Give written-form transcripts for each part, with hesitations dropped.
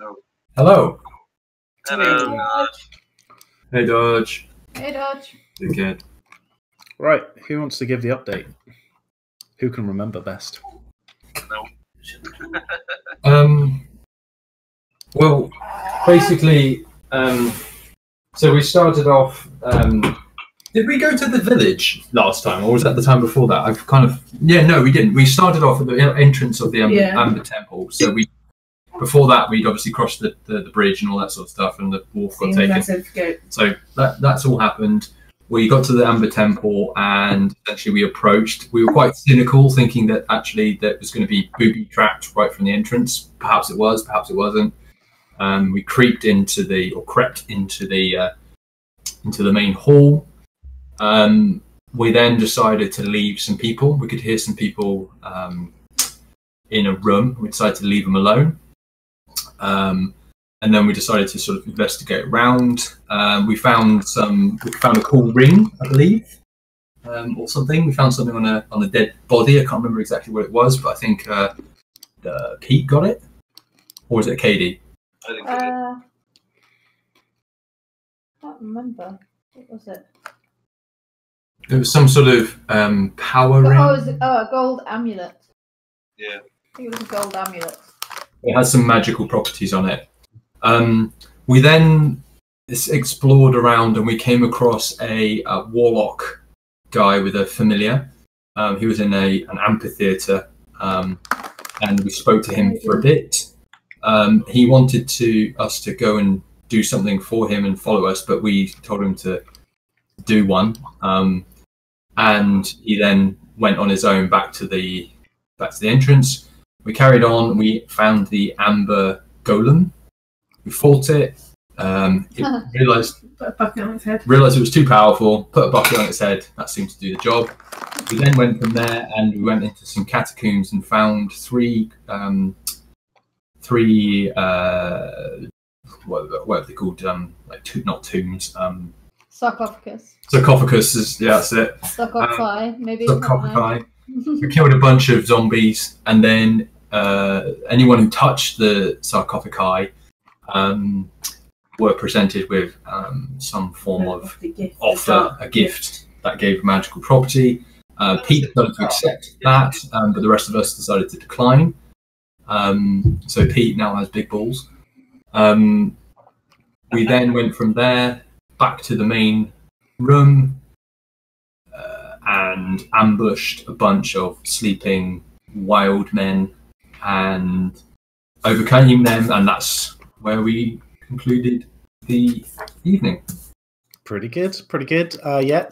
Oh. Hello. Hello. Hey, Dodge. Hey, Dodge. Good kid. Right, who wants to give the update? Who can remember best? No. Well, basically, so we started off. Did we go to the village last time, or was that the time before that? I've kind of no, we didn't. We started off at the entrance of the Amber Temple. So before that, we'd obviously crossed the bridge and all that sort of stuff, and the wharf got taken. So that's all happened. We got to the Amber Temple, and essentially we approached. We were quite cynical, thinking that actually that was going to be booby trapped right from the entrance. Perhaps it was, perhaps it wasn't. We crept into the main hall. We then decided to leave some people. We could hear some people in a room. We decided to leave them alone. And then we decided to sort of investigate around. We found a cool ring, I believe, or something. We found something on a dead body. I can't remember exactly what it was, but I think Pete got it, or was it Katie? I think I can't remember. What was it? It was some sort of power ring. Oh, a gold amulet. Yeah. I think it was a gold amulet. It has some magical properties on it. We then explored around and we came across a warlock guy with a familiar. He was in an amphitheatre, and we spoke to him for a bit. He wanted us to go and do something for him and follow us, but we told him to do one. And he then went on his own back to the entrance. We carried on. We found the amber golem. We fought it. Realized it was too powerful. Put a bucket on its head. That seemed to do the job. We then went from there and we went into some catacombs and found three what are they called? Not tombs. Sarcophagus. Sarcophagus. That's it. Sarcophagi, maybe. Sarcophagi. We killed a bunch of zombies, and then anyone who touched the sarcophagi were presented with some form of offer, a gift that gave magical property. Pete decided to accept that, but the rest of us decided to decline. So Pete now has big balls. We then went from there back to the main room and ambushed a bunch of sleeping wild men and overcame them, and that's where we concluded the evening. Pretty good, pretty good.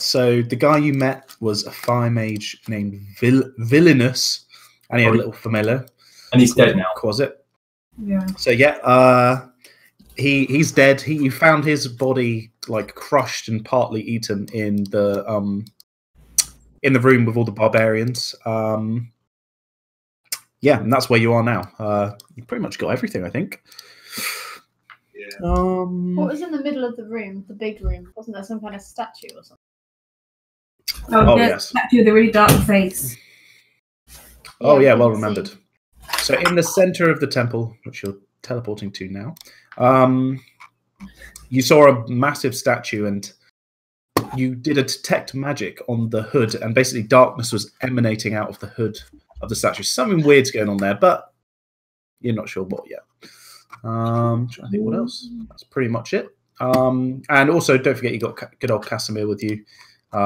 So the guy you met was a fire mage named Villainous, and he had a little familiar. And he's dead now. Was it? Yeah. So he's dead. You found his body like crushed and partly eaten in the room with all the barbarians. And that's where you are now. You pretty much got everything, I think. Yeah. What was in the middle of the room, the big room? Wasn't there some kind of statue or something? Oh yes. Statue with a really dark face. Oh yeah, well I can remembered. see. So in the center of the temple, which you're teleporting to now, you saw a massive statue, and you did a detect magic on the hood, and basically darkness was emanating out of the hood of the statue. Something weird's going on there, but you're not sure what yet. Trying to think what else. That's pretty much it. And also, don't forget you got good old Casimir with you.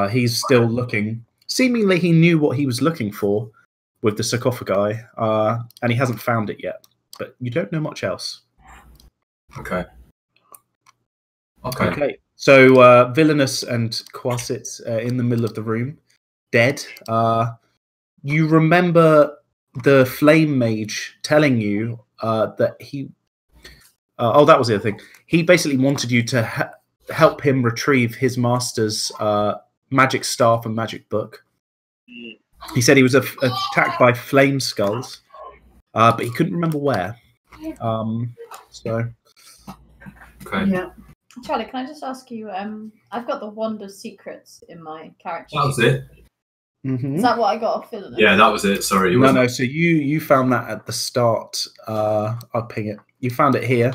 He's still looking. Seemingly, he knew what he was looking for with the sarcophagi, and he hasn't found it yet. But you don't know much else. Okay. So Villainous and Quasit in the middle of the room, dead. You remember the flame mage telling you that he... that was the other thing. He basically wanted you to help him retrieve his master's magic staff and magic book. He said he was attacked by flame skulls, but he couldn't remember where. Okay. Yeah. Charlie, can I just ask you? I've got the Wand of Secrets in my character. That was it. Mhm. Is that what I got off Villainous? Yeah, that was it. Sorry. It No, wasn't- no. So you found that at the start. I'll ping it. You found it here,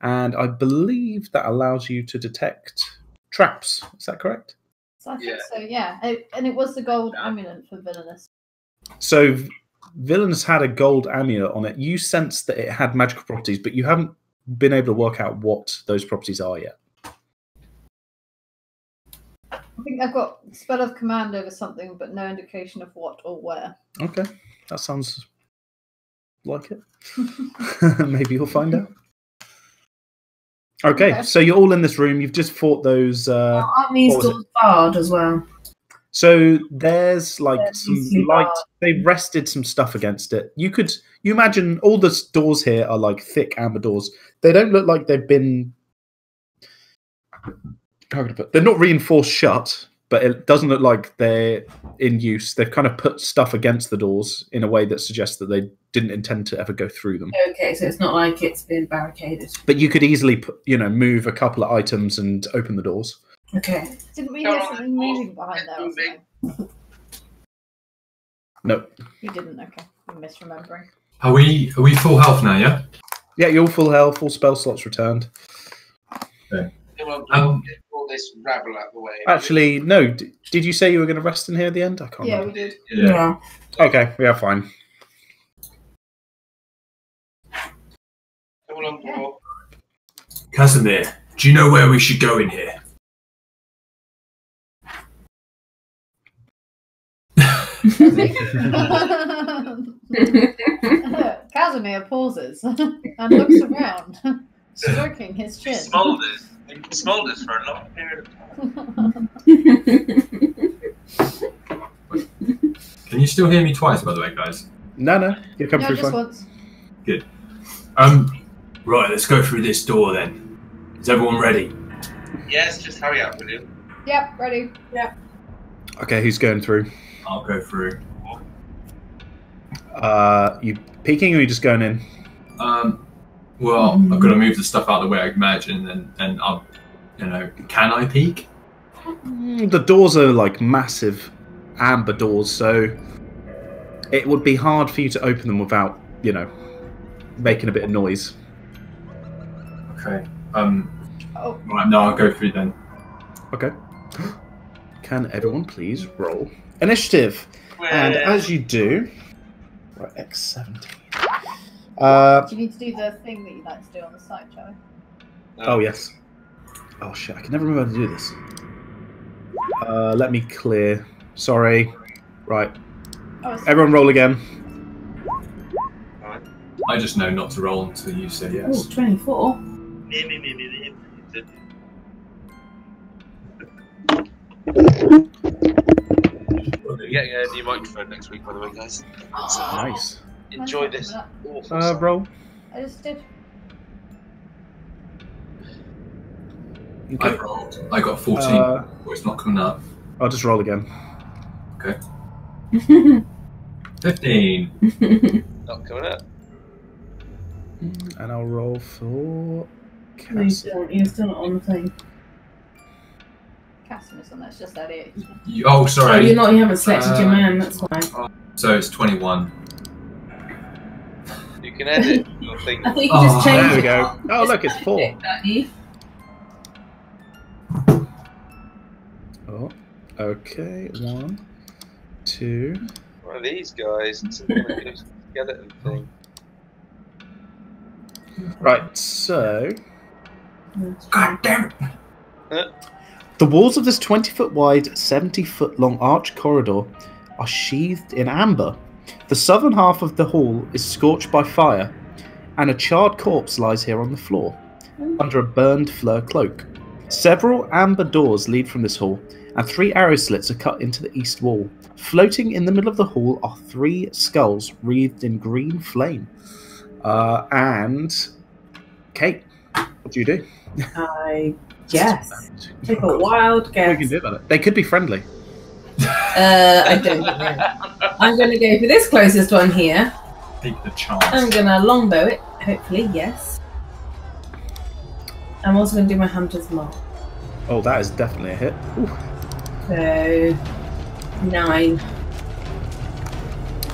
and I believe that allows you to detect traps. Is that correct? So I think Yeah. so, yeah. And it was the gold amulet for Villainous. So Villainous had a gold amulet on it. You sensed that it had magical properties, but you haven't been able to work out what those properties are yet. I think I've got spell of command over something, but no indication of what or where. Okay, that sounds like it. Maybe you'll find out. Okay, Okay. so you're all in this room. You've just fought those. Aren't these what was doors barred as well? So there's like They're some easily light. barred. They rested some stuff against it. You imagine all the doors here are like thick amber doors. They don't look like they've been. How can I put? They're not reinforced shut, but it doesn't look like they're in use. They've kind of put stuff against the doors in a way that suggests that they didn't intend to ever go through them. Okay, so it's not like it's been barricaded. But you could easily, move a couple of items and open the doors. Okay. Didn't we hear something moving behind there or something? No. You didn't, okay. I'm misremembering. Are we full health now? Yeah. Yeah, you're full health. Full spell slots returned. We'll get all this rabble out the way. Actually, no. Did you say you were going to rest in here at the end? I can't Yeah, remember. we did. Yeah. Okay, yeah, fine. Come on, board. Casimir, do you know where we should go in here? Casimir pauses and looks around, stroking his We chin. smolders for a long period of time. Can you still hear me twice, by the way, guys? No, you're coming No, through just fine. once. Right, let's go through this door then. Is everyone ready? Yes, just hurry up, will you? Yep, ready. Okay, who's going through? I'll go through. You peeking or are you just going in? Well, I've got to move the stuff out of the way, I imagine, and I'll, can I peek? The doors are like massive amber doors, so it would be hard for you to open them without, making a bit of noise. Okay. Oh, Right, no, I'll go through then. Okay. Can everyone please roll initiative? And as you do, right, X17. do you need to do the thing that you like to do on the side, Joey? Oh yes. Oh shit! I can never remember how to do this. Let me clear. Sorry. Right. Oh, it's Everyone, roll again. I just know not to roll until you say Oh, yes. 24. We're getting a new microphone next week, by the way, guys. Nice. Enjoy this awful Roll. I just did. I rolled. I got 14. Uh, Well, it's not coming up. I'll just roll again. 15. Not coming up. And I'll roll for No, you Cassie. don't. You're still not on the thing. Casimir's on there, it's just Elliot. Oh, Oh, sorry. you haven't selected your man, that's why. So it's 21. You can edit your thing. I think you just changed There we it. go. Oh, look, it's 4. Don't you? Oh, okay. 1, 2. One of these guys. It's a kind of skeleton thing. Right, so God damn it. the walls of this 20-foot wide, 70-foot long arch corridor are sheathed in amber. The southern half of the hall is scorched by fire, and a charred corpse lies here on the floor, under a burned fur cloak. Several amber doors lead from this hall, and 3 arrow slits are cut into the east wall. Floating in the middle of the hall are 3 skulls wreathed in green flame. And Kate, what do you do? I guess. Take a wild What can you guess. do about it? They could be friendly. I don't know. I'm going to go for this closest one here. Take the chance. I'm going to longbow it, hopefully, yes. I'm also going to do my hunter's mark. Oh, that is definitely a hit. Ooh. So, 9.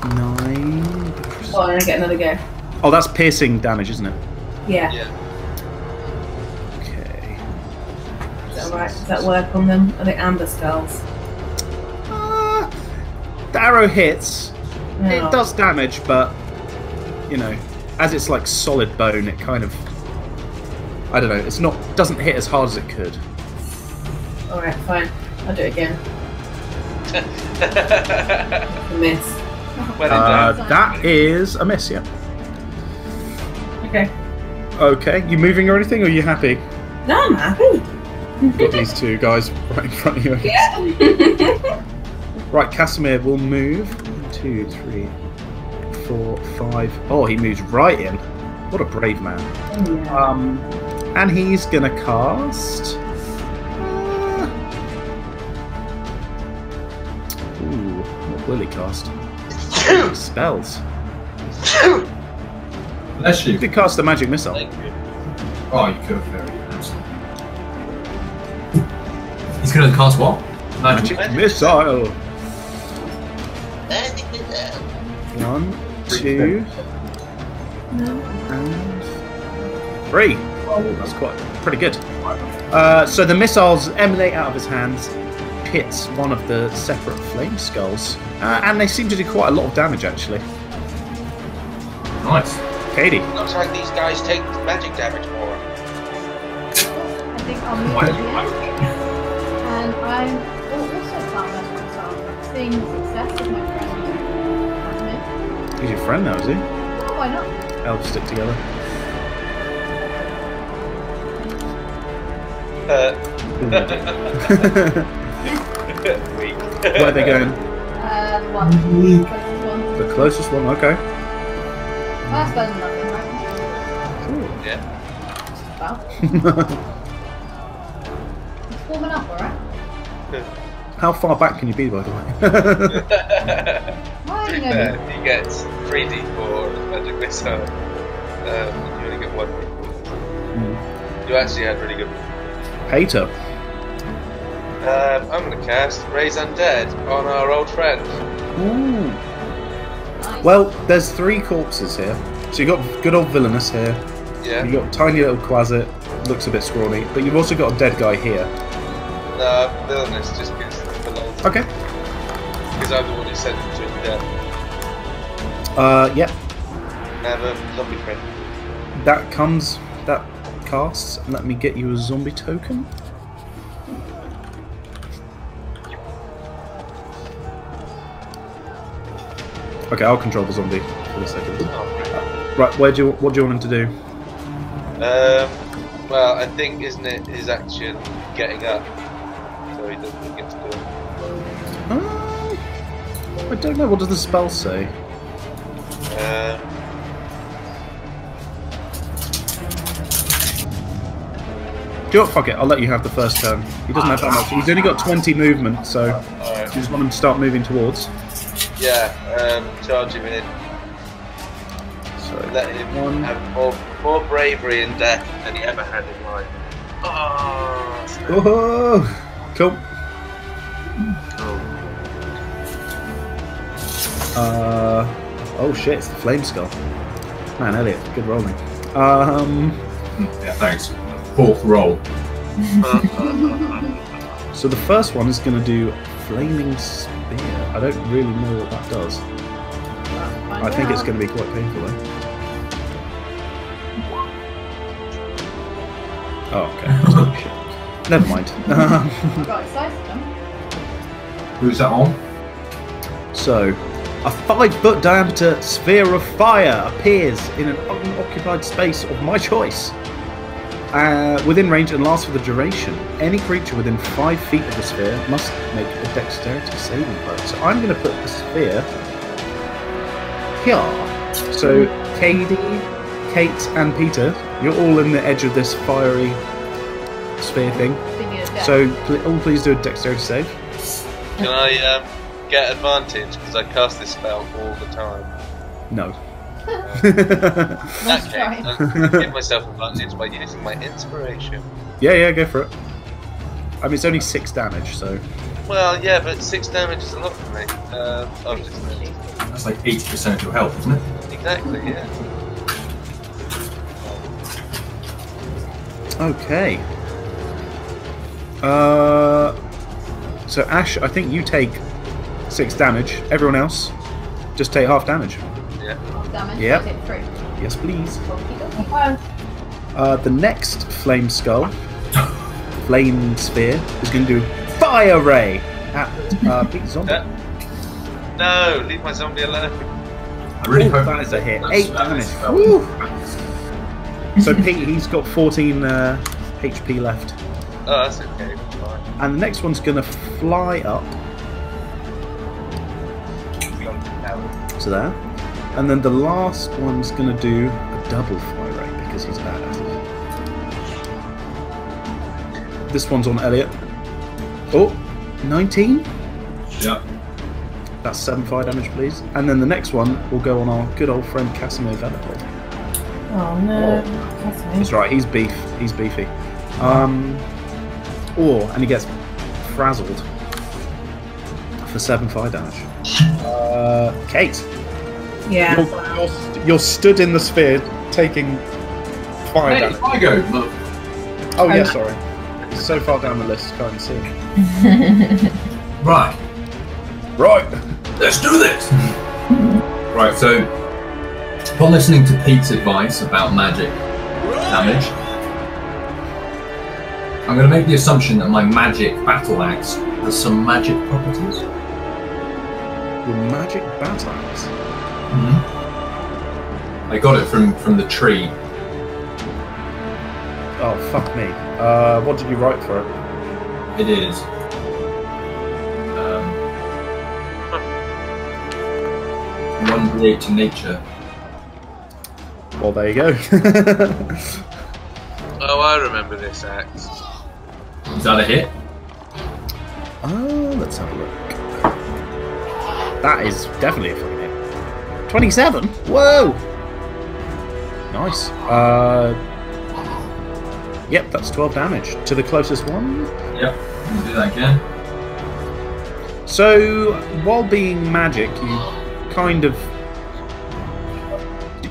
9. Oh, and I get another go. Oh, that's piercing damage, isn't it? Yeah. Yeah. Okay. Is that right? Does that work on them? Are they amber skulls? The arrow hits. No. It does damage, but you know, as it's like solid bone, it kind of, I don't know. It's not doesn't hit as hard as it could. All right, fine. I'll do it again. A miss. When in doubt. That is a miss. Yeah. Okay. Okay. You moving or anything? Or are you happy? No, I'm happy. Got these two guys right in front of you. Yeah. Right, Casimir will move. 1, 2, 3, 4, 5. Oh, he moves right in. What a brave man. Yeah. And he's gonna cast. Ooh, what will he cast? Spells. Bless He you. could cast a magic missile. Thank you. Oh, you could have very He's going to cast what? Magic. Magic missile. 1, 2, and 3. That's quite pretty good. So the missiles emanate out of his hands, hits one of the separate flame skulls, and they seem to do quite a lot of damage actually. Nice. Katie. Looks like these guys take magic damage more. I think I'll move Why to did the you end. And I'm also found that myself seeing success with my friend Admin. He's your friend now, is he? Oh, why not? Elves stick together. Weak. Where are they going? One. The closest one, okay. That's better than nothing, right? Yeah. Just about. It's warming up, alright? How far back can you be, by the way? Why do you know? He gets 3d4 magic missile. You only get 1. You actually had really good. Hater. I'm going to cast Raise Undead on our old friend. Ooh. Nice. Well, there's 3 corpses here. So you've got good old Villainous here. Yeah. You've got tiny little Quasit, looks a bit scrawny. But you've also got a dead guy here. No, Villainous just gets below. Okay. Because I'm the one who sent him to his death. Yeah. Never zombie friend. That casts. Let me get you a zombie token. Okay, I'll control the zombie for a second. Oh, great. Right, what do you want him to do? Well, I think, isn't it his action getting up? So he doesn't get to do it. I don't know. What does the spell say? Do you know what? Fuck it. I'll let you have the first turn. He doesn't have that much. He's only got 20 movement, so Alright. you just want him to start moving towards. Yeah, charge him in. So Let him One. have more bravery in death than he ever had in life. Oh, snap. oh, cool. Oh shit! It's the flame skull. Man, Elliot, good rolling. Yeah, thanks. 4th roll. So the first one is going to do flaming spear. I don't really know what that does. I think it's going to be quite painful, though. Oh, okay. Shit. Never mind. Got excited, huh? Who's that on? So, a 5-foot diameter sphere of fire appears in an unoccupied space of my choice. Within range and lasts for the duration. Any creature within 5 feet of the sphere must make a dexterity saving throw. So I'm going to put the sphere here. So Katie, Kate, and Peter, you're all in the edge of this fiery sphere thing. Thinking of death. So all please do a dexterity save. Can I get advantage because I cast this spell all the time? No. In Nice that try. case, I'm going to give myself advantage by using my inspiration. Yeah, go for it. I mean, it's only 6 damage, so. Well, yeah, but 6 damage is a lot for me. That's like 80% of your health, isn't it? Exactly, yeah. Okay. So Ash, I think you take 6 damage. Everyone else, just take half damage. Yeah. Half damage. Yep. I take 3. Yes, please. Okey-dokey. The next flame skull, flame sphere, is going to do fire ray at Pete Zombie. No, leave my zombie alone. I really hope that is a hit. that's- 8 that is damage. spell. Woo. So Pete, he's got 14 HP left. Oh, that's okay. Fine. And the next one's going to fly up to there. And then the last one's going to do a double fire ray because he's badass. This one's on Elliot. Oh, 19? Yeah. That's 7 fire damage, please. And then the next one will go on our good old friend Casimir Vanderbilt. Oh no. That's right, he's beefy. And he gets frazzled for 7 fire damage. Kate, Yeah. you're stood in the sphere taking fire Hey, damage. I go. Look. Oh yeah, sorry. He's so far down the list, can't see. Right. Right. Let's do this! Right, so upon listening to Pete's advice about magic damage, I'm going to make the assumption that my magic battle axe has some magic properties. Your magic battle axe. I got it from the tree. Oh fuck me. What did you write for it? It is. 1d8 to nature. Well, there you go. Oh, I remember this axe. Is that a hit? Let's have a look. That is definitely a fucking hit. 27? Whoa! Nice. Yep, that's 12 damage to the closest one. Yep. We'll do that again. So, while being magic,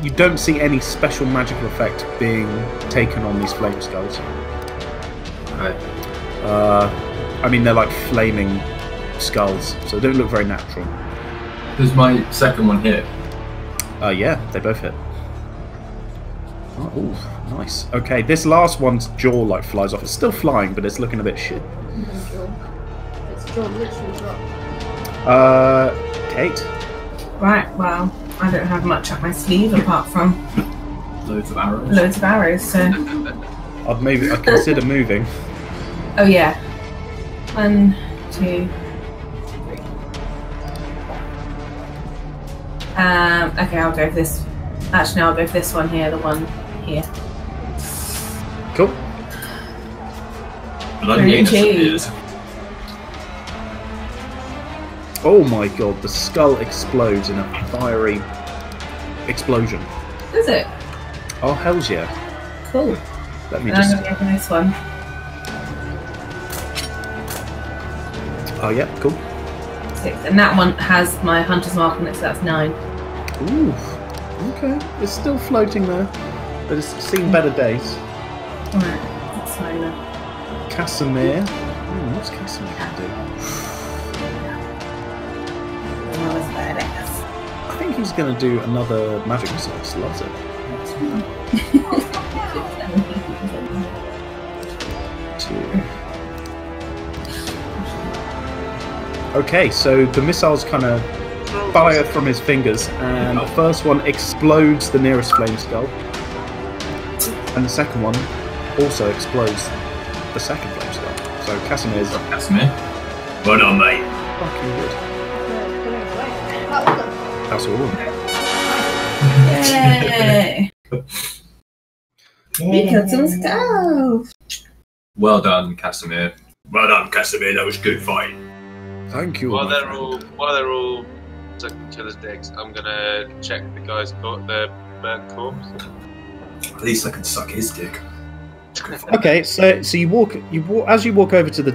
you don't see any special magical effect being taken on these flame skulls. Okay. I mean, they're like flaming skulls, so they don't look very natural. Does my second one hit? Yeah, they both hit. Oh, ooh, nice. Okay, this last one's jaw like flies off. It's still flying, but it's looking a bit shit. Its jaw literally dropped. Kate? Right, well, I don't have much up my sleeve apart from Loads of arrows. loads of arrows, so. I'd consider moving. Oh, yeah. 1, 2, 3. Okay, I'll go for this. Actually, no, I'll go for this one here, the one here. Cool. Bloody anus 32. appears. Oh my god, the skull explodes in a fiery explosion. Is it? Oh, hells yeah. Cool. Let me And I'm just... going to go for this one. Oh yeah, cool. 6. And that one has my hunter's mark on it, so that's 9. Ooh, okay. It's still floating there, but it's seen better days. Alright, that's fine then. Casimir. What's Casimir going to do? That was badass. I think he's going to do another magic resist. Loves it. 2. Okay, so the missiles kind of fire from his fingers, and the first one explodes the nearest flame skull, and the second one also explodes the second flame skull. So Casimir's Casimir. Well done, mate. fucking good. That's all of them. That's all. Yay! We killed some skulls! Well done, Casimir. Well done, Casimir. That was a good fight. Thank you. While my they're friend. all sucking killer's dicks, I'm gonna check the guy's the burnt corpse. At least I can suck his dick. Okay, so you walk as you walk over to the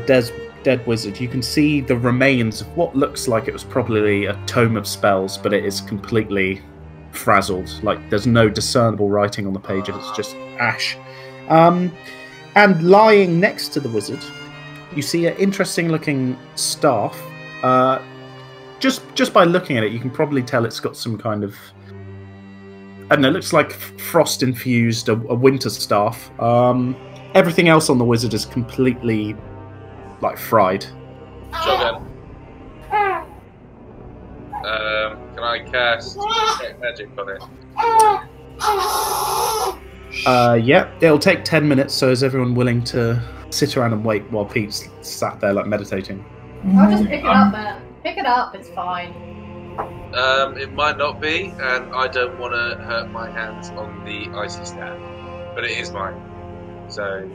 dead wizard, you can see the remains of what looks like it was probably a tome of spells, but it is completely frazzled. Like, there's no discernible writing on the page, it's just ash. And lying next to the wizard, you see an interesting looking staff. Just by looking at it, you can probably tell it's got some kind of, I don't know, it looks like frost infused, a winter staff. Everything else on the wizard is completely like fried. Shotgun. Can I cast detect magic on it? Yeah, it'll take 10 minutes, so is everyone willing to sit around and wait while Pete's sat there like meditating? I'll just pick it up, man. Pick it up, it's fine. It might not be, and I don't want to hurt my hands on the icy stand, but it is mine. So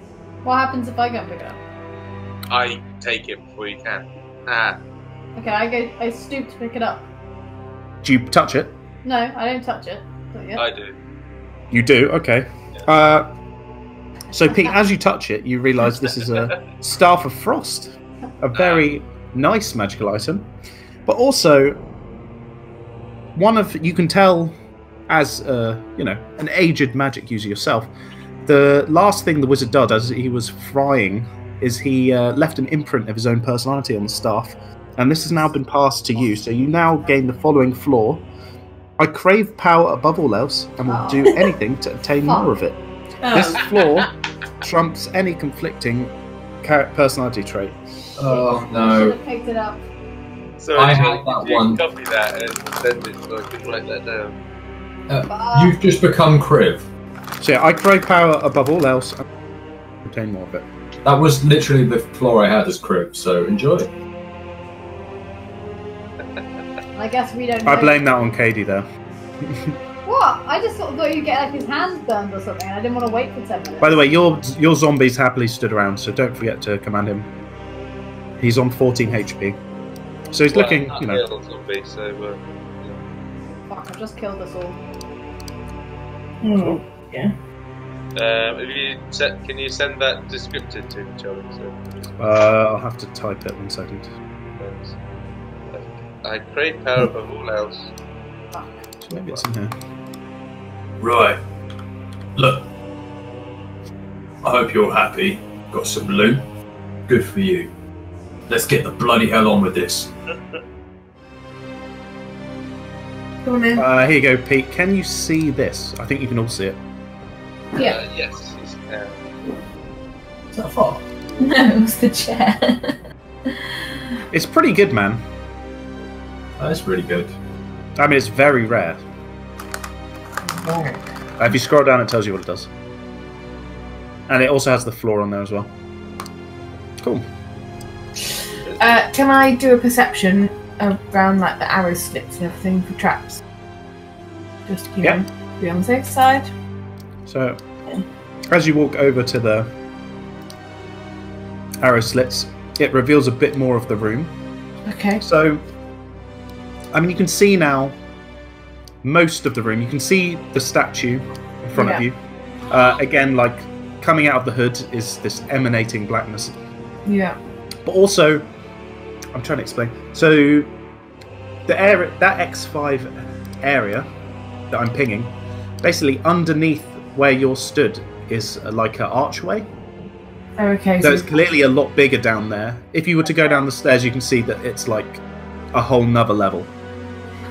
What happens if I go and pick it up? I take it before you can. Okay, I stoop to pick it up. Do you touch it? No, I don't touch it. Not yet. I do. You do? Okay. So Pete, as you touch it, you realise this is a Staff of Frost. A very nice magical item. But also, you can tell as, an aged magic user yourself, the last thing the wizard did as he was frying is he left an imprint of his own personality on the staff. And this has now been passed to you, so you now gain the following flaw. I crave power above all else and will do anything to obtain more of it. This flaw trumps any conflicting personality trait. Oh I no! should have picked it up. So I have that one. Copy that and send it so I can write that down. You've just become Kriv. So yeah, I crave power above all else and obtain more of it. That was literally the flaw I had as Kriv, so enjoy. I guess we don't I know. blame that on Katie there. What? I just sort of thought you'd get like his hands burned or something. I didn't want to wait for 10 minutes. By the way, your zombies happily stood around, so don't forget to command him. He's on 14 HP. So he's looking, Zombie, so, Fuck, I've just killed us all. Yeah. can you send that descriptor to me, Charlie? So, I'll have to type it 1 second. I crave power above all else. So maybe it's in here. Right. Look. I hope you're happy. Got some loot. Good for you. Let's get the bloody hell on with this. Go on then. Here you go, Pete. Can you see this? I think you can all see it. Yeah. Yes. Is that far? No, it was the chair. It's pretty good, man. That's really good. I mean, it's very rare. If you scroll down, it tells you what it does. And it also has the floor on there as well. Cool. Can I do a perception around like the arrow slits and everything for traps? Just to be on the safe side. So, as you walk over to the arrow slits, it reveals a bit more of the room. Okay. So, I mean, you can see now most of the room. You can see the statue in front of you. Again, like, coming out of the hood is this emanating blackness. Yeah. But also, I'm trying to explain. So, the area, that X5 area that I'm pinging, basically underneath where you're stood is like an archway. Oh, okay. So it's clearly a lot bigger down there. If you were to go down the stairs, you can see that it's like a whole nother level.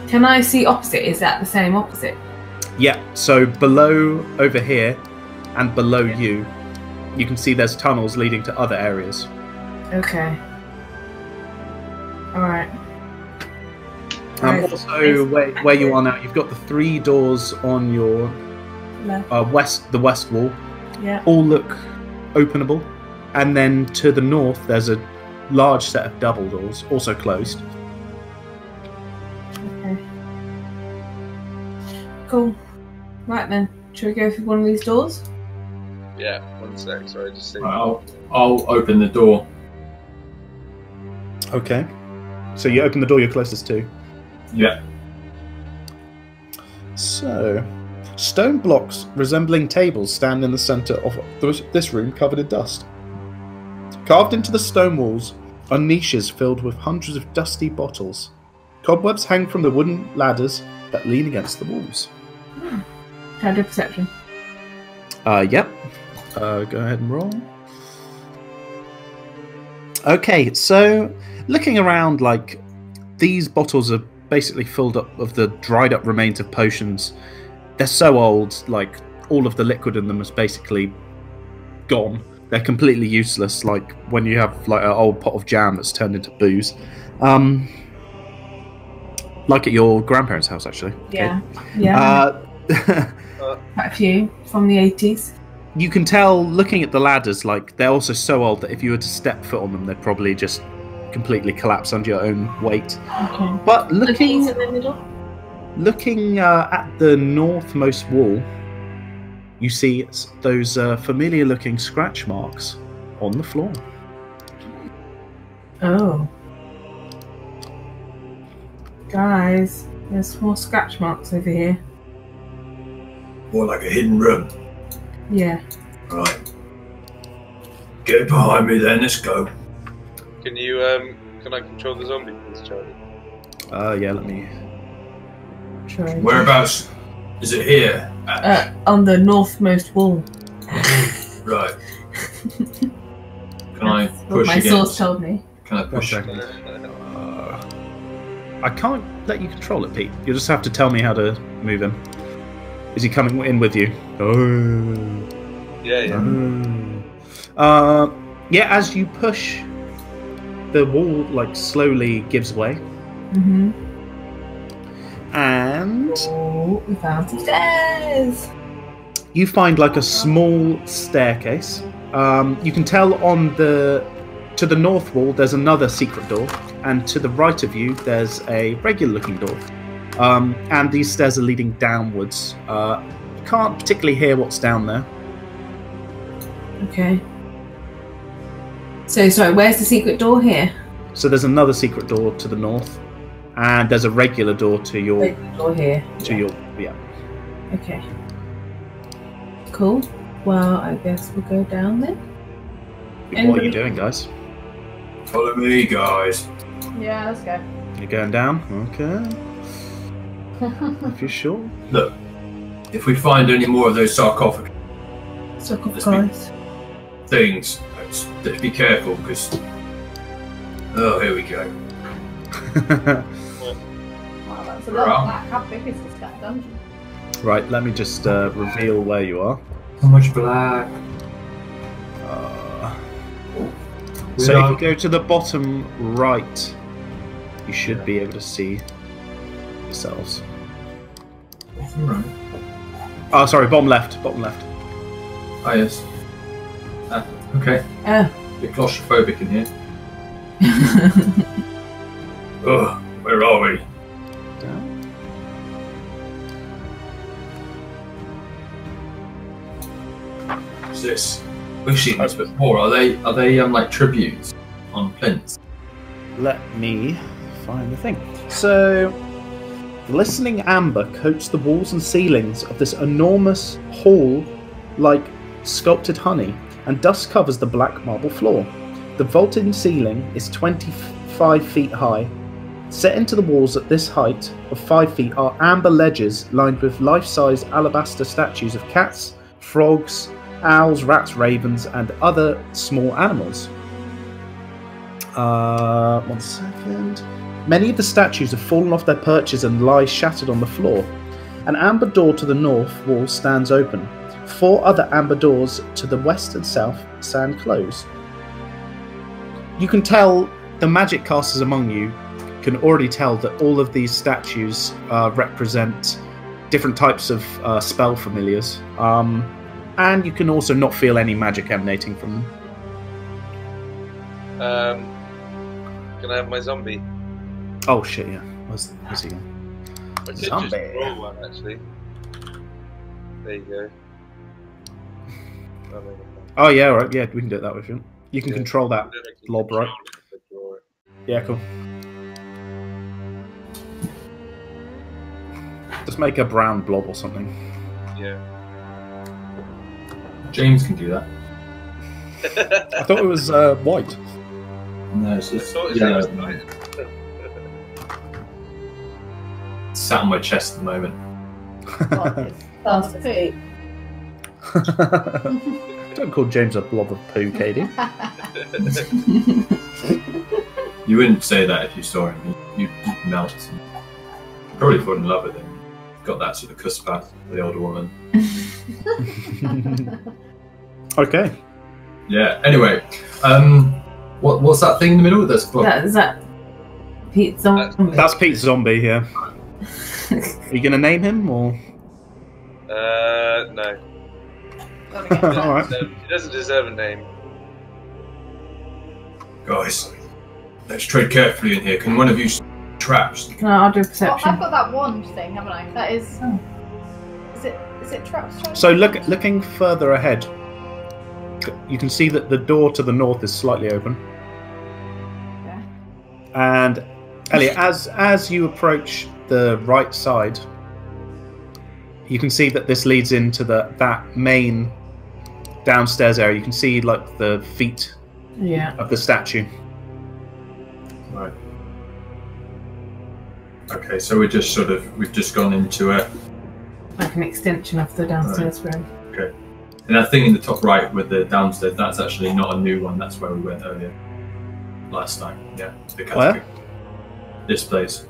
Can I see opposite? Is that the same opposite? Yeah, so below over here and below you can see there's tunnels leading to other areas. Okay. Alright. Also, where you are now, you've got the 3 doors on your the west wall. Yeah. All look openable. And then to the north, there's a large set of double doors, also closed. Okay. Cool. Right then, should we go through one of these doors? Yeah, 1 sec, sorry, just see. I'll open the door. Okay. So you open the door you're closest to. Yeah. So, stone blocks resembling tables stand in the centre of this room covered in dust. Carved into the stone walls are niches filled with hundreds of dusty bottles. Cobwebs hang from the wooden ladders that lean against the walls. Can I do perception? Yep. Go ahead and roll. Okay, so looking around, like, these bottles are basically filled up of the dried up remains of potions. They're so old, like, all of the liquid in them is basically gone. They're completely useless, like when you have like an old pot of jam that's turned into booze. Like at your grandparents' house, actually. Yeah. Yeah. Quite a few from the 80s. You can tell, looking at the ladders, like, they're also so old that if you were to step foot on them, they'd probably just completely collapse under your own weight. Okay. But Looking in the middle. looking at the northmost wall, you see those familiar-looking scratch marks on the floor. Oh. Guys, there's more scratch marks over here. More like a hidden room. Yeah. Right. Get behind me then, let's go. Can you, can I control the zombie, please, Charlie? Yeah, let me... Try. Whereabouts? Is it here? On the northmost wall. Right. Can I What push my against? source told me. Can I push? One second. I can't let you control it, Pete. You'll just have to tell me how to move him. Is he coming in with you? Oh. Yeah. Yeah, as you push, the wall, like, slowly gives way. Mm-hmm. And Oh, we found some stairs! you find, like, a small staircase. You can tell to the north wall there's another secret door, and to the right of you there's a regular looking door. And these stairs are leading downwards. You can't particularly hear what's down there. Okay. So, sorry, where's the secret door here? So there's another secret door to the north, and there's a regular door to your Secret door here. yeah. Okay. Cool. Well, I guess we'll go down then. What are you doing, guys? Follow me, guys. Yeah, let's go. You're going down? Okay. If you're sure. Look, if we find any more of those sarcophagus Sarcophagus. things, let's be careful, because... Oh, here we go. Wow, that's a We're lot. out. How big is this dungeon? Right, let me just reveal where you are. How much black? So if you go to the bottom right, you should be able to see yourselves. Right. Oh, sorry, bottom left. Bottom left. Ah, yes. Okay. Oh. Bit claustrophobic in here. Ugh, where are we? What's this? We've seen this before. Are they like tributes on plinths? Let me find the thing. So, glistening amber coats the walls and ceilings of this enormous hall like sculpted honey, and dust covers the black marble floor. The vaulted ceiling is 25 feet high. Set into the walls at this height of 5 feet are amber ledges lined with life-size alabaster statues of cats, frogs, owls, rats, ravens, and other small animals. 1 second. Many of the statues have fallen off their perches and lie shattered on the floor. An amber door to the north wall stands open. 4 other amber doors to the west and south stand closed. You can tell, the magic casters among you can already tell that all of these statues represent different types of spell familiars. And you can also not feel any magic emanating from them. Can I have my zombie? Oh shit, yeah. Where's he gone? I could Zombie. just roll one, actually. There you go. Oh, no, no, no. Oh yeah, right, yeah, we can do it that way if you want. You can Yeah. control that Then I can blob, right? control it if I draw it. Yeah, cool. Just make a brown blob or something. Yeah. James can do that. I thought it was white. No, it's I just thought his name was Titan. sat on my chest at the moment. That's poo. Don't call James a blob of poo, Katie. You wouldn't say that if you saw him. You'd melt. You'd probably fall in love with him. Got that sort of cuspat, the older woman. Okay. Yeah. Anyway, what's that thing in the middle? That's Is that Pete Zombie? That's Pete Zombie, yeah. Are you going to name him, or...? No. All right. He doesn't deserve a name. Guys, let's tread carefully in here. Can one of you traps? I'll do a Well, perception. I've got that wand thing, haven't I? That is. Oh. Is it traps? So looking further ahead, you can see that the door to the north is slightly open. Okay. And Elliot, as you approach the right side, you can see that this leads into that main downstairs area. You can see like the feet of the statue. Right. Okay, so we've just gone into a. Like an extension of the downstairs room. Okay. And that thing in the top right with the downstairs, that's actually not a new one. That's where we went earlier. Last time, yeah. The Where? This place.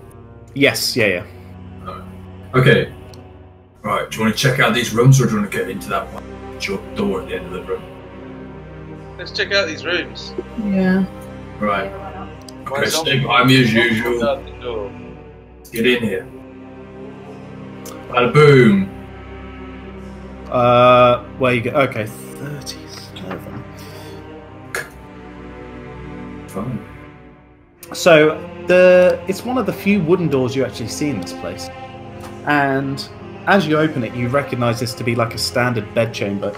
Yes, yeah. Okay. Right, do you want to check out these rooms or do you want to get into that one? It's your door at the end of the room. Let's check out these rooms. Yeah. Right. Yeah, why not? Okay, stay by me as usual. Out the door. Get in here. Bada boom. Where you go? Okay, 37. Fine. So it's one of the few wooden doors you actually see in this place, and as you open it, you recognise this to be like a standard bedchamber.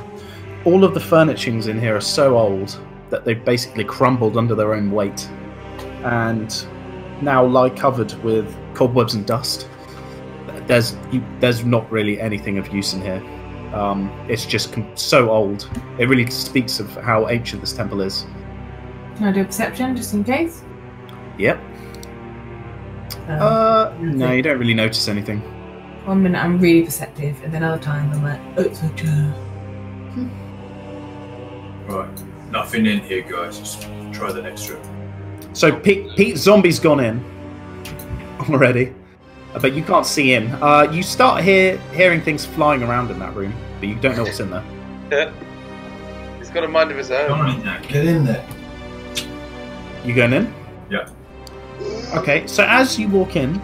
All of the furnishings in here are so old that they've basically crumbled under their own weight, and now lie covered with cobwebs and dust. There's not really anything of use in here. It's just so old. It really speaks of how ancient this temple is. Can I do a perception just in case? Yep. No, you don't really notice anything. 1 minute I'm really perceptive, and then other times I'm like, oh, it's a chair. Right. Nothing in here, guys. Just try the next room. So Pete Zombie's gone in already, but you can't see him. You start hearing things flying around in that room, but you don't know what's in there. Yeah. He's got a mind of his Come own. on in there. Get in there. You going in? Yeah. Okay, so as you walk in,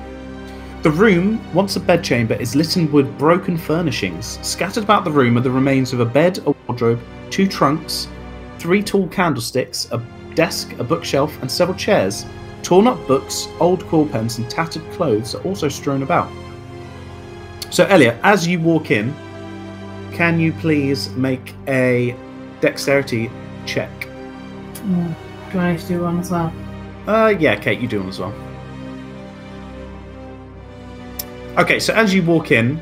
the room, once a bedchamber, is littered with broken furnishings. Scattered about the room are the remains of a bed, a wardrobe, 2 trunks, 3 tall candlesticks, a desk, a bookshelf, and several chairs. Torn up books, old quill pens, and tattered clothes are also strewn about. So, Elliot, as you walk in, can you please make a dexterity check? Do I need to do one as well? Yeah, Kate, you do one as well. Okay, so as you walk in,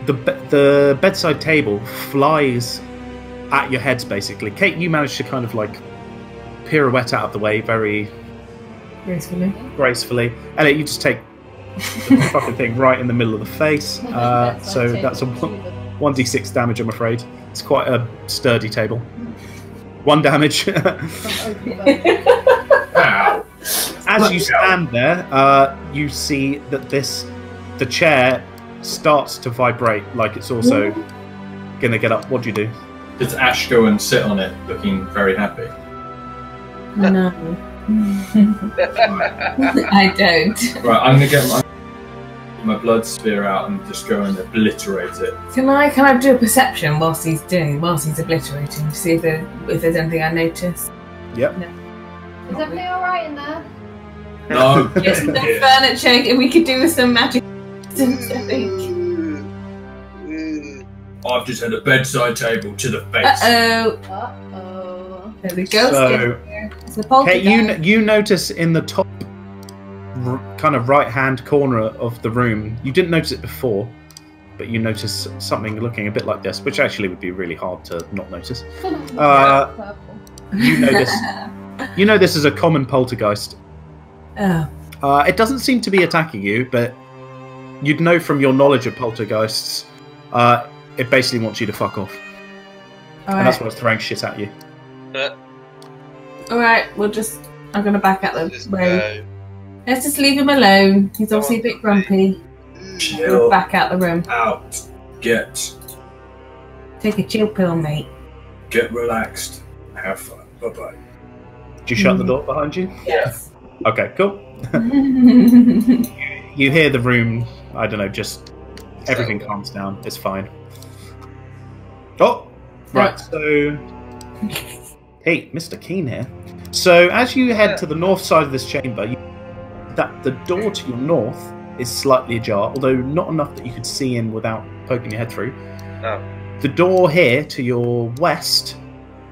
the bedside table flies at your heads, basically. Kate, you manage to kind of like pirouette out of the way very gracefully. Elliot, you just take the fucking thing right in the middle of the face. So that's a 1d6 damage, I'm afraid. It's quite a sturdy table. 1 damage. Ow. As you stand there, you see that the chair starts to vibrate, like it's also gonna get up. What do you do? Does Ash go and sit on it, looking very happy? No. I don't. Right, I'm gonna get my blood spear out and just go and obliterate it. Can I do a perception whilst he's obliterating to see if there's anything I notice? Yep. No. Is everything alright in there? No. Just the furniture, and we could do with some magic. I think. I've just had a bedside table to the face. Uh-oh. There we go. So, It's a poltergeist. Kate, you notice in the top kind of right-hand corner of the room, you didn't notice it before, but you notice something looking a bit like this, which actually would be really hard to not notice. Purple. You notice You know this is a common poltergeist. Oh. It doesn't seem to be attacking you, but you'd know from your knowledge of poltergeists, it basically wants you to fuck off. And that's why it's throwing shit at you. Alright, I'm gonna back out the Just road. go. Let's just leave him alone. He's obviously a bit grumpy. Chill Back out the room. out. Get Take a chill pill, mate. relaxed. Have fun. Bye-bye. Did you shut the door behind you? Yes. Okay, cool. You hear the room, I don't know, just everything calms down. It's fine. Oh, right. So, hey, Mr. Keen here. So, as you head to the north side of this chamber, the door to your north is slightly ajar, although not enough that you could see in without poking your head through. Oh. The door here to your west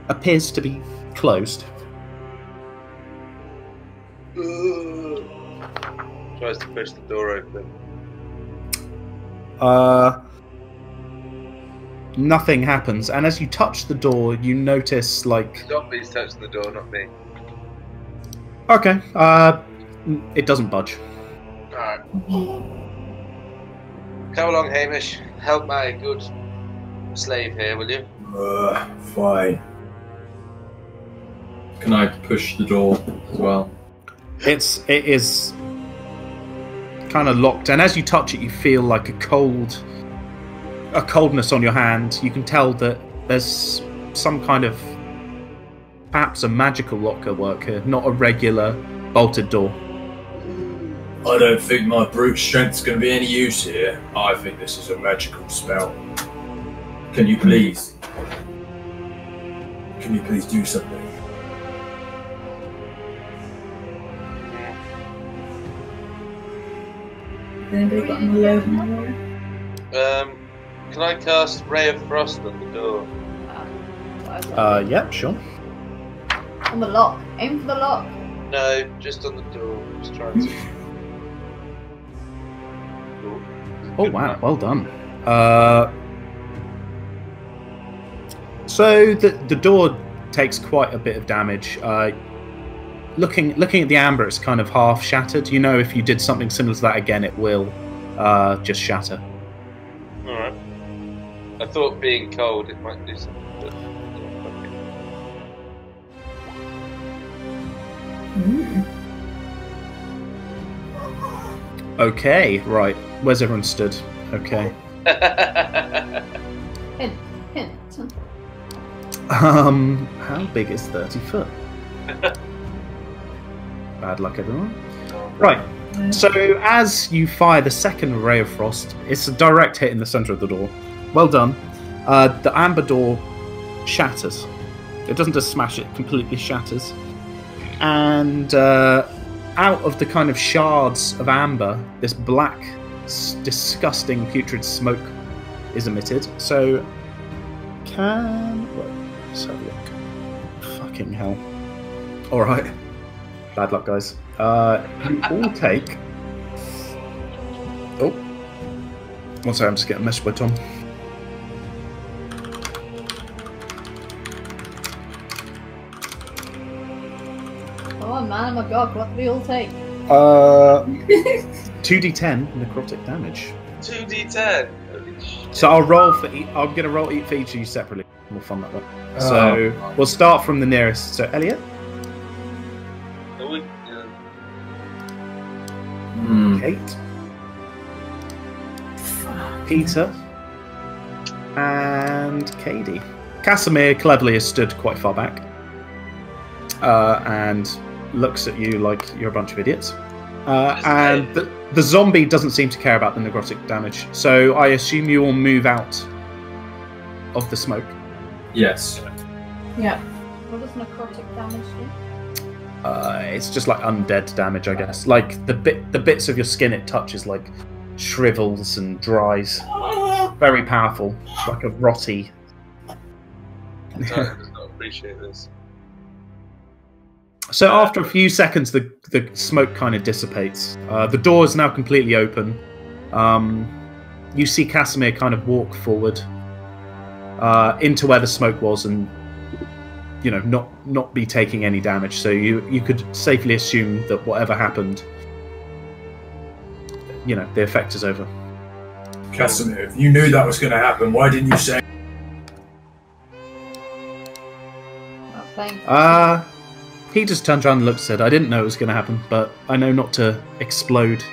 appears to be closed. Tries to push the door open. Nothing happens, and as you touch the door, you notice Zombie's touching the door, not me. okay, it doesn't budge. Alright. Come along, Hamish. Help my good slave here, will you? Fine. Can I push the door as well? It is kind of locked, and as you touch it, you feel like a coldness on your hand. You can tell that there's some kind of, perhaps a magical locker work here, not a regular bolted door. I don't think my brute strength's going to be any use here. I think this is a magical spell. Can you please do something? Anybody got any load? Can I cast Ray of Frost on the door? Yeah, sure. On the lock. Aim for the lock. No, just on the door. Just trying to. Oh wow, well done. So the door takes quite a bit of damage. Looking at the amber, it's kind of half shattered. You know, if you did something similar to that again, it will just shatter. Alright. I thought being cold it might do something, but Okay, right. Where's everyone stood? Okay. Hint. Hint. How big is 30 foot? Bad luck, everyone. Right. So as you fire the second ray of frost, it's a direct hit in the center of the door. Well done. The amber door shatters. It doesn't just smash, it completely shatters. And out of the kind of shards of amber, this black, disgusting, putrid smoke is emitted. So, let's have a look. Fucking hell. Alright. Bad luck, guys. You all take... Oh. One second, I'm just getting a message by Tom. Come on, man. Oh my god, what do we all take? 2d10 necrotic damage. 2d10. Holy shit. So I'll roll for I'm going to roll for each of you separately. More fun that way. So we'll start from the nearest. So Elliot. Kate. Peter. And Katie. Casimir cleverly has stood quite far back. And looks at you like you're a bunch of idiots. And the zombie doesn't seem to care about the necrotic damage. So I assume you all move out of the smoke. Yes. Yeah. What does necrotic damage do? It's just like undead damage, I guess. Like the bits of your skin it touches, like shrivels and dries. Very powerful, like a rotty. Titan does not appreciate this. So after a few seconds, the smoke kind of dissipates. The door is now completely open. You see Casimir kind of walk forward into where the smoke was and not be taking any damage. So you could safely assume that whatever happened, the effect is over. Casimir, if you knew that was going to happen, why didn't you say? Not playing. He just turned around and looked and said, I didn't know it was going to happen, but I know not to explode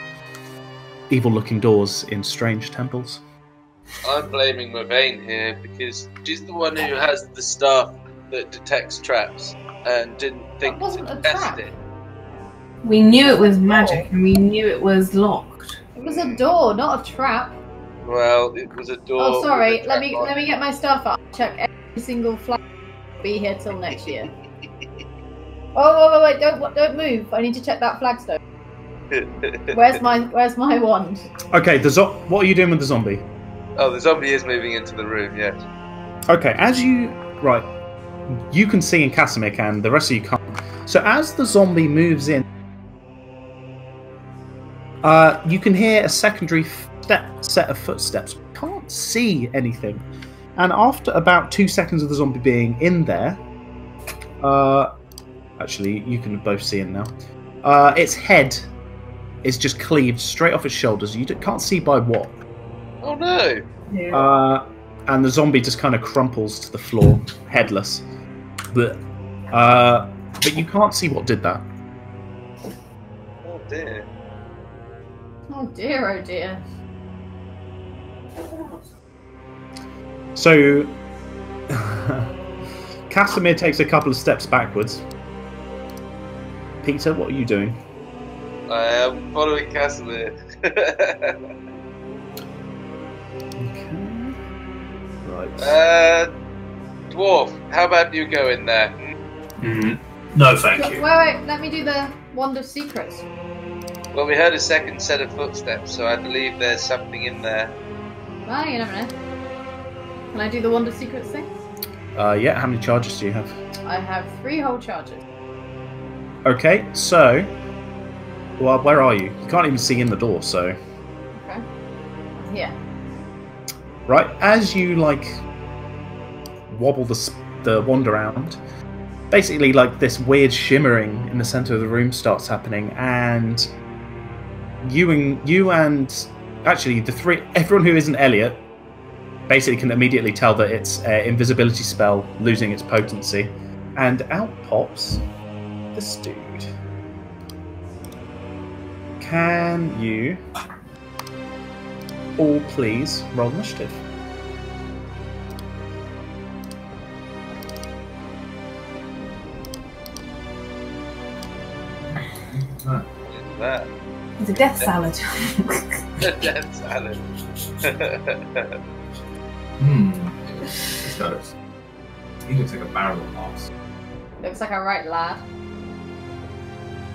evil-looking doors in strange temples. I'm blaming Mavane here because she's the one who has the staff that detects traps and didn't think wasn't to a test trap. it. We knew it was magic and we knew it was locked. It was a door, not a trap. Well, it was a door. Oh, sorry. with a Let trap me get my stuff up. Check every single flag. Be here till next year. Oh, wait! Don't move. I need to check that flagstone. Where's my wand? Okay, what are you doing with the zombie? Oh, the zombie is moving into the room. Yes. Okay, you can see and Casimir can. The rest of you can't. So as the zombie moves in, you can hear a secondary set of footsteps. Can't see anything. And after about 2 seconds of the zombie being in there, actually, you can both see it now. Its head is just cleaved straight off its shoulders. You can't see by what. Oh no! Yeah. And the zombie just kind of crumples to the floor, headless. But you can't see what did that. Oh dear. Oh dear, oh dear. So, Casimir takes a couple of steps backwards. Peter, what are you doing? I am following Casimir. Okay. Right. Dwarf, how about you go in there? No, thank you. Wait, let me do the Wand of Secrets. Well, we heard a second set of footsteps, so I believe there's something in there. Well, you never know. Can I do the Wand of Secrets thing? Yeah, how many charges do you have? I have 3 whole charges. Okay, so... Well, where are you? You can't even see in the door, so... Okay. Here. Right, as you, wobble the wand around, basically, this weird shimmering in the center of the room starts happening, and you and actually, everyone who isn't Elliot basically can immediately tell that it's an invisibility spell losing its potency, and out pops this dude. Can you all please roll initiative? What is that? It's a death salad. Death salad. He looks like a barrel of laughs. Looks like a right lad.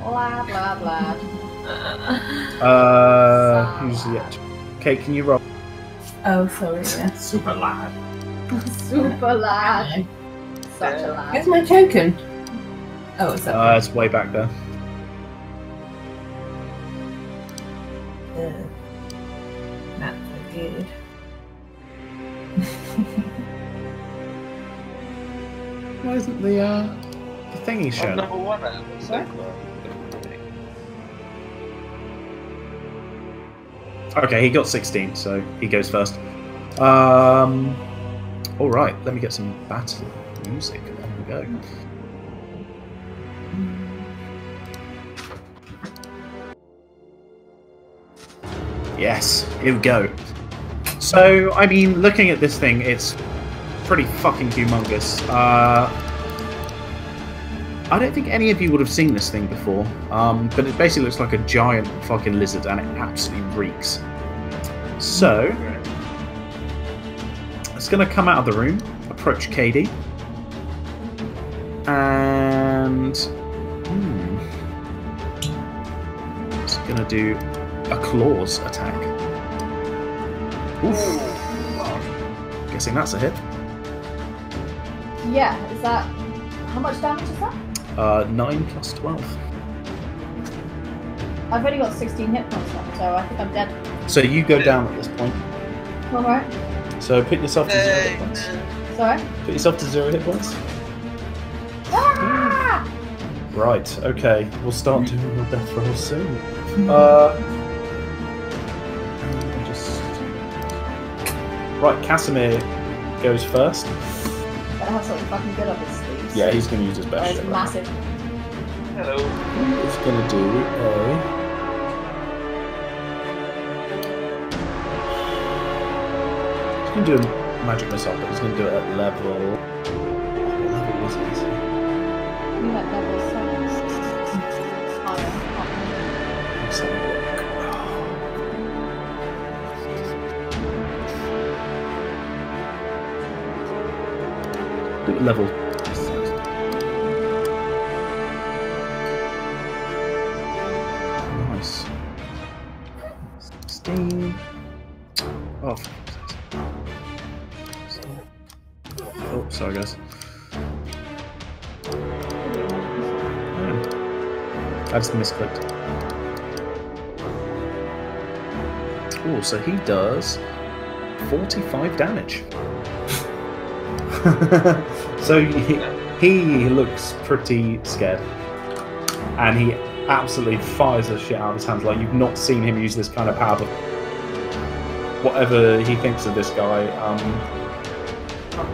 Lad. Who's the Kate, can you roll? Oh, sorry, yeah. Super lad. Super lad. Such a lad. Where's my token? Oh, it's up It's way back there. there. Not so good. Why isn't the thingy I'm shown? number 1 out of so far. Okay, he got 16, so he goes first. Alright, let me get some battle music and then we go. Yes, here we go. So, I mean, looking at this thing, it's pretty fucking humongous. I don't think any of you would have seen this thing before, but it basically looks like a giant fucking lizard and it absolutely reeks. So, it's going to come out of the room, approach Katie, and it's going to do a claws attack. Oof. Guessing that's a hit. Yeah, is that... How much damage is that? 9 plus 12. I've only got 16 hit points left, so I think I'm dead. So you go down at this point. Alright. So put yourself to 0 hit points. Sorry? Put yourself to 0 hit points. Ah! Right, okay. We'll start doing your death rolls soon. Just... Right, Casimir goes first. Better have something fucking good up his sleeves. Yeah, he's going to use his That best is shot. massive. Hello. He's going to do a... He's going to do a magic missile, but he's going to do it at level... What level was it? You like level 7. Higher. Let's have a look. Do it level... Nice. 16. Oh, oh, sorry guys. I just misclicked. Oh, so he does 45 damage. So he looks pretty scared. And he absolutely fires the shit out of his hands. Like, you've not seen him use this kind of power before. Whatever he thinks of this guy,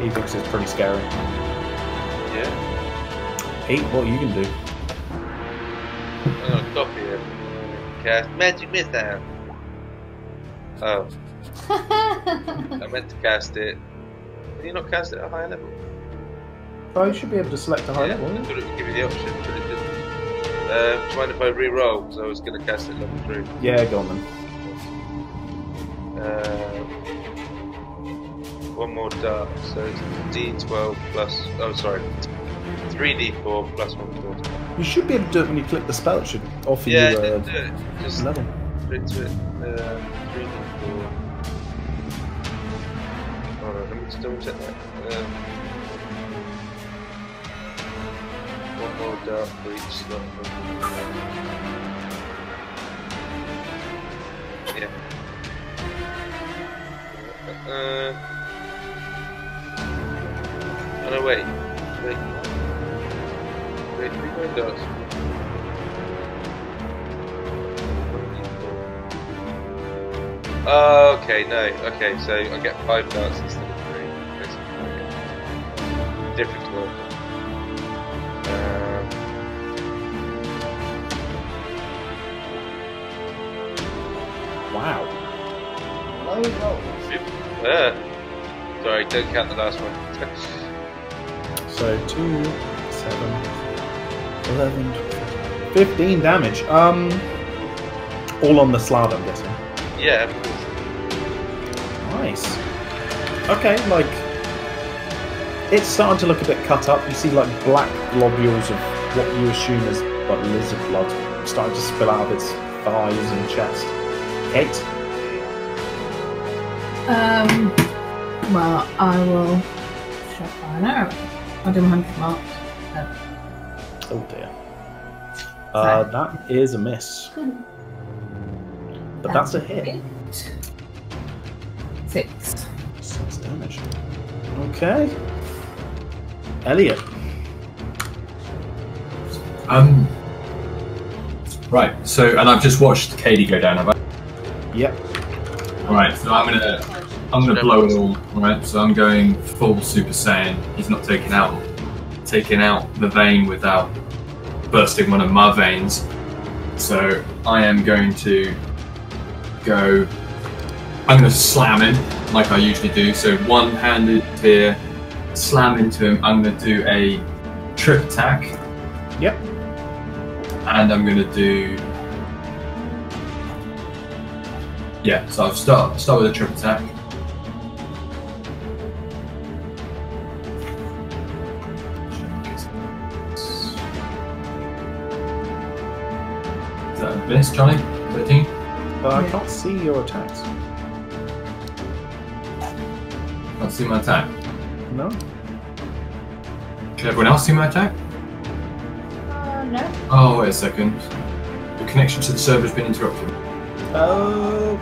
he thinks it's pretty scary. Yeah. Pete, what are you going to do? I'm gonna copy it. Cast magic missile. Oh, I meant to cast it. Can you not cast it at a higher level? Oh, you should be able to select a high Yeah, level. I thought it would give you the option, but it didn't. Do you mind if I re-roll? Because I was going to cast it level 3. Yeah, go on then. One more dart, so it's D12 plus. Oh, sorry. 3D4 plus 1 4. You should be able to do it when you click the spell. It should offer Yeah, you I a didn't do it. Just level. put it to it. 3D4. Hold on, let me just double check that. One more dart for each slot. Yeah. Oh no, wait. Wait, 3 more darts. Oh, okay, no. Okay, so I get 5 darts instead of 3. Okay. Different one. Wow. Low rolls. Sorry, don't count the last one. So 2, 7, 11, 15 damage. All on the Strahd, I'm guessing. Yeah, of course. Nice. Okay, like it's starting to look a bit cut up. You see like black globules of what you assume is like lizard blood starting to spill out of its thighs and chest. Kate? Well, I will shot by an arrow. I'll do 100 marks. Oh dear. That is a miss. But that's a hit. 6. 6 damage. Okay. Elliot. Right. So, and I've just watched Katie go down. Have I? Yep. Right. So I'm gonna blow it all. Right. So I'm going full Super Saiyan. He's not taking out the vein without bursting one of my veins. So I am going to go. I'm going to slam him like I usually do. So one-handed here, slam into him. I'm going to do a trip attack. Yep. And I'm going to do. Yeah. So I'll start with a trip attack. Is that a miss, Johnny? 13? But I can't see your attacks. Can't see my attack. No? Can everyone else see my attack? No. Oh, wait a second. The connection to the server has been interrupted. Oh.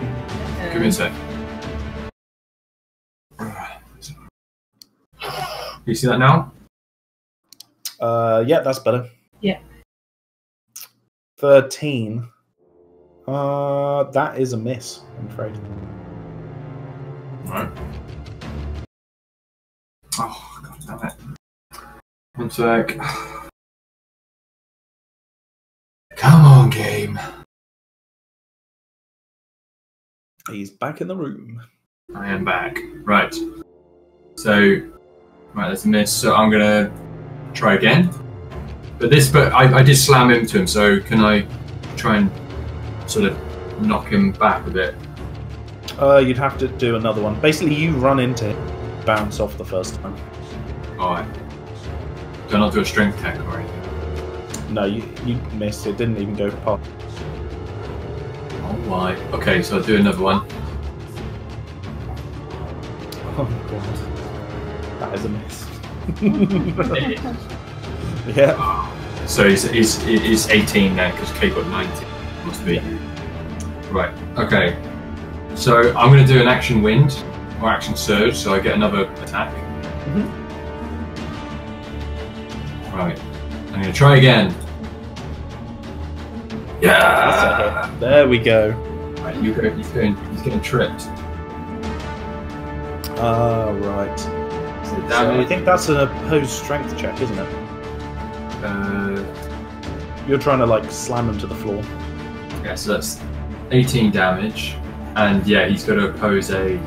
Give me a sec. You see that now? Yeah, that's better. Yeah. 13. That is a miss, I'm afraid. Right. Oh, god damn it. One sec. Come on, game. He's back in the room. I am back. Right. So, right, that's a miss. So I'm gonna try again. But I did slam into him. So can I try and sort of knock him back a bit? You'd have to do another one. Basically, you run into him, bounce off the first time. Alright. Do I not do a strength check or anything? No, you missed. It didn't even go past. Alright. Okay, so I'll do another one. Oh god, that is a miss. Yeah. So it's 18 now because Kate got 19. Must be. Right. Okay. So I'm going to do an action wind or action surge, so I get another attack. Right. I'm going to try again. Yeah. That's a hit. There we go. Right. He's getting tripped. Right. So I think that's an opposed strength check, isn't it? You're trying to like slam him to the floor. Yeah, so that's 18 damage, and yeah, he's got to oppose a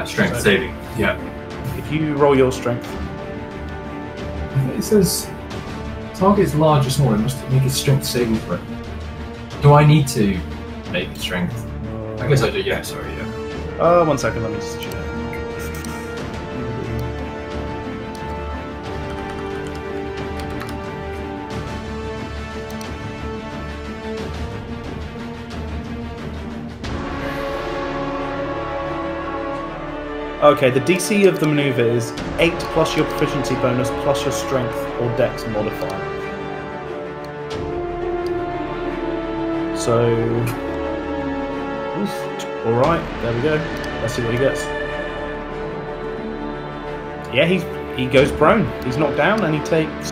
strength saving. Yeah. If you roll your strength, It says target is large or small. It must make a strength saving throw. Do I need to make a strength? I guess I do. Yeah, sorry. Yeah. 1 second. Let me just check. Okay, the DC of the maneuver is 8 plus your proficiency bonus plus your strength or dex modifier. So, alright, there we go. Let's see what he gets. Yeah, he goes prone. He's knocked down and he takes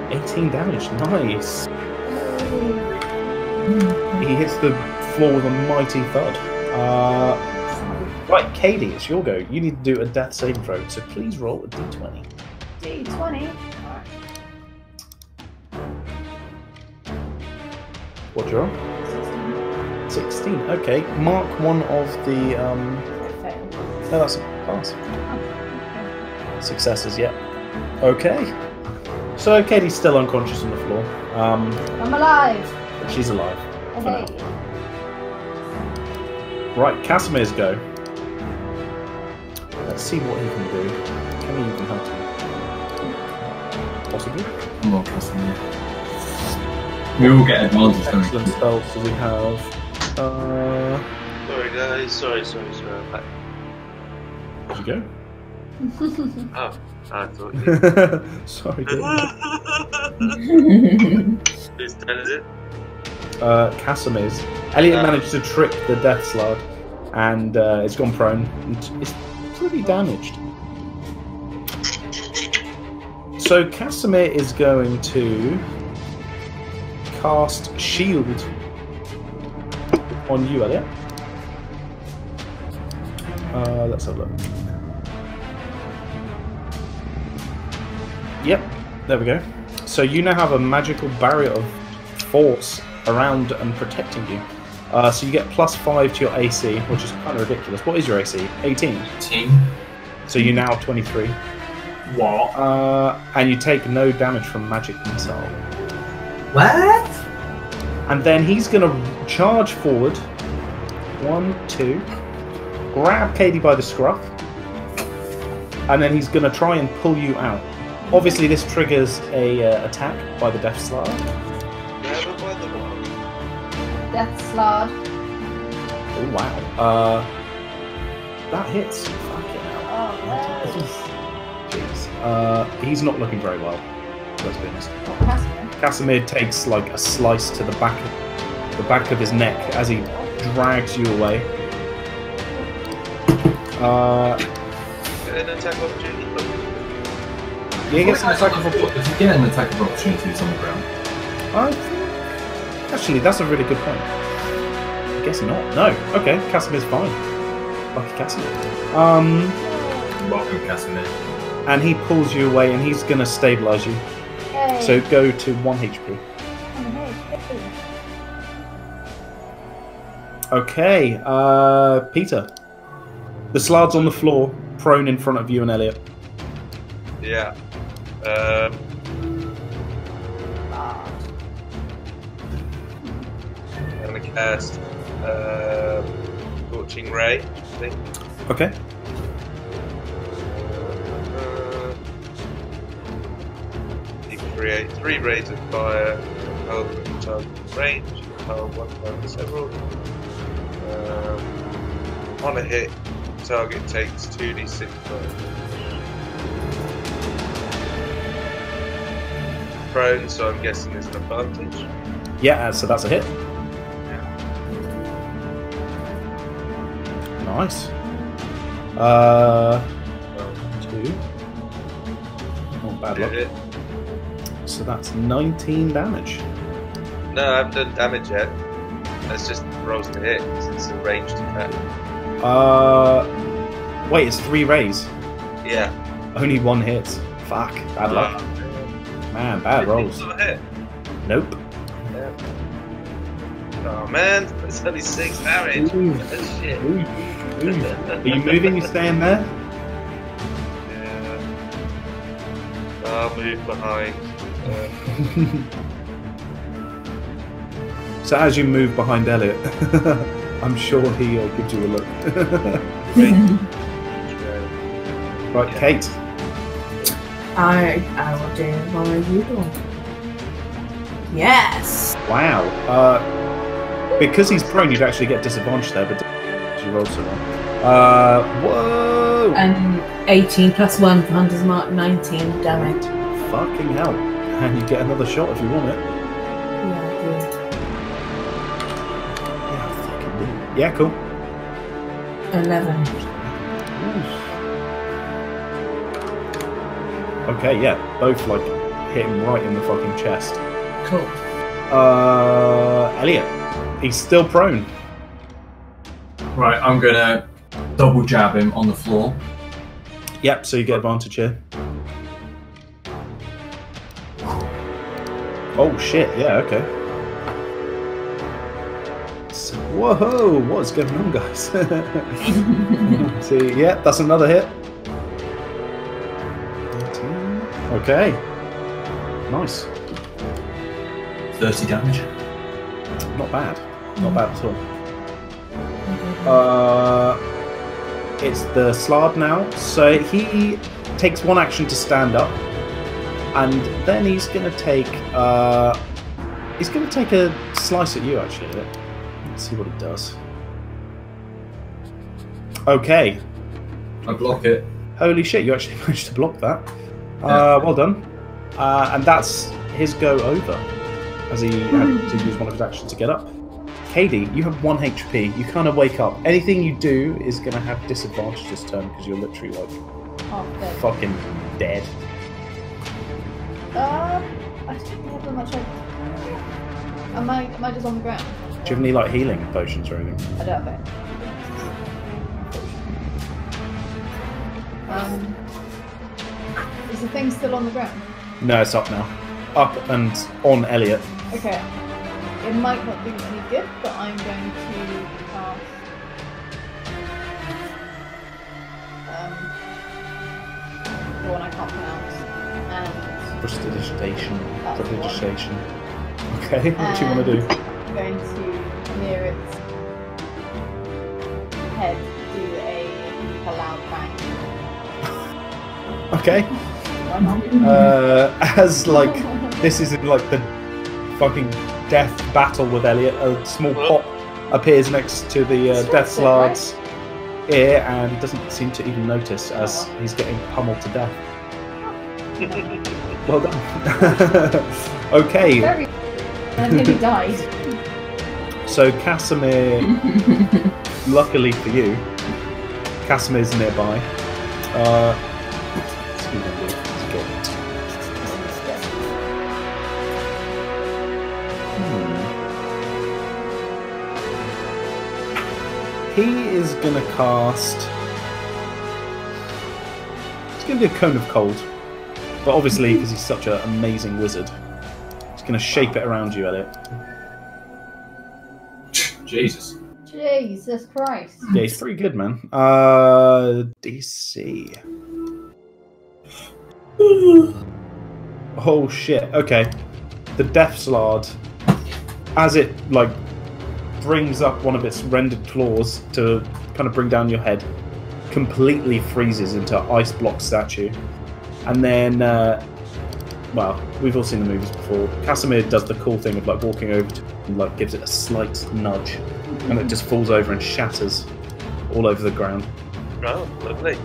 18 damage. Nice. He hits the floor with a mighty thud. Right, Katie, it's your go. You need to do a death saving throw, so please roll a d20. D20? What's your roll? 16. Okay, mark one of the... No, that's a pass. Successes, yeah. Okay. So Katie's still unconscious on the floor. I'm alive! But she's alive. Okay. Right, Casimir's go. Let's see what he can do. Can he even help him? Possibly. Come on, Casimir. We all get advantage. Excellent spells. So we have. Sorry, guys. Sorry. I'm back. Did you go? Oh, I thought you. Sorry. Whose turn is it? Casimir's. Elliot managed to trick the Death Strahd, and it's gone prone. It's pretty damaged. So Casimir is going to cast Shield on you, Elliot. Let's have a look. Yep, there we go. So you now have a magical barrier of force around and protecting you. So you get +5 to your AC, which is kind of ridiculous. What is your AC? 18? 18. So you're now 23. What? And you take no damage from magic missile. What? And then he's going to charge forward. 1, 2. Grab Katie by the scruff. And then he's going to try and pull you out. Obviously, this triggers a attack by the Death Strahd. Death Strahd. Oh wow. That hits. Fucking hell. Oh, Jeez. He's not looking very well. Let's be honest. What, Casimir? Casimir takes like a slice to the back of his neck as he drags you away. An attack opportunity. he gets an attack of opportunity. Does he get an attack of opportunity if he's on the ground? I think... Actually, that's a really good point. I guess not. No. Okay, Casimir's fine. Lucky Casimir. Welcome, Casimir. And he pulls you away, and he's going to stabilize you. Hey. So go to 1 HP. Okay, Peter. The Slard's on the floor, prone in front of you and Elliot. Yeah. I'm gonna cast Scorching Ray, I think. Okay. You can create 3 rays of fire, hold the target range, hold 1 time for several. On a hit, target takes 2d6 damage. Prone, so I'm guessing there's an advantage. Yeah, so that's a hit. Nice. 2. Not bad luck. So that's 19 damage. No, I haven't done damage yet. That's just rolls to hit, because it's a ranged attack. Wait, it's 3 rays. Yeah. Only 1 hit. Fuck. Bad luck. Man, bad rolls. Not a hit. Nope. Yeah. Oh man, it's only 6 damage. Ooh. That's shit. Ooh. Ooh. Are you moving? You staying there? Yeah. I'll move behind. So as you move behind Elliot, I'm sure he gives you a look. Right, Yeah. Kate. I will do my usual. Yes! Wow. Because he's prone, you'd actually get disadvantage there, but you rolled so well. Whoa! And 18 plus 1 for Hunter's Mark, 19 damage. Fucking hell. And you get another shot if you want it. Yeah, Yeah, fucking do. Yeah, cool. I do. 11. Okay, yeah. Both, like, hit him right in the fucking chest. Cool. Elliot. He's still prone. Right, I'm gonna double jab him on the floor. Yep, so you get advantage here. Oh shit, yeah, okay. So, whoa, what's going on, guys? See, yeah, that's another hit. 18. Okay. Nice. 30 damage. Not bad. Not bad at all. It's the Strahd now. So he takes 1 action to stand up. And then he's gonna take a slice at you actually. Let's see what he does. Okay. I block it. Holy shit, you actually managed to block that. Well done. And that's his go over. As he had to use 1 of his actions to get up. Katie, you have 1 HP. You kind of wake up. Anything you do is gonna have disadvantage this turn because you're literally like fucking dead. I don't think I have that much. Am I just on the ground? Do you have any like healing potions or anything? I don't have it. Is the thing still on the ground? No, it's up now. Up and on Elliot. Okay. It might not do any good, but I'm going to cast the one I can't pronounce. And Prestidigitation. That's the one. Prestidigitation. Okay, what do you want to do? I'm going to, near its head, do a loud bang. Okay. Why not? As like this is like the fucking death battle with Elliot, a small pop appears next to the Death Slard's ear, and he doesn't seem to even notice as he's getting pummeled to death. Well done. Okay. Very. I nearly died. So Casimir, luckily for you, Casimir's nearby. Excuse me, let's get He is going to cast... He's going to do a Cone of Cold. But obviously, because he's such an amazing wizard, he's going to shape it around you, Elliot. Jesus. Jesus Christ. Yeah, he's pretty good, man. DC. Oh, shit. Okay. The Death Strahd, as it, like, brings up one of its rendered claws to kind of bring down your head, completely freezes into an ice block statue. And then, well, we've all seen the movies before. Casimir does the cool thing of like walking over to and like gives it a slight nudge, and it just falls over and shatters all over the ground. Oh, lovely.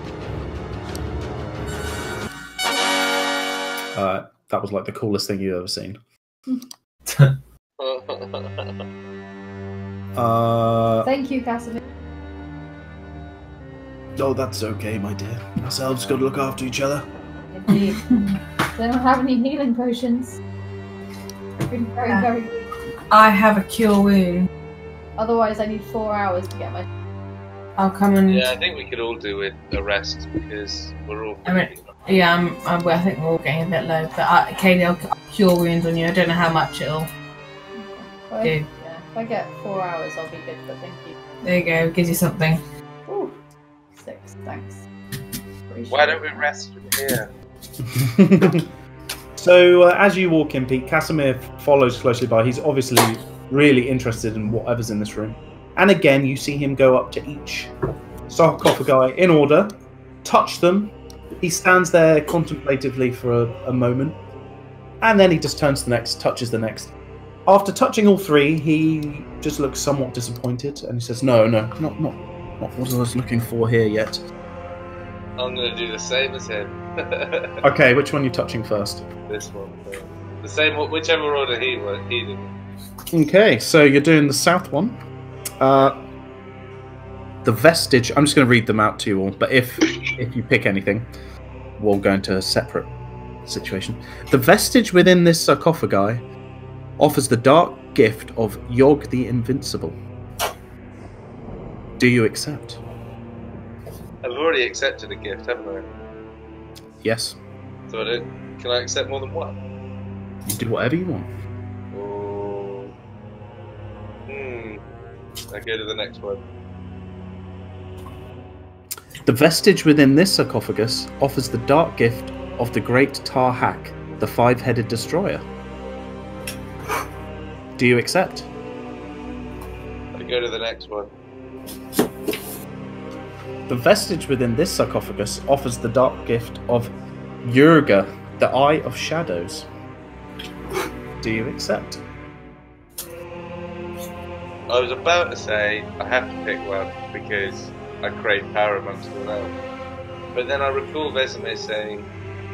That was like the coolest thing you've ever seen. Thank you, Casimir. Oh, that's okay, my dear. Ourselves got to look after each other. Indeed. They don't have any healing potions. I've been very, very weak. I have a cure wound. Otherwise, I need 4 hours to get my. I'll come and. Yeah, I think we could all do with a rest because we're all. I think we're all getting a bit low. But Katie, I'll cure wounds on you. I don't know how much it'll do. Yeah, if I get 4 hours, I'll be good. But thank you. There you go. Gives you something. Ooh, 6. Thanks. Why don't we rest from here? So, as you walk in, Pete, Casimir follows closely by. He's obviously really interested in whatever's in this room. And again, you see him go up to each sarcophagi in order, touch them. He stands there contemplatively for a moment, and then he just turns to the next, touches the next. After touching all 3, he just looks somewhat disappointed, and he says, "No, not what I was looking for here yet." I'm going to do the same as him. Okay, which one are you touching first? This one. The same, whichever order he did. Okay, so you're doing the south one. The vestige. I'm just going to read them out to you all. But if you pick anything, we'll go into a separate situation. The vestige within this sarcophagi offers the dark gift of Yog the Invincible. Do you accept? I've already accepted a gift, haven't I? Yes. So can I accept more than one? You do whatever you want. Or... I go to the next one. The vestige within this sarcophagus offers the dark gift of the great Tar-Hak, the 5-headed destroyer. Do you accept? I go to the next one. The vestige within this sarcophagus offers the dark gift of Yurga, the Eye of Shadows. Do you accept? I was about to say I have to pick one because I crave power amongst all else. But then I recall Vesemir saying,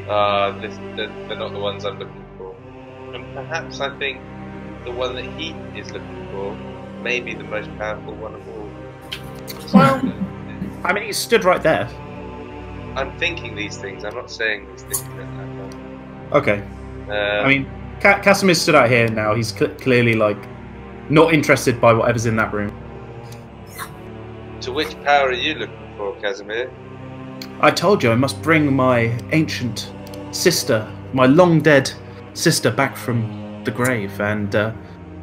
they're not the ones I'm looking for. And perhaps I think the one that he is looking for may be the most powerful one of all. Well, I mean, he stood right there. I'm thinking these things, I'm not saying these things. Okay. I mean, Casimir stood out here now. He's clearly, like, not interested by whatever's in that room. To which power are you looking for, Casimir? I told you I must bring my ancient sister, my long-dead sister, back from the grave, and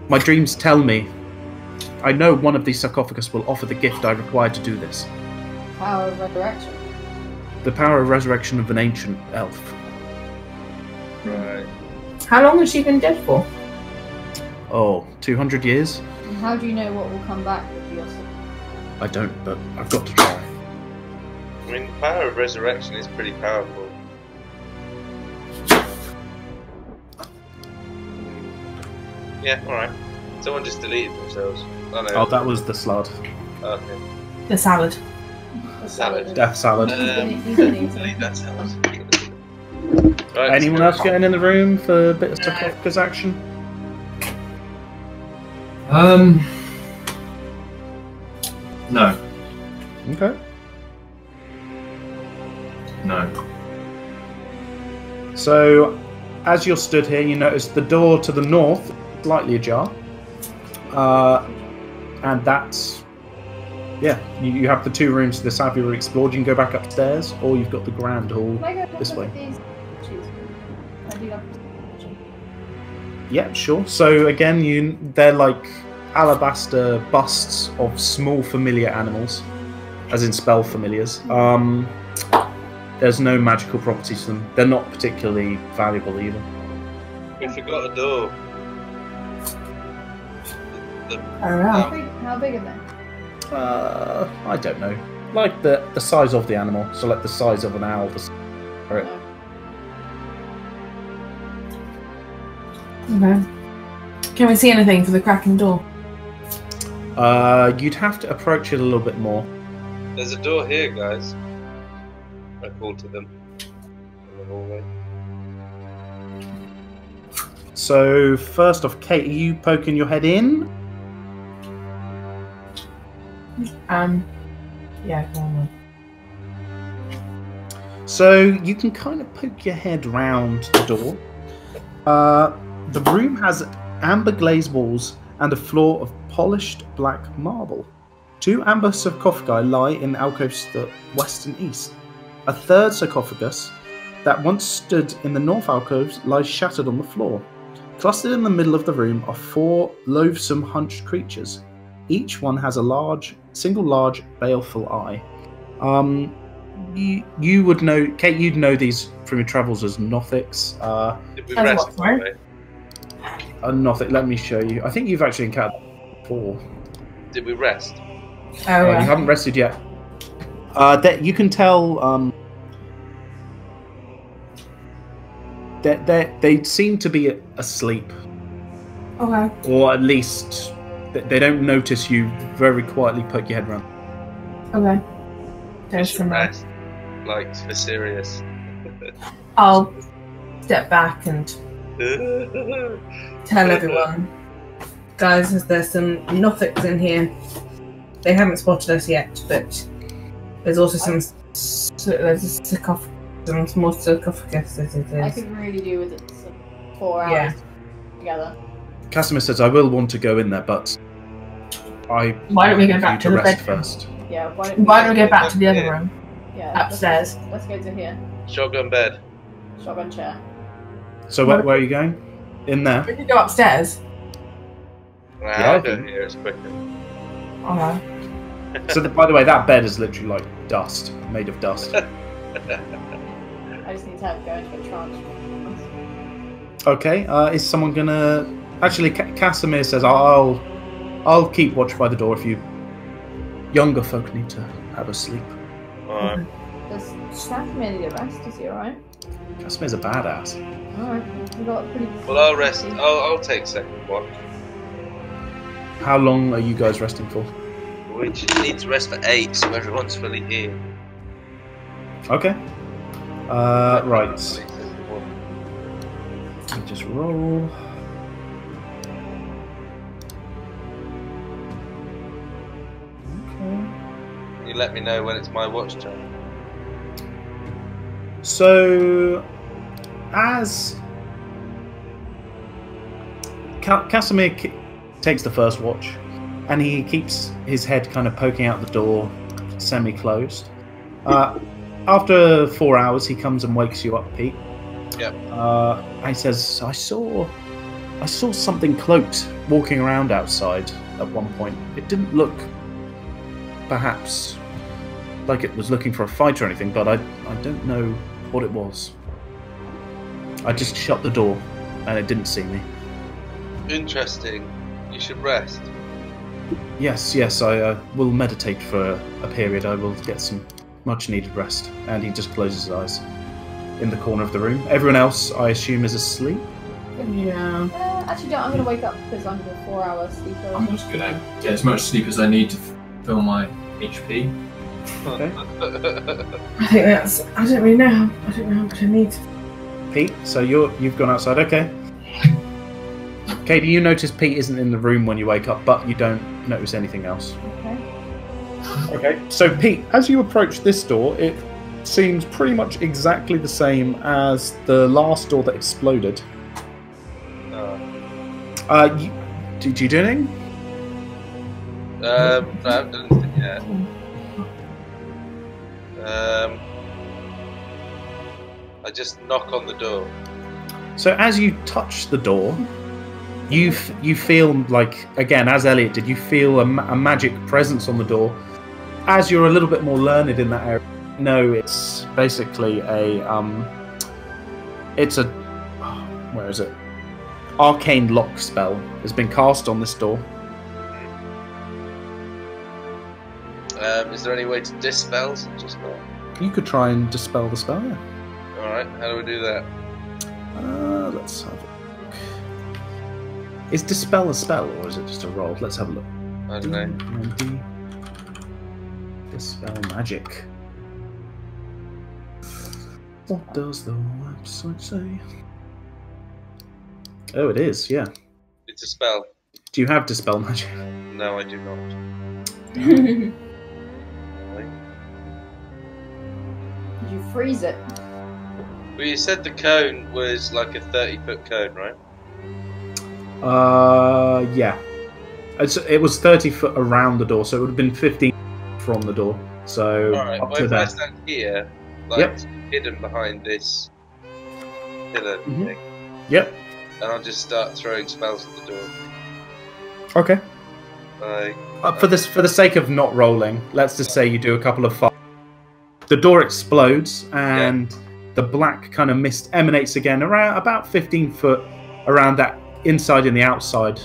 my dreams tell me I know one of these sarcophagus will offer the gift I require to do this. Power of resurrection. The power of resurrection of an ancient elf. Right. How long has she been dead for? Oh, 200 years? And how do you know what will come back with your sister? I don't, but I've got to try. I mean, the power of resurrection is pretty powerful. Yeah, alright. Someone just deleted themselves. Oh, no. Oh, that was the Strahd. Okay. The salad. The Salad. Death salad. He's been eaten. Delete that salad. Right, Anyone else getting in the room for a bit of sarcophagus action? No. Okay. No. So, as you're stood here, you notice the door to the north slightly ajar, and that's Yeah, you have the 2 rooms to the south you've explored. You can go back upstairs, or you've got the grand hall Can I go this look way. at these statues? I do love statues. Yeah, sure. So again, they're like alabaster busts of small familiar animals, as in spell familiars. There's no magical properties to them. They're not particularly valuable either. We forgot a door. Oh, wow. How big are they? I don't know. Like the size of the animal, so like the size of an owl. Okay. Can we see anything for the cracking door? You'd have to approach it a little bit more. There's a door here, guys. I called to them in the hallway. So first off, Kate, are you poking your head in? Yeah, go on. So you can kind of poke your head round the door. The room has amber glazed walls and a floor of polished black marble. 2 amber sarcophagi lie in alcoves to the west and east. A third sarcophagus that once stood in the north alcoves lies shattered on the floor. Clustered in the middle of the room are 4 loathsome hunched creatures. Each one has a single large, baleful eye. You would know, Kate, you'd know these from your travels as Nothics. Did we As rest, what, by the way? A Nothic, let me show you. I think you've actually encountered them before. Did we rest? Oh, You haven't rested yet. That you can tell. They seem to be asleep, okay. or at least they don't notice you. Very quietly poke your head around. Okay. We There's should some. rest. Like, for serious. I'll step back and tell everyone, guys, there's some Nothics in here. They haven't spotted us yet, but there's also some. There's a sarcophagus, some small sarcophaguses. I could really do with it 4 hours Yeah. together. Casimir says, "I will want to go in there, but Why don't we go want back you to the rest bedroom? first?" Yeah, Why don't we go back to the other room? Yeah, Upstairs. Let's go to here. Shotgun bed. Shotgun chair. So where are you going? In there. We could go upstairs. Nah, Yeah, I'll go okay. here, it's quicker. Okay. So by the way, that bed is literally like dust, made of dust. I just need to go into a trance. Okay, is someone gonna? Actually, Casimir says, "I'll keep watch by the door if you younger folk need to have a sleep." Alright. Does Strahd need a rest? Is he alright? Casimir's a badass. Alright. We got a pretty. Well, I'll rest. I'll take second watch. How long are you guys resting for? We just need to rest for 8, so everyone's fully here. Okay. Right. Let me just roll. Okay. You let me know when it's my watch time. So, as Casimir takes the first watch, and he keeps his head kind of poking out the door, semi-closed. After 4 hours, he comes and wakes you up, Pete. Yep. And he says, I saw something cloaked walking around outside at one point. It didn't look, perhaps, like it was looking for a fight or anything, but I don't know what it was. I just shut the door, and it didn't see me. Interesting. You should rest. Yes, I will meditate for a period. I will get some much-needed rest. And he just closes his eyes in the corner of the room. Everyone else, I assume, is asleep. Yeah. Actually, I'm going to wake up because I'm a 4-hour sleeper. I'm just gonna get as much sleep as I need to fill my HP. Okay. I think that's. I don't really know. I don't know how much I need. Pete, so you've gone outside. Okay. Katie, you notice Pete isn't in the room when you wake up, but you don't notice anything else. Okay. Okay. So Pete, as you approach this door, it seems pretty much exactly the same as the last door that exploded. No. Did you do anything? I haven't done anything Yeah. I just knock on the door. So as you touch the door, you feel like, again, as Elliot did, you feel a magic presence on the door. As you're a little bit more learned in that area, no, it's basically where is it? Arcane lock spell has been cast on this door. Is there any way to dispel such a spell? You could try and dispel the spell, yeah. Alright, how do we do that? Let's have a look. Is dispel a spell or is it just a roll? Let's have a look. I don't know. Dispel magic. What does the website say? Oh, it is, yeah. It's a spell. Do you have dispel magic? No, I do not. Did you freeze it? Well, you said the cone was like a 30-foot cone, right? Yeah. It was 30 foot around the door, so it would have been 15 from the door. So Alright, up well, to if I that. stand here, like Yep. hidden behind this pillar thing, Yep. and I'll just start throwing spells at the door. Okay. Like, For the sake of not rolling, let's just say you do a couple of fire. The door explodes and the black kind of mist emanates again around about 15 foot around that inside and the outside.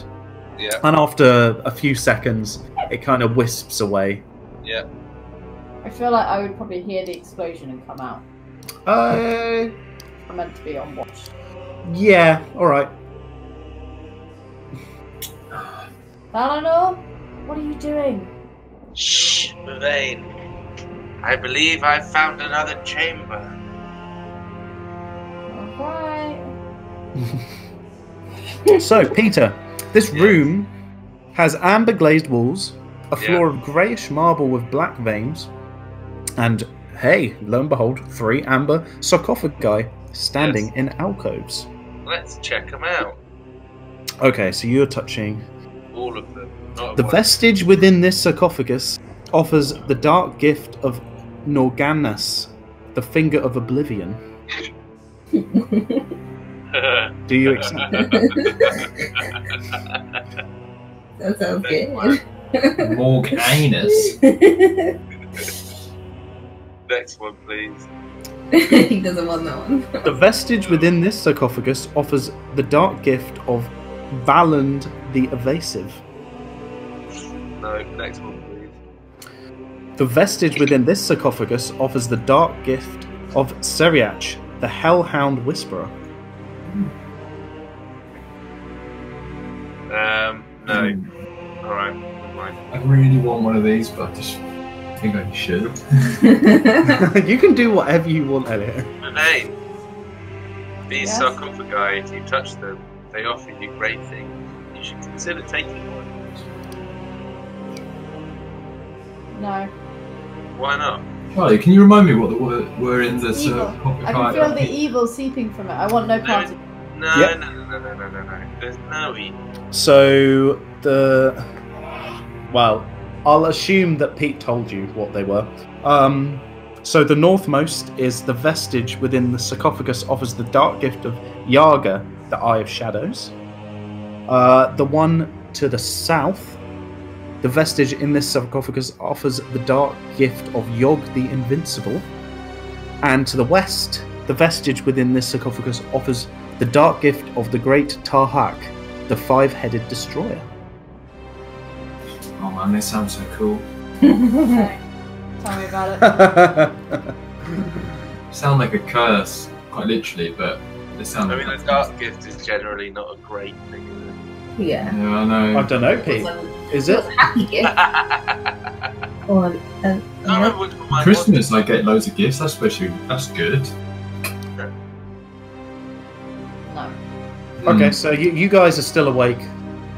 yeah, And after a few seconds, it kind of wisps away. yeah. I feel like I would probably hear the explosion and come out. I'm meant to be on watch. Yeah, alright. Eleanor, what are you doing? Shh, Mavain. I believe I've found another chamber. Alright. So, Peter, this room has amber glazed walls, a floor of greyish marble with black veins, and, hey, lo and behold, 3 amber sarcophagi standing in alcoves. Let's check them out. Okay, so you're touching. All of them. Not The one. vestige within this sarcophagus offers the dark gift of Norganas, the finger of oblivion. Do you accept? That sounds good. Morganus. Next one, please. He doesn't want that one. The vestige within this sarcophagus offers the dark gift of Valand the Evasive. No, next one, please. The vestige within this sarcophagus offers the dark gift of Seriach, the Hellhound Whisperer. No. Alright, never mind. I really want one of these, but I just think I should. You can do whatever you want, Elliot. Mavain. These Yes? sarcophagi, if you touch them, they offer you great things. You should consider taking one. No. Why not? Charlie, can you remind me what the were in the Evil. sarcophagi? I can feel the evil seeping from it. I want no part of it. No, Yep. no. There's no evil. So well, I'll assume that Pete told you what they were. So the northmost is the vestige within the sarcophagus offers the dark gift of Yaga, the Eye of Shadows. The one to the south, the vestige in this sarcophagus offers the dark gift of Yog the Invincible. And to the west, the vestige within this sarcophagus offers the dark gift of the Great Tarhak, the 5-headed destroyer. Oh man, they sound so cool. Tell me about it. Sound like a curse, quite literally, but they sound. I mean, a dark gift is generally not a great thing, is Yeah. Yeah, I know. I don't know, Pete. Is it? Happy gift. it? Or, I don't remember which one mine Christmas, I get loads of gifts. That's good. No. Okay, so you guys are still awake.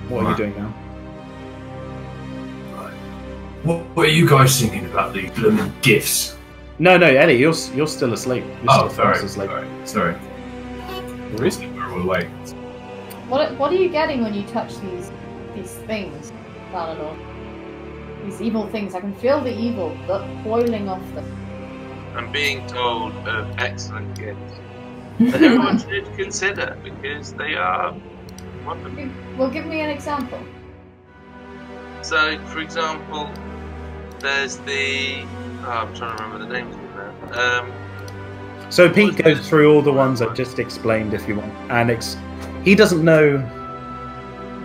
What are you Right. doing now? What are you guys thinking about these blooming gifts? No, Ellie, you're still asleep. You're Oh, still sorry. fast asleep. Sorry. We're all awake. What are you getting when you touch these things, Eleanor? These evil things, I can feel the evil boiling off them. I'm being told of excellent gifts that everyone should consider because they are wonderful. Well, give me an example. So, for example, there's the... Oh, I'm trying to remember the names of them now. So Pete goes through all the ones I just explained, if you want, and he doesn't know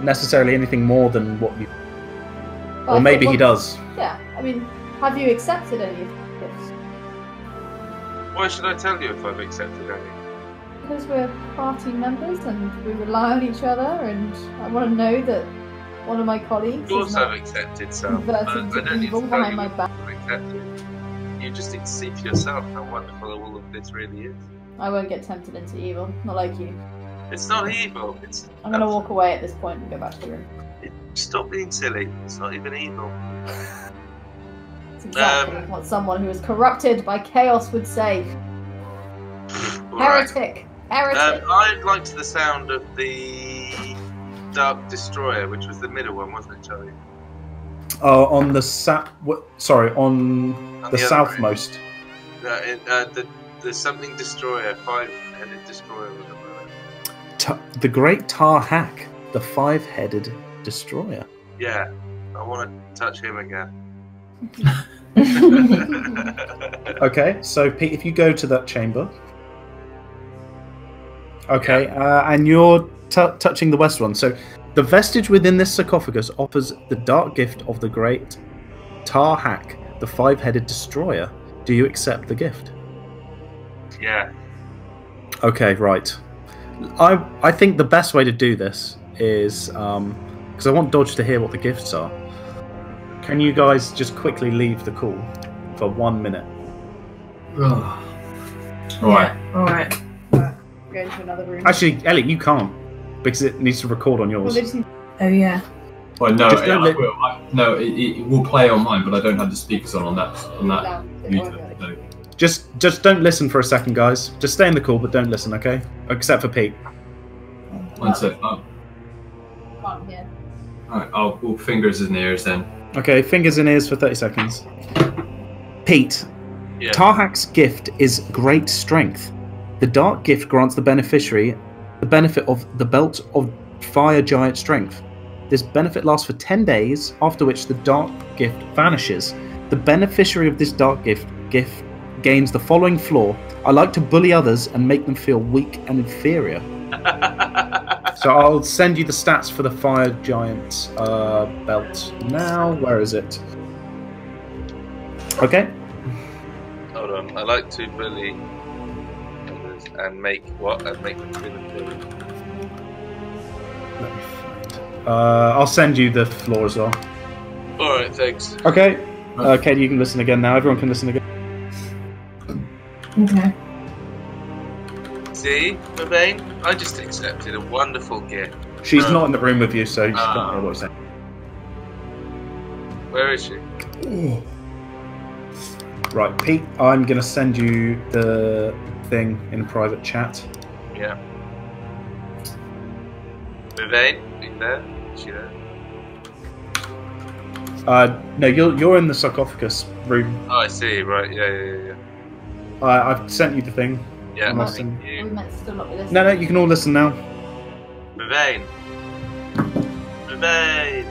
necessarily anything more than what you, or maybe he does. Yeah, I mean, have you accepted any of the gifts? Why should I tell you if I've accepted any? Because we're party members and we rely on each other, and I want to know that one of my colleagues Of course is not I've accepted some. converting to I don't need evil to tell behind you my if back. I've accepted. You just need to see for yourself how wonderful all of this really is. I won't get tempted into evil, not like you. It's not evil. It's. I'm going to walk away at this point and go back to the room. Stop being silly. It's not even evil. It's exactly what someone who is corrupted by chaos would say. Right. Heretic! Heretic! I liked the sound of the Dark Destroyer, which was the middle one, wasn't it, Charlie? On the on the other southmost. The something destroyer, 5-headed destroyer. The Great Tar Hack, the 5-headed destroyer. Yeah, I want to touch him again. Okay, so Pete, if you go to that chamber. Okay, and you're touching the west one. So the vestige within this sarcophagus offers the dark gift of the Great Tar Hack, the 5-headed destroyer. Do you accept the gift? Yeah. Okay, right. I think the best way to do this is because I want Dodge to hear what the gifts are. Can you guys just quickly leave the call for 1 minute? Alright. Alright. Go into another room. Actually, Elliot, you can't because it needs to record on Well, yours. they just need- Oh, yeah. Well, no, Just don't I let- will. No, it will play on mine, but I don't have the speakers on that loud. user. So. Just don't listen for a second, guys. Just stay in the call, but don't listen, okay? Except for Pete. One sec. Can't hear. Alright, I'll put fingers in the ears then. Okay, fingers in ears for 30 seconds. Pete, Yeah. Tarhak's gift is great strength. The dark gift grants the beneficiary the benefit of the belt of fire giant strength. This benefit lasts for 10 days, after which the dark gift vanishes. The beneficiary of this dark gift gains the following flaw: I like to bully others and make them feel weak and inferior. So I'll send you the stats for the fire giant belt now. Where is it? Okay. Hold on. I like to bully others and make what? And make them feel inferior. Let me find. I'll send you the floor as well. Alright, thanks. Okay. Katie, you can listen again now. Everyone can listen again. Okay. See, Mabane? I just accepted a wonderful gift. She's not in the room with you, so you can't hear what I'm saying. Where is she? Right, Pete, I'm going to send you the thing in private chat. Yeah. Mabane? Are you there? Is she there? No, you're in the sarcophagus room. Oh, I see. Right. Yeah. I've sent you the thing. Yeah, Well, thank We you. meant to still not be listening. No, you can all listen now. Mabane. Mabane.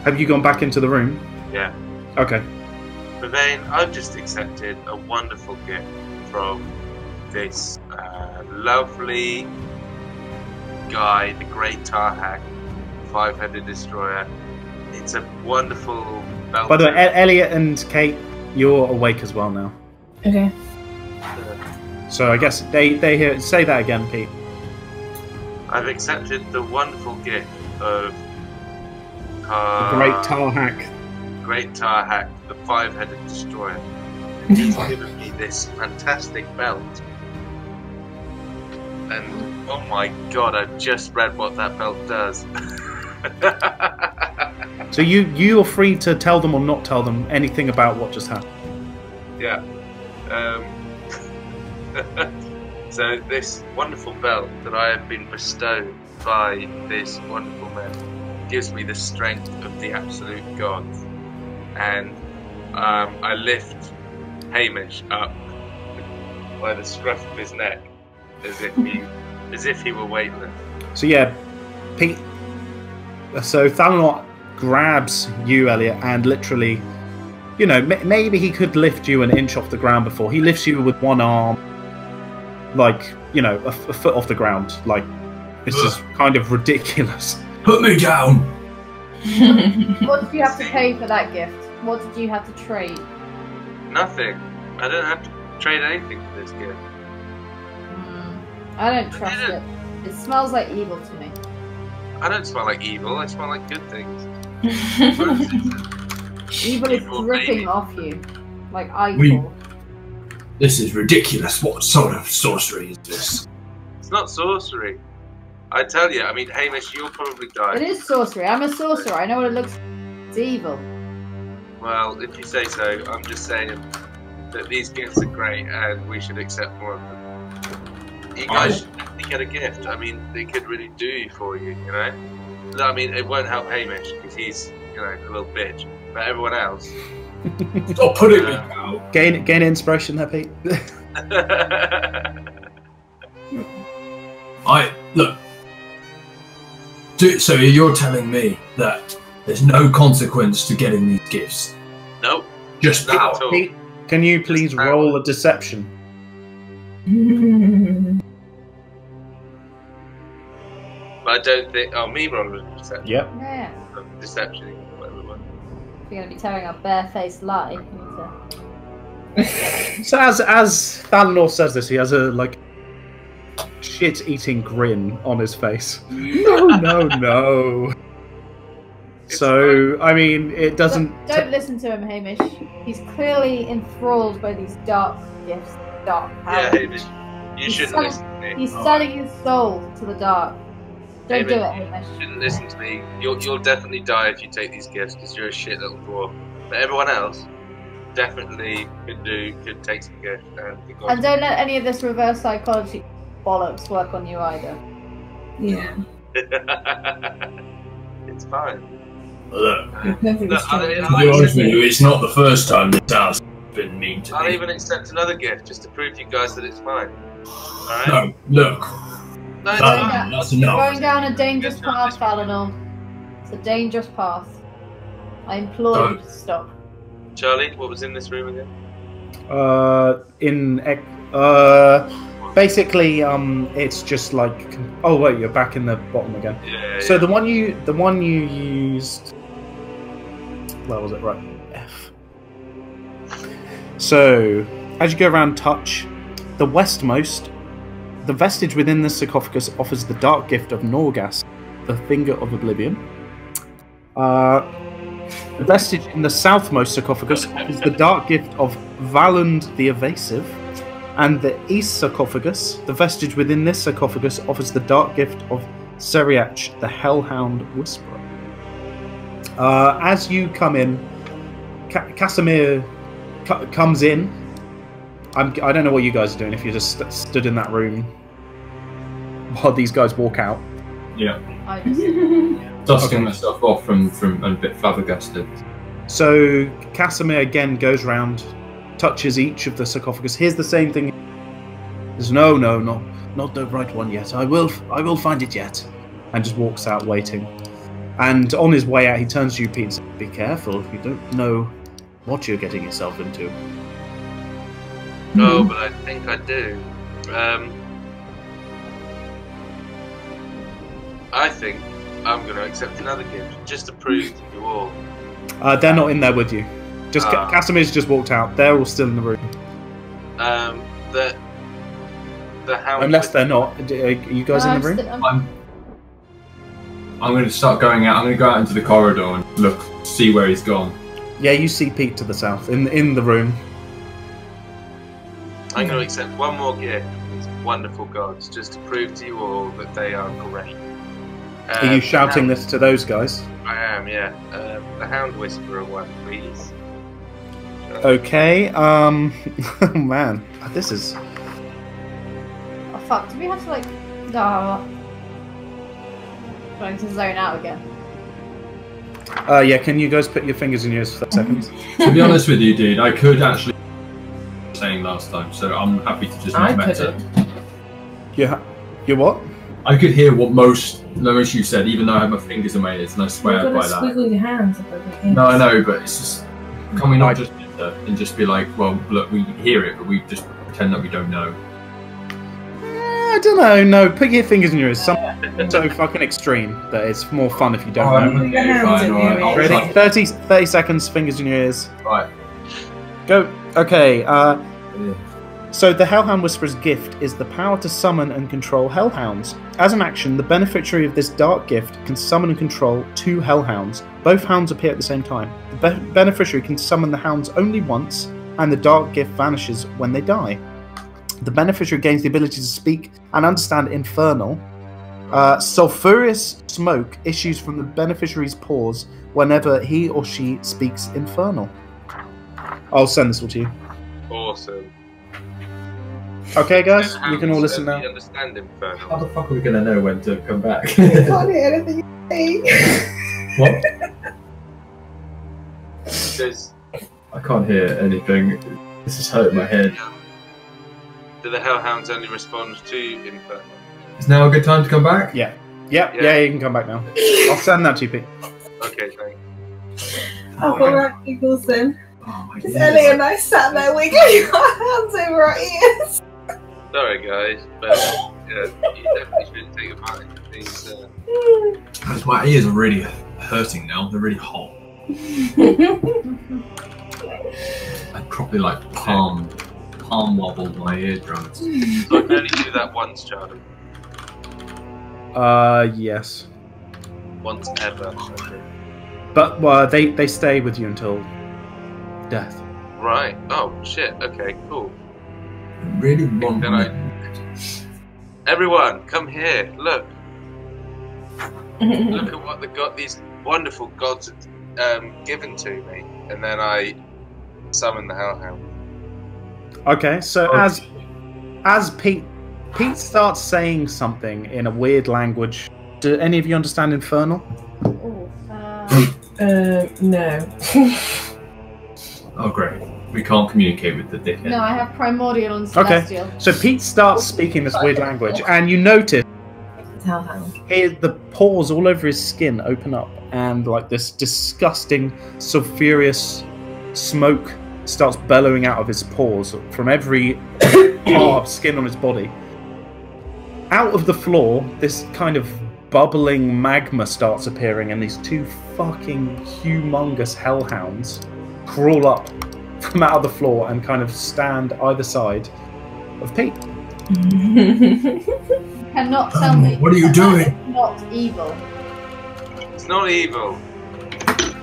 Have you gone back into the room? Yeah. Okay. Mabane, I've just accepted a wonderful gift from this lovely guy, the Great Tar Hack, 5-headed destroyer. It's a wonderful belt. By the way, Elliot and Kate, you're awake as well now. Okay. So I guess they hear. Say that again, Pete. I've accepted the wonderful gift of The Great Tar Hack. Great Tar Hack, the 5-headed destroyer. He's given me this fantastic belt. And oh my god, I've just read what that belt does. So you are free to tell them or not tell them anything about what just happened. Yeah. So this wonderful belt that I have been bestowed by this wonderful man gives me the strength of the absolute gods. and I lift Hamish up by the scruff of his neck, as if he were weightless. So yeah, Pete. So Thalanor grabs you, Elliot, and literally, you know, maybe he could lift you an inch off the ground before. He lifts you with one arm, like, you know, a foot off the ground. Like, this is kind of ridiculous. Put me down. What did you have to pay for that gift? What did you have to trade? Nothing. I don't have to trade anything for this gift. I don't trust it. It smells like evil to me. I don't smell like evil. I smell like good things. Evil is dripping off you, like eyeball. This is ridiculous. What sort of sorcery is this? It's not sorcery. I tell you. I mean, Hamish, you'll probably die. It is sorcery. I'm a sorcerer. I know what it looks like. It's evil. Well, if you say so, I'm just saying that these gifts are great and we should accept more of them. You guys should definitely get a gift. I mean, they could really do for you, you know? I mean, it won't help Hamish because he's, you know, a little bitch. But everyone else... Stop putting me down. Gain inspiration there, Pete. Look. So you're telling me that there's no consequence to getting these gifts? Nope. Just power. Pete, can you please roll a deception? But I don't think... Oh, me rolling a deception. Yep. Yeah. Deception, whatever it was. If you're going to be telling a barefaced lie, you need to... So as Thalanor says this, he has a like shit-eating grin on his face. No. So I mean, it doesn't. Don't listen to him, Hamish. He's clearly enthralled by these dark gifts, dark powers. Yeah, Hamish. You shouldn't listen to me. He's selling his soul to the dark. Don't do it, Hamish. You shouldn't listen to me. You'll definitely die if you take these gifts because you're a shit little dwarf. But everyone else definitely could take some gifts. And don't let any of this reverse psychology bollocks work on you either. Yeah. It's fine. Look, to be honest with you, it's not the first time this house has been mean to me. I'll even accept another gift just to prove to you guys that it's fine. Alright? No, look. No, it's That's fine. enough. You're going down a dangerous path, Valinor. It's a dangerous path. I implore you to stop. Charlie, what was in this room again? Basically, it's just like. Oh wait, you're back in the bottom again. Yeah. So the one you used. Where was it? Right. F. So as you go around, touch the westmost. The vestige within the sarcophagus offers the dark gift of Norgas, the Finger of Oblivion. The vestige in the southmost sarcophagus offers the dark gift of Valand the Evasive. And the east sarcophagus, the vestige within this sarcophagus, offers the dark gift of Seriach, the Hellhound Whisperer. As you come in, Casimir comes in. I don't know what you guys are doing, if you just stood in that room while these guys walk out. Yeah. I just... Dusting myself off from a bit flabbergasted. So Casimir again goes round, touches each of the sarcophagus. Here's the same thing. There's no, not the right one yet. I will find it yet. And just walks out waiting. And on his way out, he turns to you, Pete, and says, "Be careful. You don't know what you're getting yourself into." No, but I think I do. I think I'm going to accept another gift just to prove to you all. They're not in there with you. Just Casimir's just walked out. They're all still in the room. The hound. Unless they're not. Are you guys in the room? I'm going to start going out. I'm going to go out into the corridor and see where he's gone. Yeah, you see Pete to the south in the room. I'm going to accept one more gift from these wonderful gods just to prove to you all that they are great. Are you shouting this to those guys? I am, yeah. The Hound Whisperer one, please. Okay, oh man, this is... Oh fuck, do we have to like... No. Going to zone out again. Yeah, can you guys put your fingers in yours for 30 seconds? To be honest with you, dude, I could actually saying last time, so I'm happy to just I make better. couldn't. You what? I could hear what most you said, even though I have my fingers in my ears, and I You've swear got by to that. squiggle your hands up over here. No, I know, but it's just, can we not just do that and just be like, well, look, we hear it, but we just pretend that we don't know. I don't know. No, put your fingers in yours. Something so fucking extreme that it's more fun if you don't know. Your hands in your ears. Ready? 30 seconds. Fingers in your ears. Right. Go. Okay. So the Hellhound Whisperer's gift is the power to summon and control hellhounds. As an action, the beneficiary of this dark gift can summon and control 2 hellhounds. Both hounds appear at the same time. The beneficiary can summon the hounds only once, and the dark gift vanishes when they die. The beneficiary gains the ability to speak and understand Infernal. Sulphurous smoke issues from the beneficiary's pores whenever he or she speaks Infernal. I'll send this all to you. Awesome. Okay, guys, you can all listen now. You understand Infernal. How the fuck are we going to know when to come back? Can't hear anything you say. What? Does, I can't hear anything. This is hurting my head. do the Hellhounds only respond to Infernal? Is now a good time to come back? Yeah, Yeah. you can come back now. I'll send that to you, Pete. Okay, thanks. I've got right giggles then. Oh my Because Ellie and I sat there wiggling our hands over our ears. Sorry, guys, but yeah, you definitely shouldn't take advantage of these. Because my ears are really hurting now. They're really hot. I properly like palm wobbled my eardrums. So I can only do that once, Charlie. Yes. Once ever. Okay. But they stay with you until death. Right. Oh shit. Okay. Cool. I really want Then Everyone, come here. Look. Look at what these wonderful gods given to me, and then I summon the Hellhound. Okay, so as Pete starts saying something in a weird language, do any of you understand Infernal? No. Oh great. We can't communicate with the dickhead. No, I have Primordial and Celestial. Okay, so Pete starts speaking this weird language, and you notice Hellhound. the pores all over his skin open up, and like this disgusting sulphurous smoke starts bellowing out of his pores from every part of skin on his body. Out of the floor, this kind of bubbling magma starts appearing, and these 2 fucking humongous hellhounds crawl up from out of the floor and kind of stand either side of Pete. Cannot tell me. What are you doing? It's not evil. It's not evil.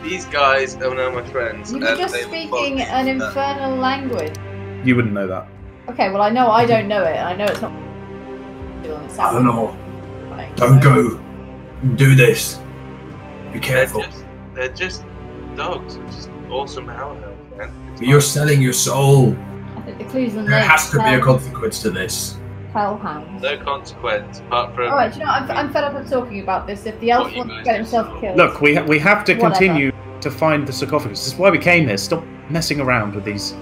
These guys are now my friends. You were and just they speaking respond an to that. infernal language. You wouldn't know that. Okay, well I know I don't know it, and I know it's not. I don't know. Don't go. Do this. Be careful. They're just dogs. They're just awesome Hellhounds, man. It's You're fine. selling your soul. I think the clues in There has to be a consequence to this. Hellhound. No consequence apart from. Alright, you know, I'm fed up of talking about this. If the elf What you wants to guys get do. himself killed. Look, we have to Whatever. continue to find the sarcophagus. This is why we came here. Stop messing around with these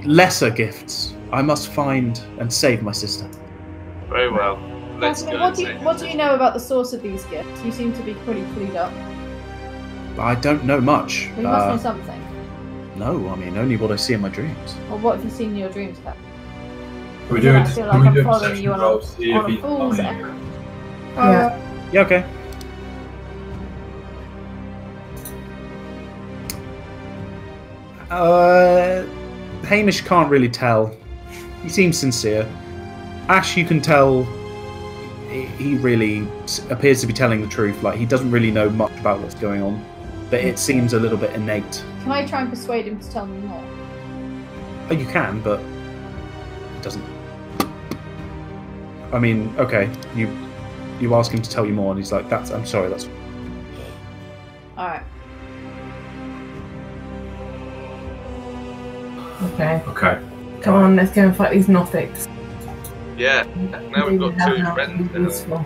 lesser gifts. I must find and save my sister. Very well. Let's go. Jasmine, what do you know about the source of these gifts? You seem to be pretty clued up. I don't know much. Well, you must know something. No, I mean only what I see in my dreams. Or what have you seen in your dreams, Kat? Can we do I it? feel Can like we I'm do a following perception you on roll to see if a he's fool's lying? errand. Yeah, okay. Hamish can't really tell. He seems sincere. Ash, you can tell he really appears to be telling the truth. Like, he doesn't really know much about what's going on, but it seems a little bit innate. Can I try and persuade him to tell me more? Oh, you can, but it doesn't. I mean, okay, you ask him to tell you more, and he's like, I'm sorry, that's... Alright. Okay. Okay. Come on, let's go and fight these Nothics. Yeah. Now we've got 2 friends. Useful.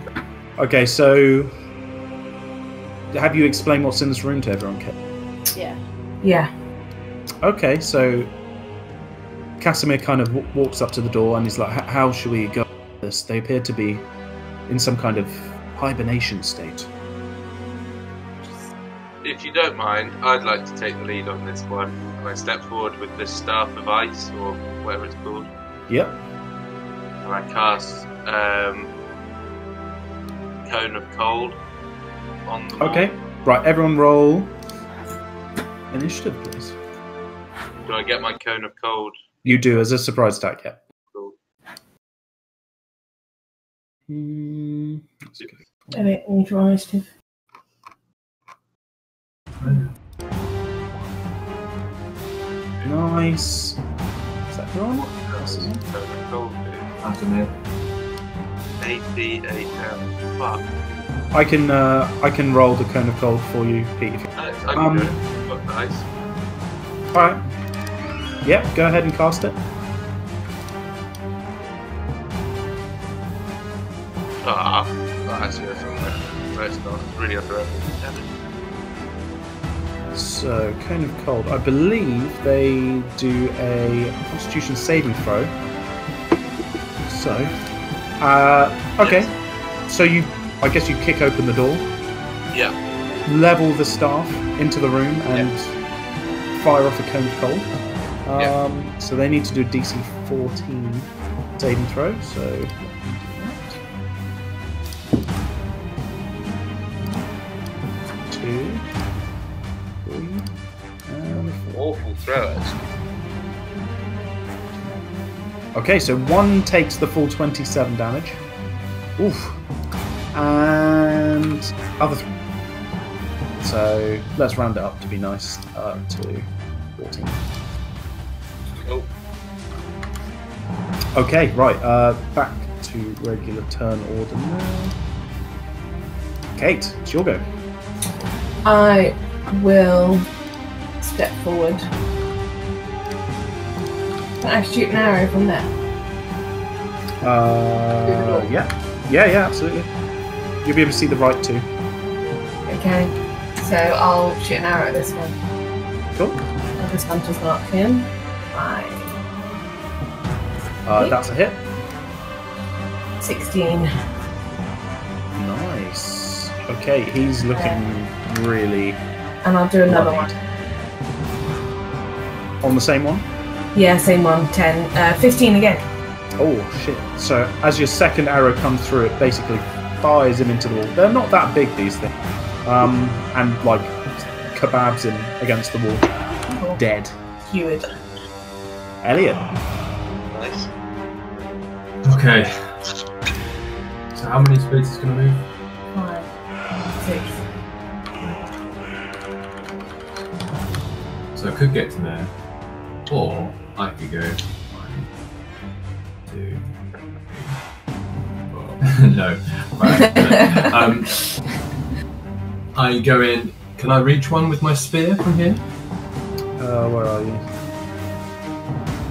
Okay, so have you explained what's in this room to everyone, Kate? Yeah. Yeah. Okay, so Casimir kind of walks up to the door and he's like, how should we go with this? They appear to be in some kind of hibernation state. If you don't mind, I'd like to take the lead on this one. Can I step forward with the Staff of Ice, or whatever it's called? Yep. And I cast Cone of Cold on the Okay. Right, everyone roll initiative, please. Do I get my Cone of Cold? You do, as a surprise attack, yeah. Cool. That's good. I don't need to initiative. Nice. Is that everyone? Cone of Cold, dude. I don't know. 88 Fuck. I can roll the cone of cold for you, Pete. If you... I can do it. Got nice. Alright. Yep, go ahead and cast it. Ah, actually, that's somewhere. No, it's not. It's really underestimated. So, cone of cold. I believe they do a Constitution saving throw. So, okay. So I guess you kick open the door, Yeah. level the staff into the room, and fire off a cone of cold. So they need to do a DC 14 saving throw. So. 2, 3, and 4. Awful throw, actually. Okay, so one takes the full 27 damage. Oof. And other so let's round it up to be nice to 14. Oh. Okay, right. Back to regular turn order now. Kate, it's your go. I will step forward. Can I shoot an arrow from there? Yeah, absolutely. You'll be able to see the right two. Okay. So I'll shoot an arrow at this one. Cool. And this hunter's mark him. Fine. That's a hit. 16. Nice. Okay, he's looking really. And I'll do another worried. one. On the same one? Yeah, same one. 10. 15 again. Oh shit. So as your second arrow comes through, it basically fires him into the wall. They're not that big, these things. And like kebabs him against the wall. Cool. Dead. Hewitt. Elliot. Nice. Okay. So how many spaces can I move? 5, 6. So I could get to there, or I could go 1, 2, 3, 4. No. Right. I go in. Can I reach one with my spear from here? Where are you?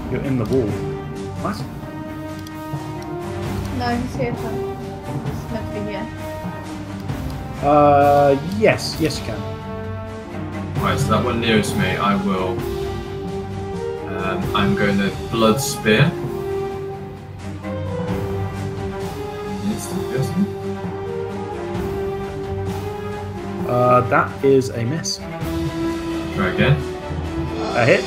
You're in the wall. What? No, he's here, Tom. He's meant to be here. Yes, you can. Right, so that one nearest me, I will. I'm going to blood spear. That is a miss. Try again. A hit.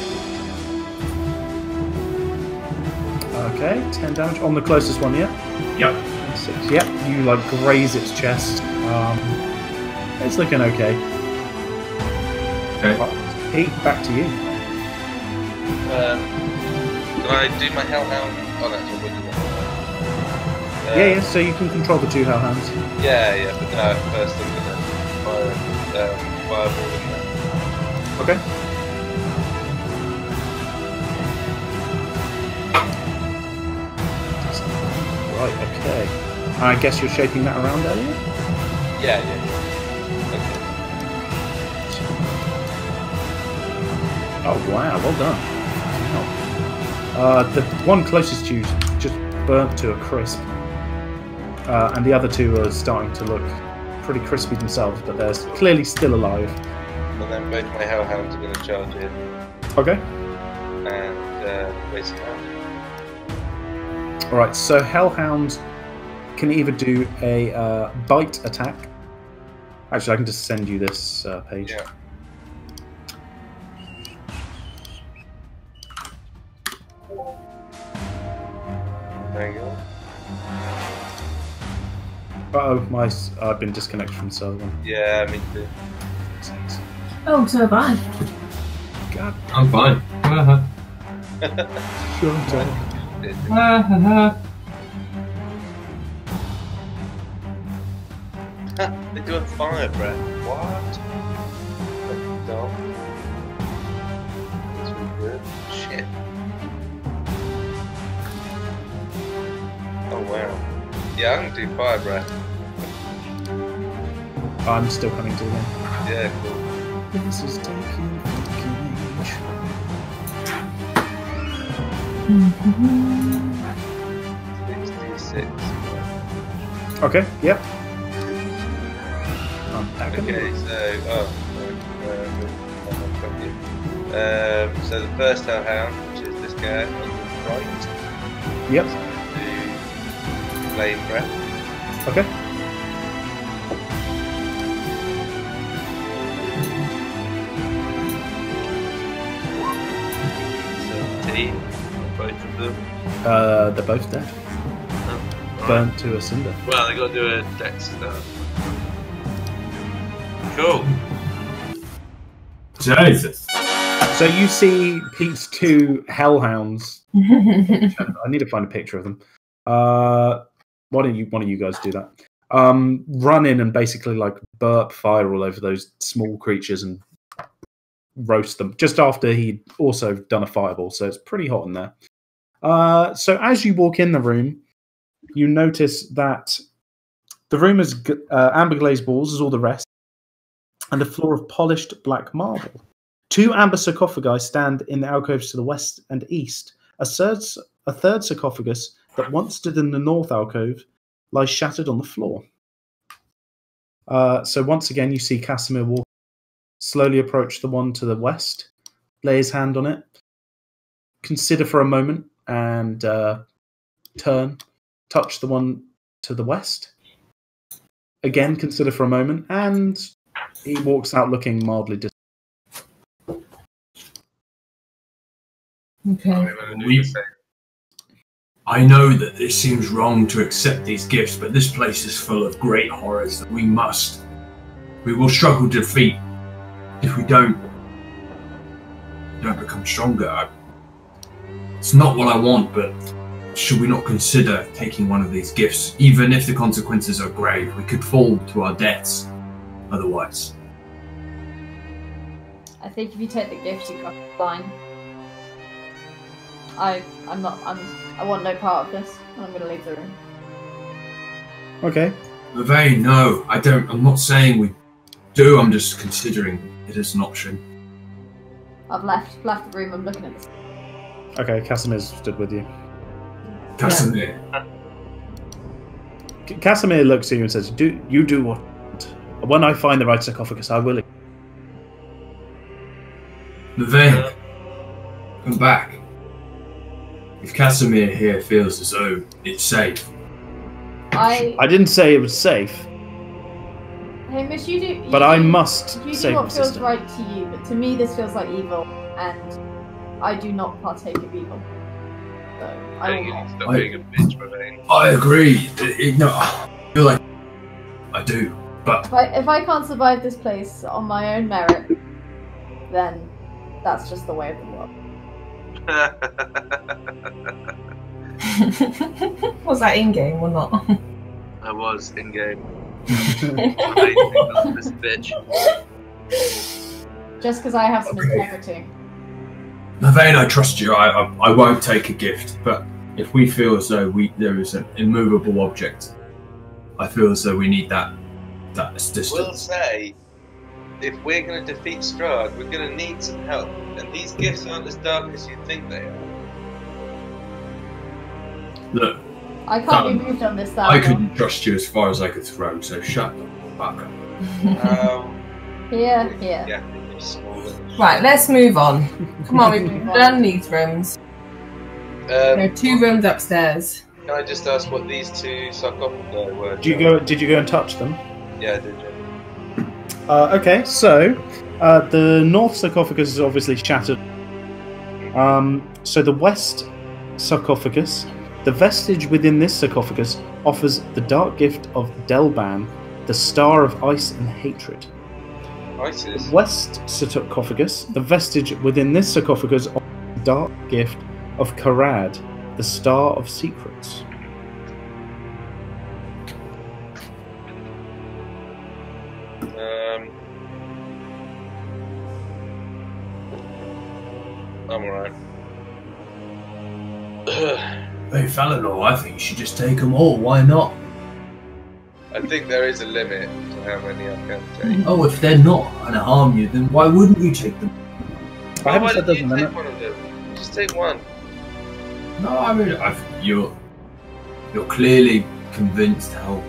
Okay, 10 damage on the closest one, yeah? Yep. 6. Yep, you like graze its chest. It's looking okay. Okay. Pete, back to you. Can I do my Hellhound? Oh, that's a wooden one. Yeah, so you can control the 2 hellhounds. Yeah, but no, first I'm gonna fire fireball in there. Okay. Right, okay. I guess you're shaping that around, Elliot? Yeah. Okay. Oh wow, well done. Wow. The one closest to you just burnt to a crisp. And the other 2 are starting to look pretty crispy themselves, but they're clearly still alive. And then both my hellhounds are going to charge in Okay. and race it out. Alright, so hellhounds can either do a bite attack. Actually, I can just send you this page. Yeah. There you go. Uh-oh, I've been disconnected from the server. Yeah, me too. Oh, so have I. God, I'm fine. shut up. They're doing fire breath. What? No. That's really good. Shit. Oh wow. Yeah, I can do fire breath. I'm still coming to them. Yeah, cool. This is taking fucking age. 66. Okay, yep. I'm back in the Okay, room. so the first hellhound, which is this guy on the right, Yep, do flame breath. okay. 17, both of them. They're both dead. Oh, right. Burnt to a cinder. Well, they got to do a dex stuff. Cool. Jesus. So you see Pete's two hellhounds. I need to find a picture of them. Why don't you one of you guys do that? Run in and basically like burp fire all over those small creatures and roast them just after he'd also done a fireball, so it's pretty hot in there. So as you walk in the room, you notice that the room is amber glazed walls as all the rest, and a floor of polished black marble. Two amber sarcophagi stand in the alcoves to the west and east. A third sarcophagus that once stood in the north alcove lies shattered on the floor. So once again, you see Casimir walk, slowly approach the one to the west, lay his hand on it, consider for a moment, and turn, touch the one to the west. Again, consider for a moment, and he walks out looking mildly disappointed. Okay. I know that it seems wrong to accept these gifts, but this place is full of great horrors that we will struggle to defeat if we don't become stronger. It's not what I want, but should we not consider taking one of these gifts? Even if the consequences are grave, we could fall to our deaths otherwise. I think if you take the gift, you got fine. I want no part of this. I'm gonna leave the room. Okay. Levane, no, I don't. I'm not saying we do. I'm just considering it as an option. I've left the room. I'm looking at this. Okay, Casimir's stood with you. Casimir, Casimir looks at you and says, "Do what you want. When I find the right sarcophagus, I will." Levane, come back. If Casimir here feels as though it's safe, I didn't say it was safe, Hamish, you do. but I must You do save what my feels sister. right to you, but to me this feels like evil, and I do not partake of evil. So I will You not. need to stop being a bitch, Ravane. I agree. No, I feel like I do, but If I can't survive this place on my own merit, then that's just the way of the world. Was that in game or not? I was in game. This bitch. Just because I have some integrity. Levane, I trust you. I won't take a gift, but if we feel as though there is an immovable object, I feel as though we need that distance. We'll say, if we're going to defeat Strahd, we're going to need some help, and these gifts aren't as dark as you think they are. Look, I can't be moved on this. That I couldn't trust you as far as I could throw, so shut up. Fucker. Yeah. Yeah, you're smaller. Right, let's move on. Come on, we've done these rooms. There are 2 rooms upstairs. Can I just ask what these 2 sarcophagi were? Did you go and touch them? Yeah, I did. Okay, so the north sarcophagus is obviously shattered. So the west sarcophagus, the vestige within this sarcophagus offers the dark gift of Delban, the star of ice and hatred. ISIS? West sarcophagus, the vestige within this sarcophagus offers the dark gift of Karad, the star of secrets. I'm alright. Hey, Falinor, I think you should just take them all. Why not? I think there is a limit to how many I can take. Oh, if they're not going to harm you, then why wouldn't you take them? I haven't Why said don't there's a you limit. take one of them? Just take one. No, I mean, you're clearly convinced how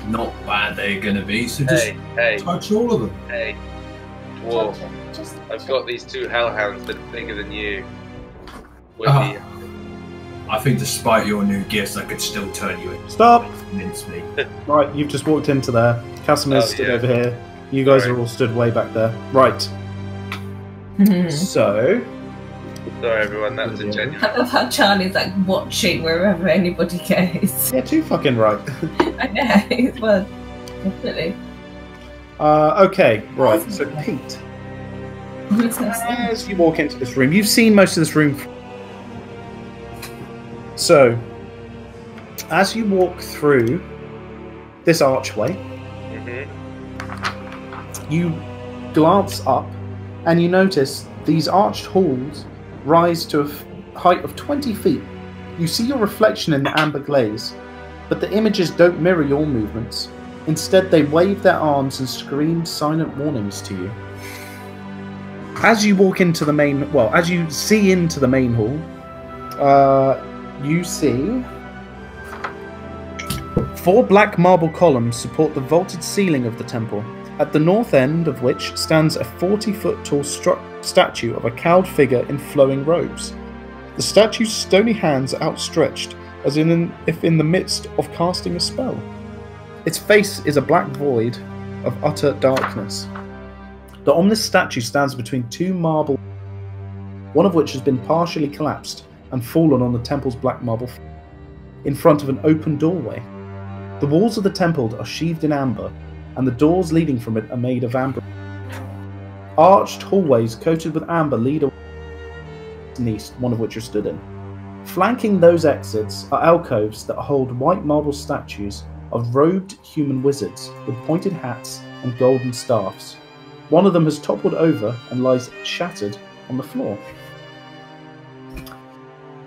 not bad they're going to be, so just Hey, touch all of them. hey. Dwarf. I've got these 2 hellhounds that are bigger than you. With Ah. me. I think despite your new gifts, I could still turn you in. Stop! Convince me. Right, you've just walked into there. Casimir's Oh, stood yeah. over here. You guys Sorry. are all stood way back there. Right. So, Sorry everyone, that was a genuine. I love how Charlie's like watching wherever anybody goes. yeah, too fucking right. I know, well, definitely. Okay, right. So, Pete, as you walk into this room, you've seen most of this room. So, as you walk through this archway, you glance up and you notice these arched halls rise to a height of 20 feet. You see your reflection in the amber glaze, but the images don't mirror your movements. Instead, they wave their arms and scream silent warnings to you. As you walk into the main, well, as you see into the main hall, you see 4 black marble columns support the vaulted ceiling of the temple, at the north end of which stands a 40-foot tall statue of a cowled figure in flowing robes. The statue's stony hands are outstretched, as if in the midst of casting a spell. Its face is a black void of utter darkness. The ominous statue stands between 2 marble, one of which has been partially collapsed and fallen on the temple's black marble floor, in front of an open doorway. The walls of the temple are sheathed in amber, and the doors leading from it are made of amber. Arched hallways coated with amber lead away to the east, one of which are stood in. Flanking those exits are alcoves that hold white marble statues of robed human wizards with pointed hats and golden staffs. One of them has toppled over and lies shattered on the floor.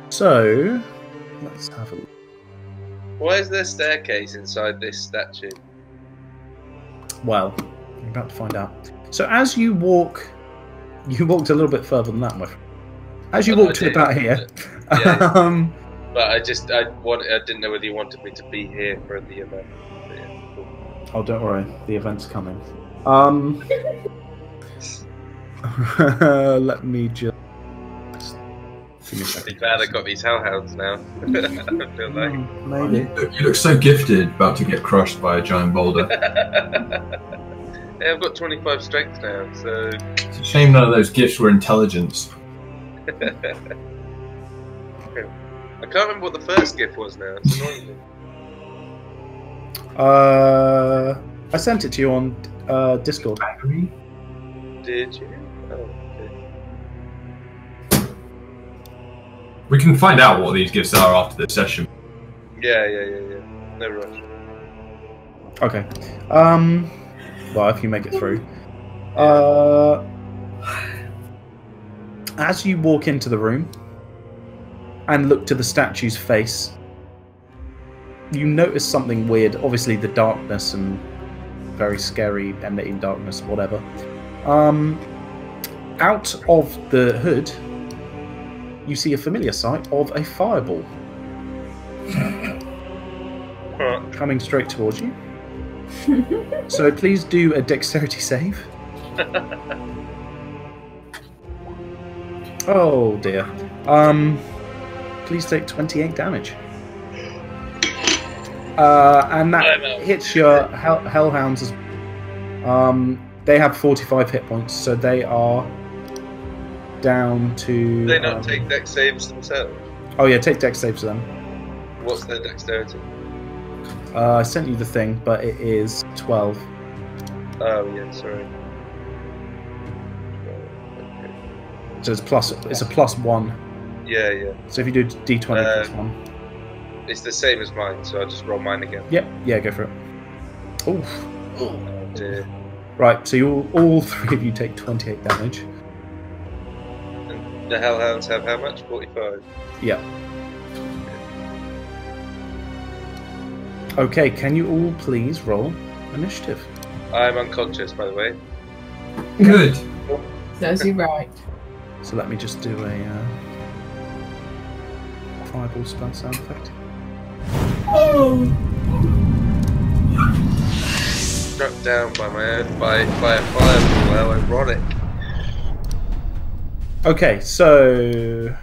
So, let's have a look. Why is there a staircase inside this statue? Well, you're about to find out. So as you walk, you walked a little bit further than that, my friend. As you Well, walk I to did. about here, Yeah. But I didn't know whether you wanted me to be here for the event. But yeah, cool. oh, don't worry, the event's coming. Let me just. Give me a I'm second. glad I got these hellhounds now. I feel like. Maybe. You look so gifted, about to get crushed by a giant boulder. Hey, I've got 25 strength now, so. It's a shame none of those gifts were intelligence. I can't remember what the first gift was now. It's annoying me. I sent it to you on Discord. Did you? Oh, okay. We can find out what these gifts are after this session. Yeah. No rush. Okay. Well, if you make it through. As you walk into the room and look to the statue's face, you notice something weird. Obviously, the darkness and very scary emitting darkness, whatever. Out of the hood, you see a familiar sight of a fireball coming straight towards you. So please do a dexterity save. Oh dear. Please take 28 damage. And that hits your hellhounds. They have 45 hit points, so they are down to. Do they not take dex saves themselves? Oh yeah, take dex saves for them. What's their dexterity? I sent you the thing, but it is 12. Oh yeah, sorry. So it's a +1. Yeah. So if you do d20 +1. It's the same as mine, so I'll just roll mine again. Yep, yeah, go for it. Oof. Oh dear. Right, so all three of you take 28 damage. And the hellhounds have how much? 45? Yeah. Okay, can you all please roll initiative? I'm unconscious, by the way. Good. Serves you right. So let me just do a fireball spell sound effect. Struck down by by a fireball. How ironic. Okay, so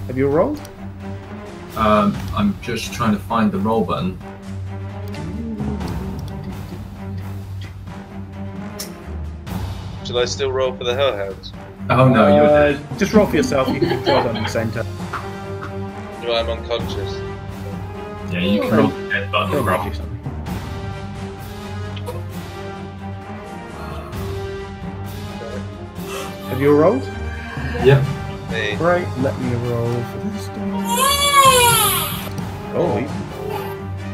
have you rolled? I'm just trying to find the roll button. Shall I still roll for the hellhounds? Oh no, you're dead. Just roll for yourself. You can control them at the same time. No, I'm unconscious. Yeah, you can roll the dead button. They'll Roll. do something. Have you rolled? Yep. Me. Right, let me roll for this one. Oh,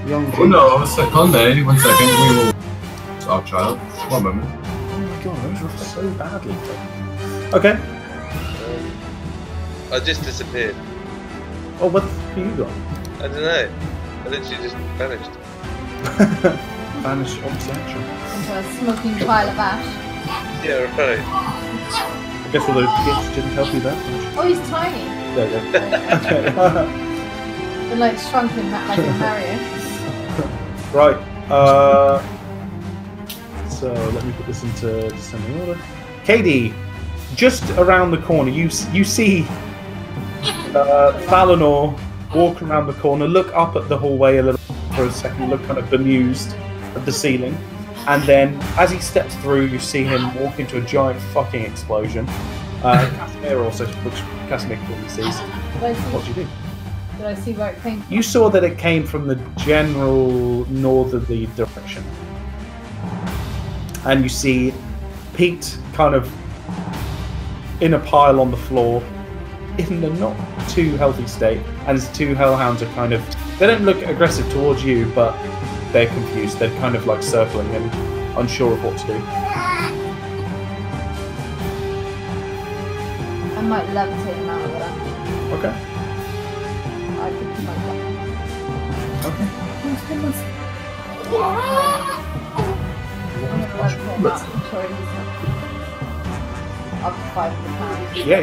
young Oh no, second. 1 second. We will. Our child. 1 moment. Oh my god, those were so badly. Okay. I just disappeared. Oh, what have you got? I don't know. I literally just vanished. Vanish obsession. Into a smoking pile of ash. Yeah, right. I guess all those gifts didn't help you that much. Oh, he's tiny. There you go. Okay. Been like shrunken like in Mario. Right. So let me put this into descending order. Katie, just around the corner, you see Valinor walk around the corner, look up at the hallway a little for a second, look kind of bemused at the ceiling, and then as he steps through, you see him walk into a giant fucking explosion. Casimir also looks. Casimir clearly sees. What do you do? Did I see where it came from? You saw that it came from the general northerly direction. And you see Pete kind of in a pile on the floor in a not too healthy state. And his two hellhounds are kind of... They don't look aggressive towards you, but they're confused. They're kind of like circling and unsure of what to do. I might levitate him out of there. Okay. I think he might die. Okay. I'm gonna levitate him out. I'm sorry, he's not up to 500 pounds. Yeah.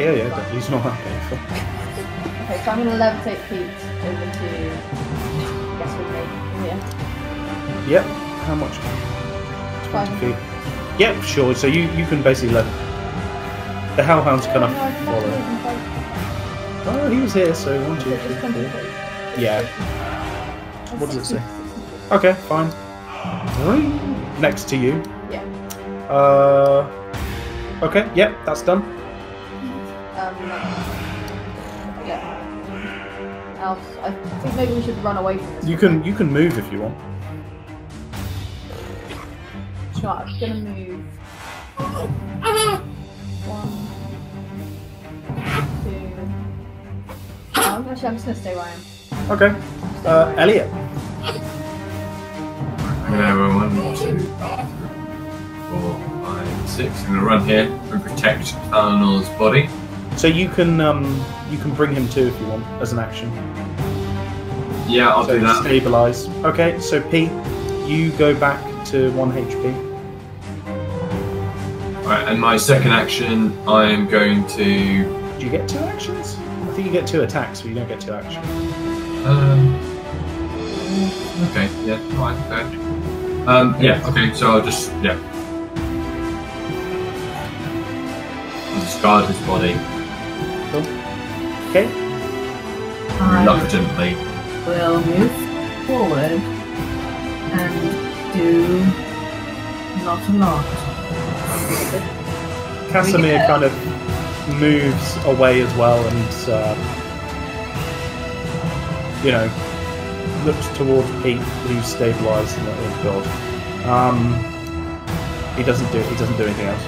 He's not that painful. Okay, so I'm gonna levitate Pete over to, I guess we made here. Yep. How much? 20 feet. Yep, sure. So you can basically let the hellhounds kind of follow. Oh, he was here, so 1, 2, 3, 4. Yeah. What does it say? Okay, fine. Next to you. Yeah. Okay, yep, that's done. Yeah. Else, I think maybe we should run away from this. You can move if you want. Sure, I'm gonna move. 1, 2. Actually, I'm just gonna stay where I am. Okay. Elliot. I'm gonna have a 1, 2, 3, 4, 5, 6. I'm gonna run here and protect Thalanor's body. So you can bring him too if you want as an action. Yeah, I'll do that. Stabilize. Okay, so Pete, you go back to 1 HP. Alright, and my second action, I'm going to. Do you get 2 actions? I think you get 2 attacks, but you don't get 2 actions. Okay, yeah, fine, okay. Yeah. Okay. So I'll just I'll discard his body Cool. Okay. reluctantly. We'll move forward and do not a lot. Casimir kind of moves away as well, and looks towards Pete, who's stabilised and oh god. He doesn't do anything else.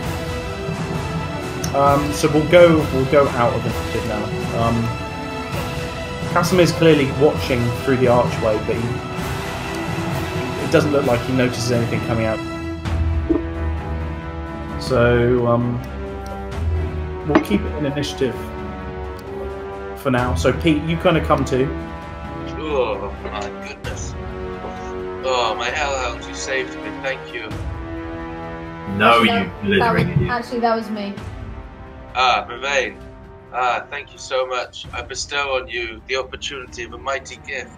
So we'll go out of initiative now. Casimir's clearly watching through the archway, but it doesn't look like he notices anything coming out. So we'll keep it in initiative for now. So Pete, you kind of come to. Oh my goodness. Oh, my hellhound, you saved me. Thank you. No, you blithering idiot. Actually, that was me. Ah, Remain. Ah, thank you so much. I bestow on you the opportunity of a mighty gift.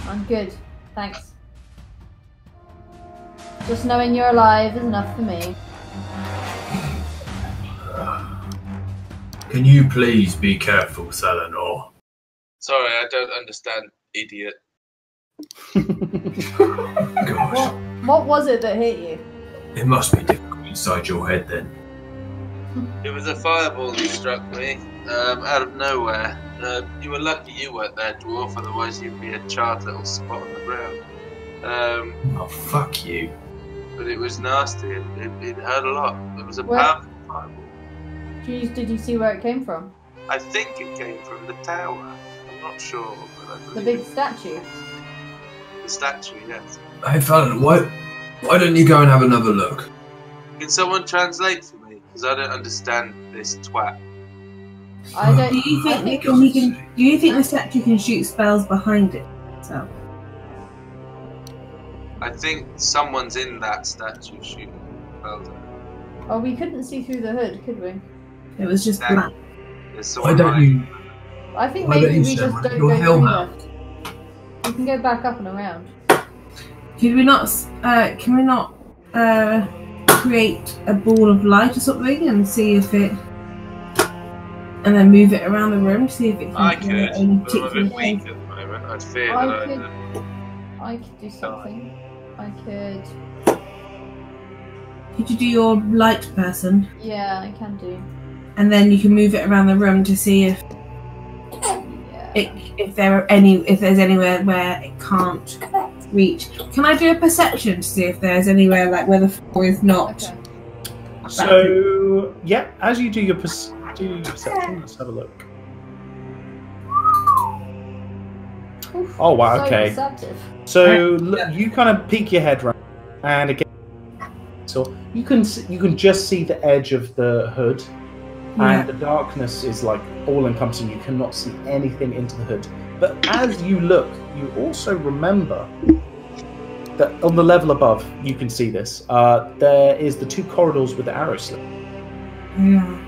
I'm good. Thanks. Just knowing you're alive is enough for me. Can you please be careful, Selenor? Sorry, I don't understand, idiot. Gosh, What was it that hit you? it must be difficult inside your head then. It was a fireball that struck me, out of nowhere. You were lucky you weren't there, dwarf, otherwise you'd be a charred little spot on the ground. Oh, fuck you. But it was nasty, it hurt a lot. It was a Where- powerful fireball. Did you see where it came from? I think it came from the tower. I'm not sure, but I The believe big statue? the statue, yes. Hey, fella, why don't you go and have another look? Can someone translate for me? Because I don't understand this twat. I don't. Do you I think think do you think the statue can shoot spells behind it? So I think someone's in that statue shooting spells at it. Oh, we couldn't see through the hood, could we? it was just black. There's Why someone don't you? I think Why don't maybe you we just summon don't your go through hellhound? We can go back up and around. Could we not? Can we not create a ball of light or something and see if it, and then move it around the room to see if it can I do could, any but I'm a particular bit thing? weak at the moment. I'd fear I that could- I could do something. I could. Could you do your light person, Yeah, I can do. and then you can move it around the room to see if Yeah. if there's anywhere where it can't reach. Can I do a perception to see if there's anywhere like where the floor is not? Okay. So yeah, as you do your perception, let's have a look. Oof, Oh wow, so okay. deceptive. So you kind of peek your head round, and again, so you can just see the edge of the hood, and the darkness is like all encompassing. You cannot see anything into the hood. But as you look, you also remember that on the level above, you can see this. There is the two corridors with the arrow slit. Yeah.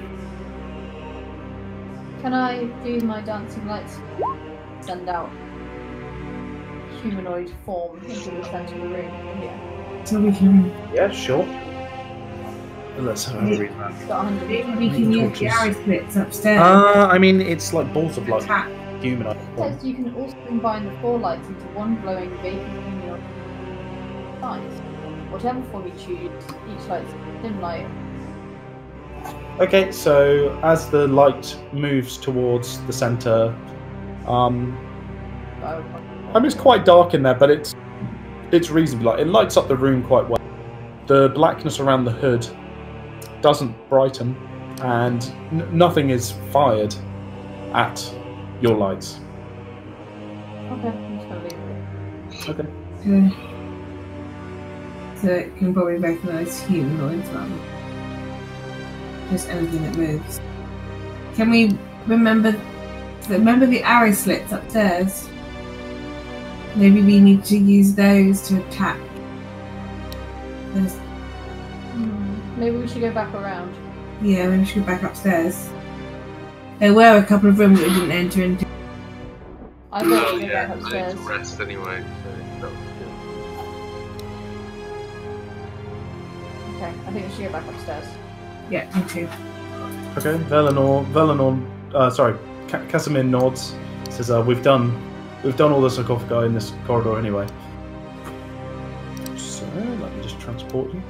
Can I do my dancing lights? Send out humanoid form into the centre of the room here. So we can Yeah, sure. Let's have a read that. It's got 100. maybe we can use the arrow slits upstairs. I mean, it's like balls of light, Attack. humanoid. Says you can also combine the four lights into one glowing vacant humanoid size. Whatever form you choose, each light's a dim light. Okay, so as the light moves towards the center, I mean, it's quite dark in there, but it's reasonably light. It lights up the room quite well. The blackness around the hood doesn't brighten, and nothing is fired at your lights. Okay, I'm just gonna leave it. Okay. Good. So it can probably recognise humanoids rather than just anything that moves. Can we remember the arrow slits upstairs? Maybe we need to use those to attack. Maybe we should go back around. Yeah, maybe we should go back upstairs. There were a couple of rooms that we didn't enter into. I thought Oh we should go yeah, back I need upstairs. to rest anyway. So that Okay, I think we should go back upstairs. Yeah, me too. Okay, Casimir nods. Says, "We've done all the sarcophagi in this corridor anyway." So let me just transport you.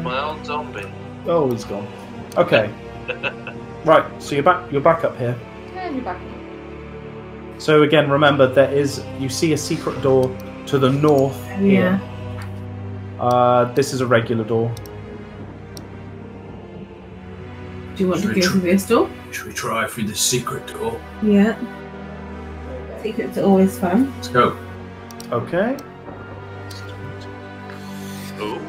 My old zombie. Oh, he's gone. Okay. Right, so you're back up here. And you're back. So again, remember you see a secret door to the north here. This is a regular door. Do you want to go through this door? Should we try through the secret door? Yeah. Secrets are always fun. Let's go. Okay. Ooh.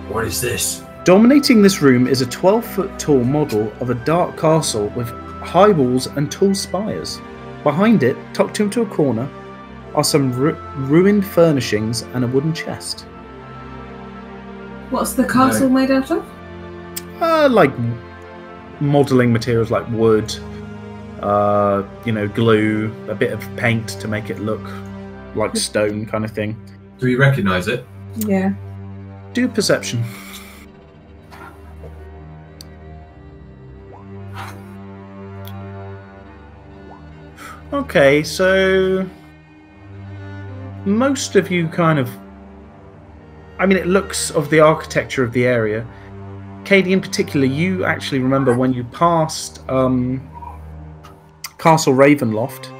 What is this? Dominating this room is a 12-foot tall model of a dark castle with high walls and tall spires. Behind it, tucked into a corner, are some ruined furnishings and a wooden chest. What's the castle made out of? Like modelling materials like wood, glue, a bit of paint to make it look like stone kind of thing. Do we recognise it? Yeah. Do perception. Okay, so most of you it looks of the architecture of the area. Katie, in particular, you actually remember when you passed Castle Ravenloft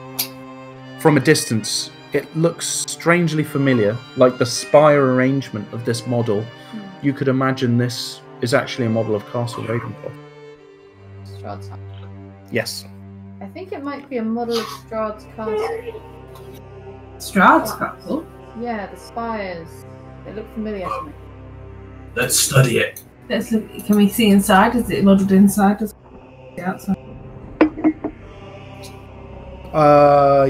from a distance. It looks strangely familiar, like the spire arrangement of this model. You could imagine this is actually a model of Castle Ravenloft. Strahd's house. Yes. I think it might be a model of Strahd's castle. Strahd's castle? Yeah, the spires. They look familiar to me. Let's study it. Let's look. Can we see inside? Is it modelled inside as well as the outside?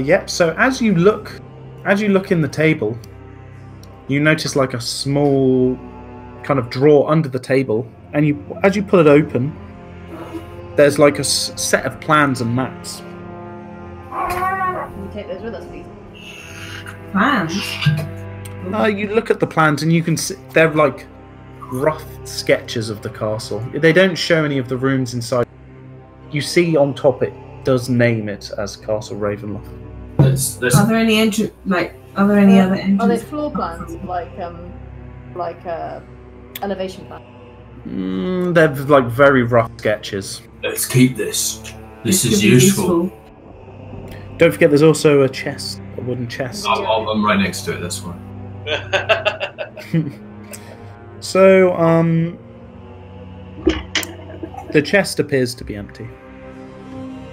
Yep. So as you look in the table, you notice like a small kind of drawer under the table, and as you pull it open, there's like a set of plans and maps. Can you take those with us, please? Plans? You look at the plans and you can see they're like rough sketches of the castle. They don't show any of the rooms inside. You see on top it does name it as Castle Ravenloft. Let's Are there any Are there any other entrances? Are they floor plans, like elevation plans? They're like very rough sketches. Let's keep this. This is could be useful. Don't forget, there's also a chest, a wooden chest. I'm right next to it. That's fine. So, the chest appears to be empty.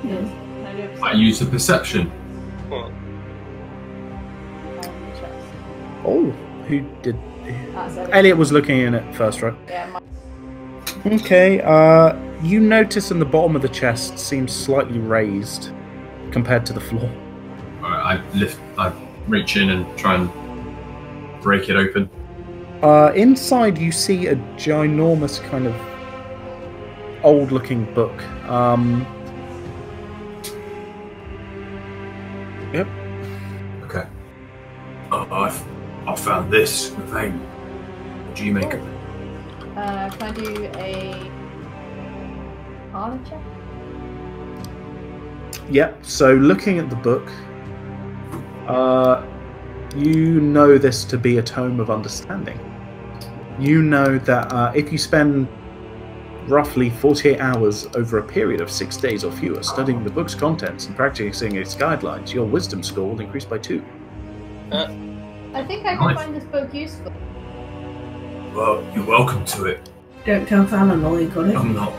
Yes. I use the perception. Oh, who did? That's Elliot was looking in it first, right? Yeah, Okay. You notice in the bottom of the chest seems slightly raised compared to the floor. Alright, I reach in and try and break it open. Inside, you see a ginormous kind of old-looking book. Yep. Okay. I found this. Thing. What do you make of it? can I do a Arcana check? Yep. So, looking at the book, you know this to be a tome of understanding. You know that if you spend roughly 48 hours over a period of 6 days or fewer studying the book's contents and practicing its guidelines, your wisdom score will increase by 2. I think I can find this book useful. Well, you're welcome to it. Don't tell Fallon all you got it. I'm not.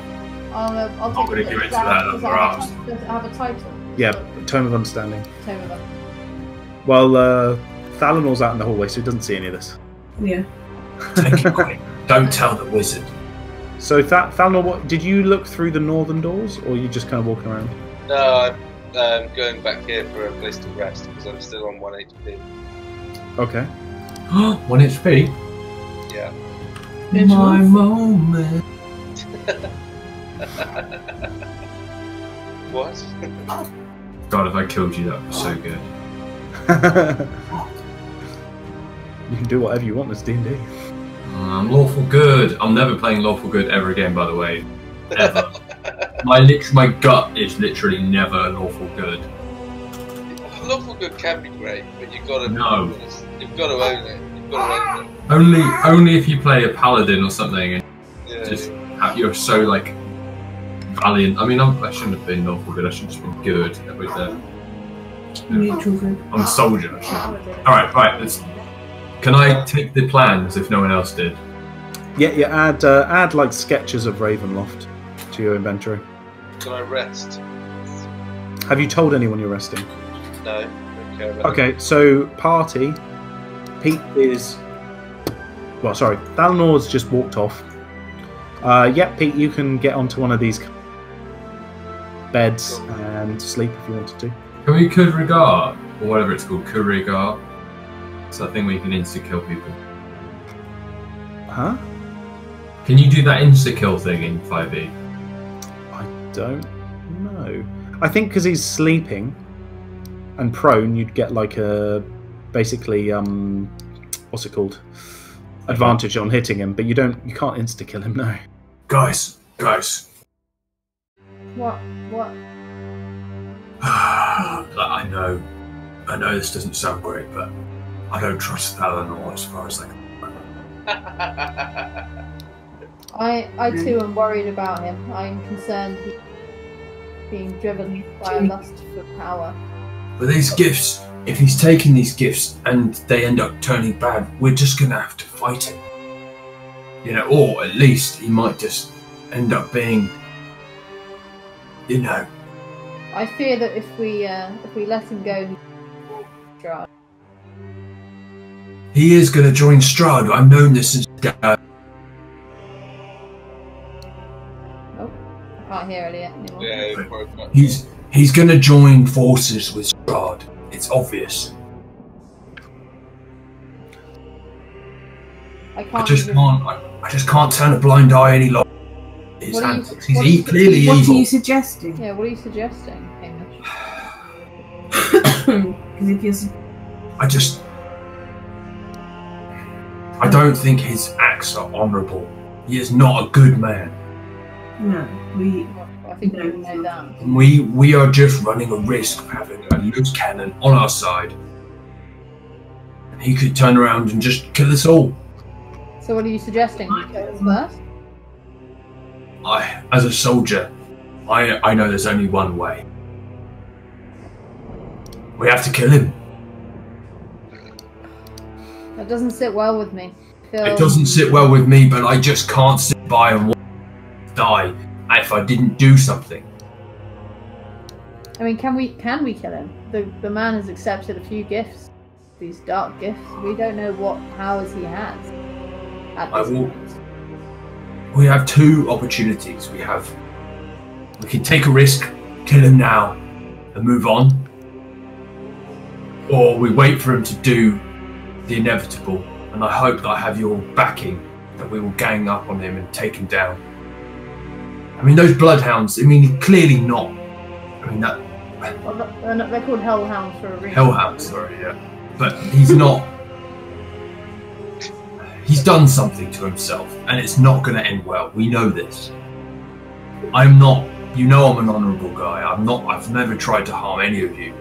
I'll I'm take gonna it. give it to Does that does brass. does it have a title? Yeah, tome of understanding. Tome of Understanding. Well, Thalanor's out in the hallway, so he doesn't see any of this. Yeah. Take it quick. Don't tell the wizard. So, Thalanor, what did you look through the northern doors, or are you just kind of walking around? No, I'm going back here for a place to rest because I'm still on 1 HP. Okay. 1 HP? Yeah. My moment. What? God, if I killed you, that was so good. You can do whatever you want this D&D. I'm lawful good. I'm never playing lawful good ever again, by the way. Ever. my gut is literally never lawful good. Lawful good can be great, but you've got to No. You've got to own it. You've got to own it. Only if you play a paladin or something and Yeah. you're so like valiant. I mean, I shouldn't have been lawful good. I should have just been good with the. Neutral good. I'm a soldier. All right. Can I take the plans if no one else did? Yeah. Add like sketches of Ravenloft to your inventory. Can I rest? Have you told anyone you're resting? No. Don't care about Okay, so party. Pete is. Well, sorry. Thalanor's just walked off. Yeah, Pete, you can get onto one of these beds and sleep if you wanted to. Can we Kurigar or whatever it's called, Kurigar? It's that thing where you can insta kill people. Huh? Can you do that insta kill thing in 5e? I don't know. I think because he's sleeping and prone, you'd get like a basically what's it called? Advantage on hitting him, but you can't insta kill him. No. Guys. What? I know this doesn't sound great, but I don't trust Thalanor as far as I can. I too am worried about him. I'm concerned he's being driven by a lust for power. But these gifts, if he's taking these gifts and they end up turning bad, we're just gonna have to fight him. You know, or at least he might just end up being, you know. I fear that if we let him go, Strahd. He is gonna join Strahd. I've known this since. Oh, I can't hear Elliot anymore. Yeah, it broke up. He's gonna join forces with Strahd. It's obvious. I just can't turn a blind eye any longer. His antics. He's clearly evil. What are you suggesting? Yeah, what are you suggesting, Hamish? Because if you're... I don't think his acts are honourable. He is not a good man. No, I think we know that. We are just running a risk of having a loose cannon on our side. He could turn around and just kill us all. So what are you suggesting? We kill him first? As a soldier, I know there's only one way. We have to kill him. That doesn't sit well with me. It doesn't sit well with me, but I just can't sit by and watch him die if I didn't do something. I mean, can we kill him? The man has accepted a few gifts, these dark gifts. We don't know what powers he has at this point. We have two opportunities. We can take a risk, kill him now, and move on, or we wait for him to do the inevitable. And I hope that I have your backing, that we will gang up on him and take him down. I mean, those bloodhounds. I mean, clearly not. I mean that. Well, they're called hellhounds for a reason. Hellhounds, sorry, yeah. But he's not. He's done something to himself, and it's not going to end well. We know this. I'm not. You know, I'm an honourable guy. I've never tried to harm any of you.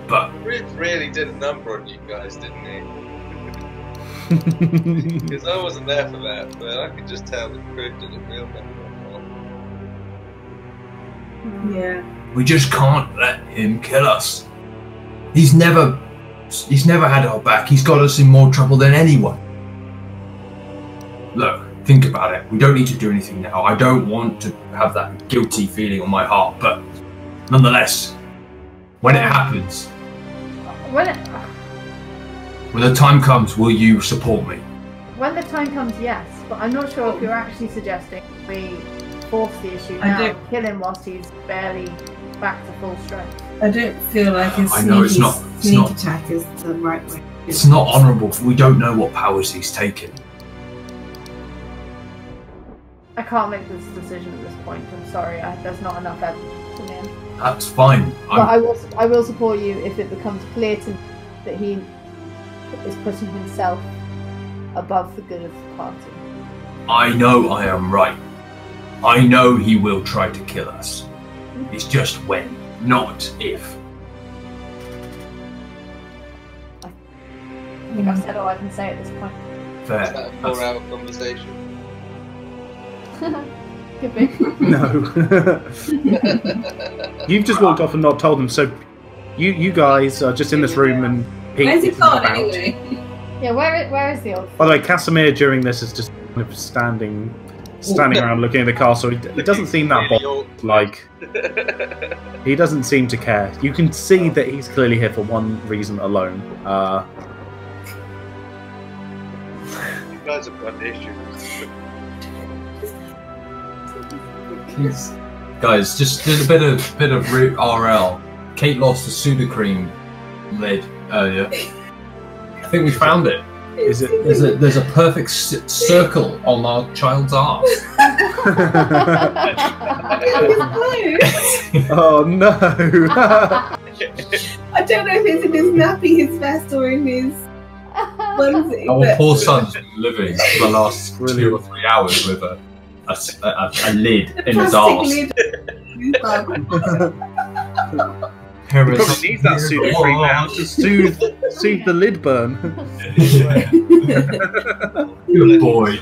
But Rick really did a number on you guys, didn't he? Because I wasn't there for that, but I could just tell that Rick did a real number on you. Yeah. we just can't let him kill us. He's never had our back. He's got us in more trouble than anyone. Look, think about it. We don't need to do anything now. I don't want to have that guilty feeling on my heart, but nonetheless, when it happens, when the time comes, will you support me? When the time comes, yes, but I'm not sure if you're actually suggesting we force the issue now, kill him whilst he's barely back to full strength. I don't feel like a sneak attack is the right way. It's not honourable. We don't know what powers he's taken. can't make this decision at this point. I'm sorry. There's not enough evidence in the end. That's fine. But I will support you if it becomes clear to me that he is putting himself above the good of the party. I know I am right. I know he will try to kill us. It's just when, not if. I think I've said all I can say at this point. Fair. Is that a 4-hour conversation? Could be. No. You've just walked off and not told them, so you guys are just in this room and Pete Where's he isn't gone about. anyway? Yeah, where is the old? By the way, Casimir during this is just kind of standing around looking at the castle. He doesn't seem that bothered. Like, he doesn't seem to care. You can see that he's clearly here for one reason alone. You guys have got issues. Guys, just a bit of RL. Kate lost the Sudocreme lid earlier. I think we found it. Is it? There's a perfect circle on our child's arse. Oh no! I don't know if it's in his nappy, his vest, or in his onesie. Our but- poor son's been living for the last 2 or 3 hours with a lid in his arse. He probably needs that Sudocreme now to soothe the lid burn. Good boy.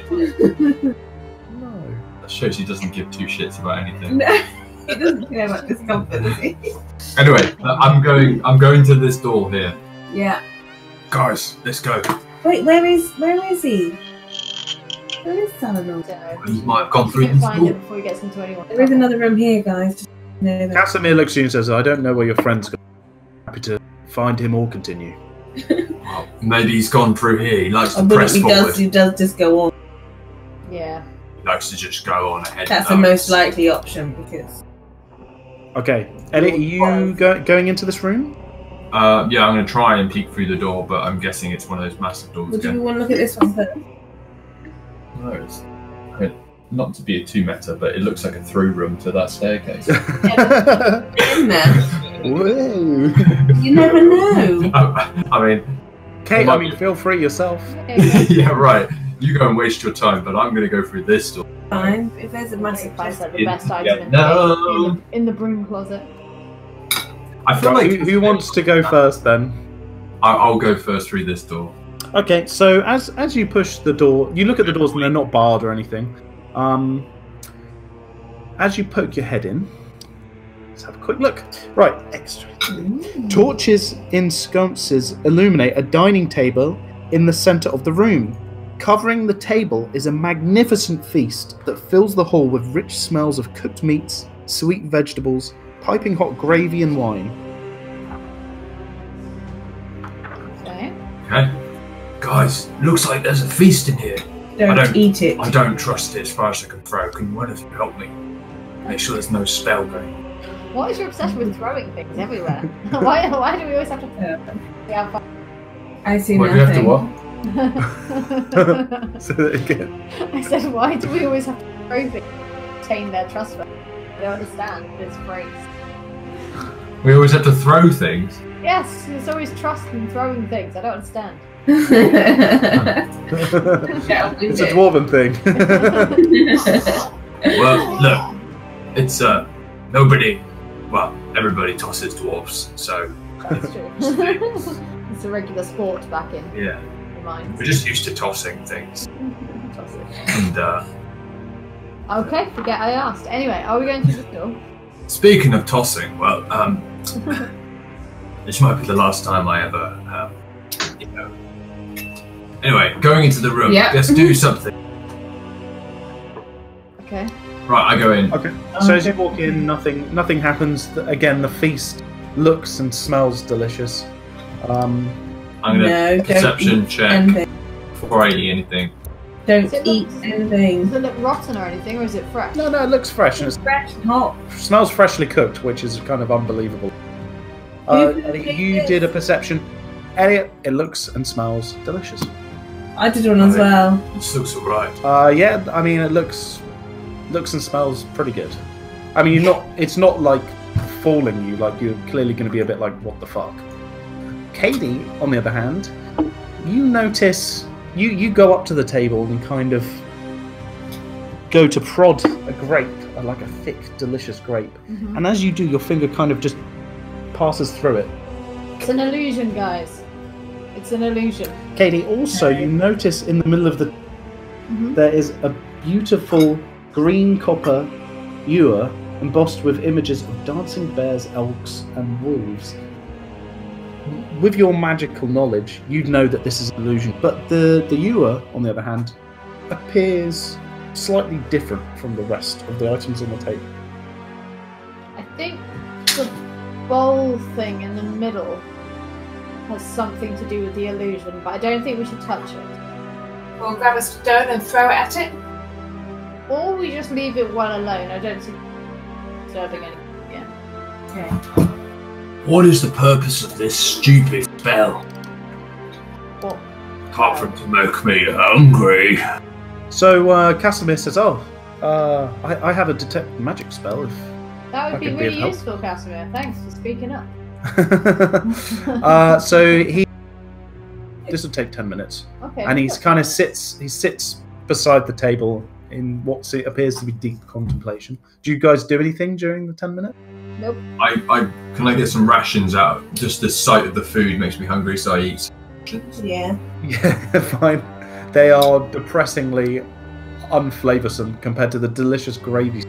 No. That shows he doesn't give two shits about anything. No, he doesn't care about discomfort, does he? Anyway, I'm going to this door here. Yeah. Guys, let's go. Wait, where is he? Where is Saladin? He might have gone We through can this find door. him before he gets into anyone. There is another room here, guys. Just know that. Casimir looks at you and says, "I don't know where your friend's going. Happy to find him or continue." Well, maybe he's gone through here. He likes to But press forward. he does just go on. Yeah. He likes to just go on ahead. That's the most likely option because. Okay, Elliot, are you going into this room? Yeah, I'm going to try and peek through the door, but I'm guessing it's one of those massive doors Would you again. want to look at this one first? No, it's not to be a too meta, but it looks like a through room to that staircase. In there. Whoa! You never know. I mean, Kate, I mean, feel free yourself. yeah, right. You go and waste your time, but I'm going to go through this door. Fine. If there's a massive Finds chest. like the best item in, no. in the broom closet. I feel Right, like who wants to go first then? I'll go first through this door. Okay, so as you push the door, you look at the doors and they're not barred or anything. As you poke your head in, let's have a quick look. Right, extra. Torches in sconces illuminate a dining table in the center of the room. Covering the table is a magnificent feast that fills the hall with rich smells of cooked meats, sweet vegetables, piping hot gravy and wine. Okay. Okay? Guys, looks like there's a feast in here. Don't eat it. I don't trust it as far as I can throw. Can one of you help me? Make sure there's no spell going. What is your obsession with throwing things everywhere? why do we always have to yeah, fun. I see Why do you have to nothing. what? So that again. I said, why do we always have to throw things to obtain their trust? I don't understand this phrase. We always have to throw things. Yes, there's always trust in throwing things. I don't understand. It's a dwarven thing. Well, look, it's nobody. Well, everybody tosses dwarfs, so That's true. It's a regular sport back in yeah, the mines. we're just used to tossing things. Toss it. And Okay, forget I asked. Anyway, are we going through the door? speaking of tossing, well, this might be the last time I ever, you know. Anyway, going into the room. Yeah. Let's do something. Okay. Right, I go in. Okay. So as you walk in, nothing happens. Again, the feast looks and smells delicious. I'm gonna No, perception don't eat check anything. before I eat anything. Don't Does it eat look- anything. Does it look rotten or anything, or is it fresh? No, it looks fresh and It's fresh and hot. it smells freshly cooked, which is kind of unbelievable. Elliot, you did a perception. Elliot, it looks and smells delicious. I did one as well. This looks alright. Yeah, I mean, it looks looks and smells pretty good. I mean, it's not like falling you, like you're clearly going to be a bit like, what the fuck? Katie, on the other hand, you notice, you go up to the table and kind of go to prod a grape, like a thick, delicious grape. Mm-hmm. And as you do, your finger kind of just passes through it. It's an illusion, guys. It's an illusion. Katie, also, you notice in the middle of the... there is a beautiful green copper ewer embossed with images of dancing bears, elks, and wolves. With your magical knowledge, you'd know that this is an illusion, but the ewer, on the other hand, appears slightly different from the rest of the items on the table. I think the bowl thing in the middle has something to do with the illusion, but I don't think we should touch it. We'll grab a stone and throw it at it. Or we just leave it well alone. I don't see disturbing anything again. Okay. What is the purpose of this stupid spell? What? Apart from to make me hungry. So Casimir says, I have a detect magic spell. If That would I be could be of really help. useful, Casimir. Thanks for speaking up. So this will take 10 minutes. Okay. And he's that's kind of fine. sits beside the table in what appears to be deep contemplation. Do you guys do anything during the 10 minutes? Nope. Can I get some rations out? Just the sight of the food makes me hungry, so I eat some rations. Yeah. Yeah, fine. They are depressingly unflavoursome compared to the delicious gravy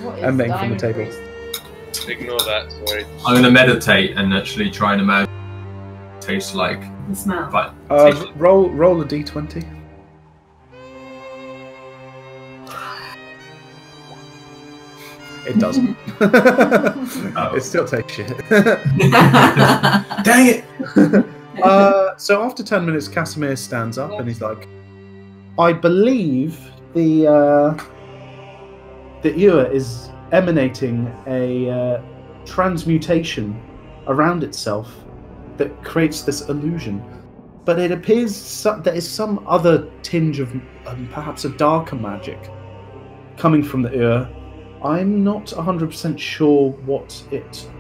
What is emanating from the diamond table. priest? Ignore that, sorry. I'm going to meditate and actually try and imagine what it tastes like. The smell. But Roll a d20. It doesn't. It still takes shit. Dang it! So after 10 minutes, Casimir stands up and he's like, I believe the ewer is emanating a transmutation around itself that creates this illusion. But it appears there is some other tinge of perhaps a darker magic coming from the ewer. I'm not 100% sure what it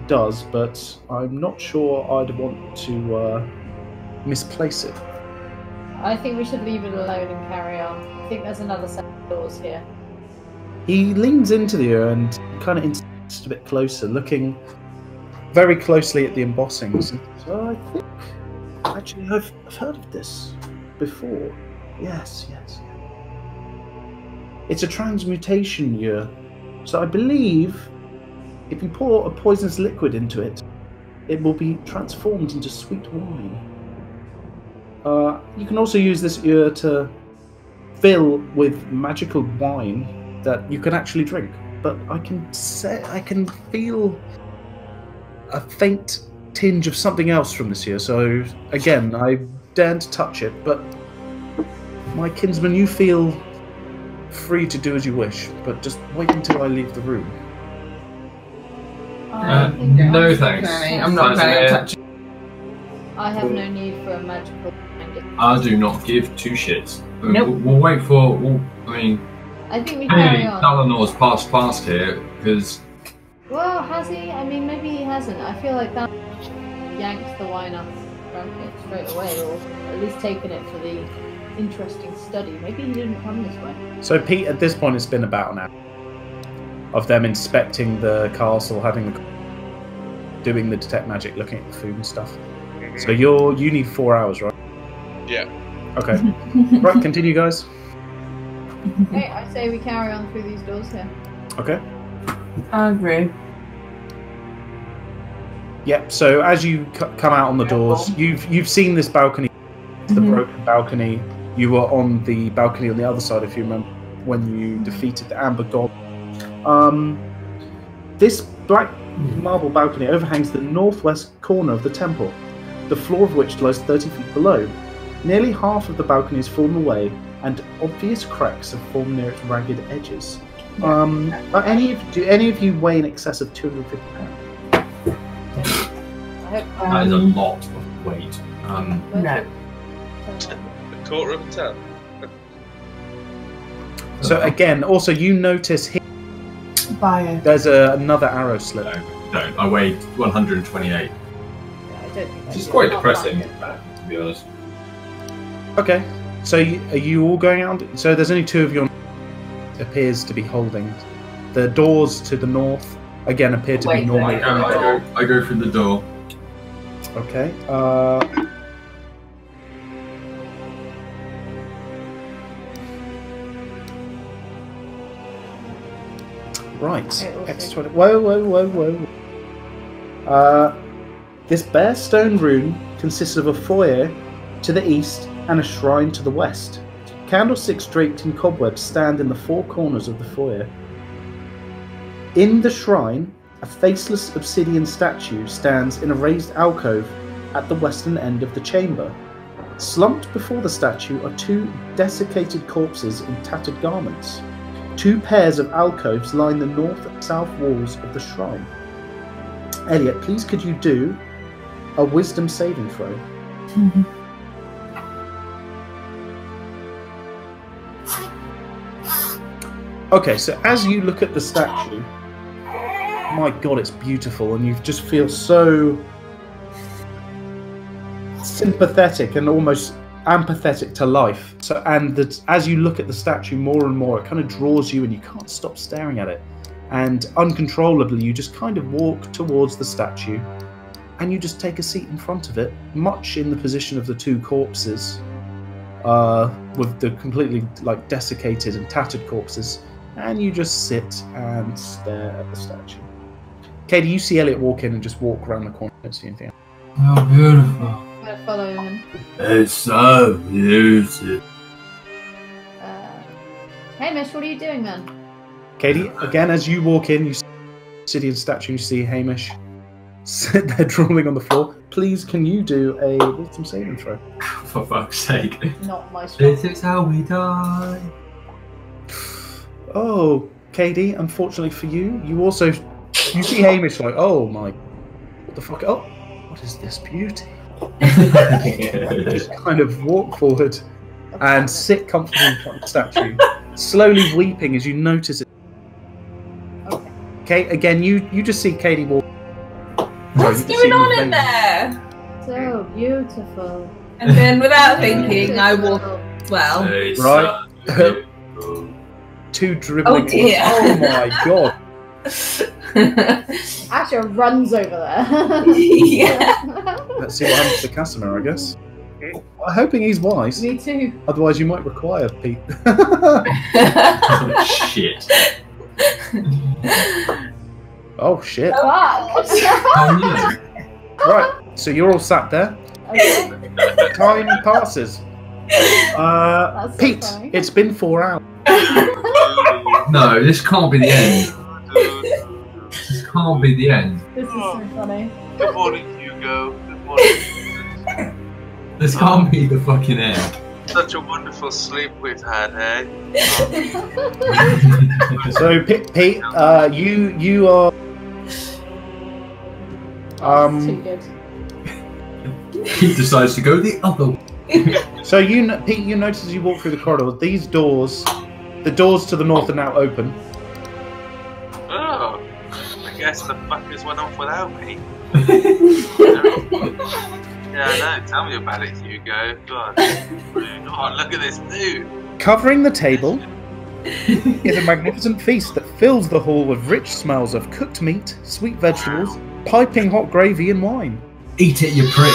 does, but I'm not sure I'd want to misplace it. I think we should leave it alone and carry on. I think there's another set of doors here. He leans into the ear and kind of insists a bit closer, looking very closely at the embossings. So I think, actually, I've heard of this before. Yes. It's a transmutation ear. So I believe if you pour a poisonous liquid into it, it will be transformed into sweet wine. You can also use this ear to fill with magical wine that you can actually drink. But I can feel a faint tinge of something else from this ear. So again, I daren't touch it. But my kinsman, you feel free to do as you wish, but just wait until I leave the room. No thanks. I'm not going to touch it. I have no need for a magical finder. I do not give two shits. Nope. We'll wait for. I think we carry Hey, on. Dalinor's passed past here because Well, has he? I mean, maybe he hasn't. I feel like that yanked the wine up, drank it straight away, or at least taken it for the interesting study. Maybe he didn't come this way. So Pete, at this point, it's been about an hour of them inspecting the castle, doing the detect magic, looking at the food and stuff. So you need 4 hours, right? Yeah. Okay. Right, continue, guys. Hey, I say we carry on through these doors here. Okay. I agree. Yep. So as you come out on the doors, you've seen this balcony, the broken balcony. You were on the balcony on the other side, if you remember, when you defeated the Amber God. This black marble balcony overhangs the northwest corner of the temple, the floor of which lies 30 feet below. Nearly half of the balcony has fallen away, and obvious cracks have formed near its ragged edges. Do any of you weigh in excess of 250 pounds? I hope that is a lot of weight. No. A quarter of a ton. So again, also you notice here Bio. there's another arrow slit. No, I weighed 128. Yeah, I don't think Which is that's quite not depressing, like it. to be honest. Okay, so are you all going out? So there's only two of you appears to be holding. The doors to the north again appear to be Wait, normally. I go through the door. Okay. Right. X20. Whoa. This bare stone room consists of a foyer to the east and a shrine to the west. Candlesticks draped in cobwebs stand in the four corners of the foyer. In the shrine, a faceless obsidian statue stands in a raised alcove at the western end of the chamber. Slumped before the statue are two desiccated corpses in tattered garments. Two pairs of alcoves line the north and south walls of the shrine. Elliot, please could you do a wisdom saving throw? Okay, so as you look at the statue, my god, it's beautiful, and you just feel so sympathetic and almost empathetic to life. So, and that as you look at the statue more and more, it kind of draws you, and you can't stop staring at it. And uncontrollably, you just kind of walk towards the statue, and you just take a seat in front of it, much in the position of the two corpses, with the completely like desiccated and tattered corpses, and you just sit and stare at the statue. Katie, you see Elliot walk in and just walk around the corner. Don't see anything. How beautiful. I'm gonna follow him. It's so beautiful. Hamish, what are you doing, man? Katie, again, as you walk in, you see the obsidian statue, you see Hamish sit there drooling on the floor. Please, can you do a wisdom saving throw? For fuck's sake. Not my strong. This is how we die. Oh, Katie, unfortunately for you, you see Hamish like, oh my, what the fuck? Oh, what is this beauty? Just kind of walk forward and sit comfortably in front of the statue, slowly weeping as you notice it. Okay, again, you just see Katie walk. What's going on in there? So beautiful. And then, without thinking, I walk as well. It's Right. so Two dribbling. Oh dear. Oh my god. Asher runs over there. Yeah. Let's see what happens to Casimir, I guess. I'm hoping he's wise. Me too. Otherwise, you might require Pete. shit. Oh shit! Fuck. Oh no. Right, so you're all sat there. Okay. Time passes. That's so Pete, funny. it's been 4 hours. No, this can't be the end. This can't be the end. This is so funny. Good morning, Hugo. Good morning. This can't be the fucking end. Such a wonderful sleep we've had, eh? So Pete, you are. Too good. He decides to go the other way. So Pete, you notice as you walk through the corridor, these doors, the doors to the north are now open. Oh, I guess the fuckers went off without me. Yeah, I know. Tell me about it, Hugo. God. Oh, look at this dude. Covering the table is a magnificent feast that fills the hall with rich smells of cooked meat, sweet vegetables, piping hot gravy, and wine. Eat it, you prick.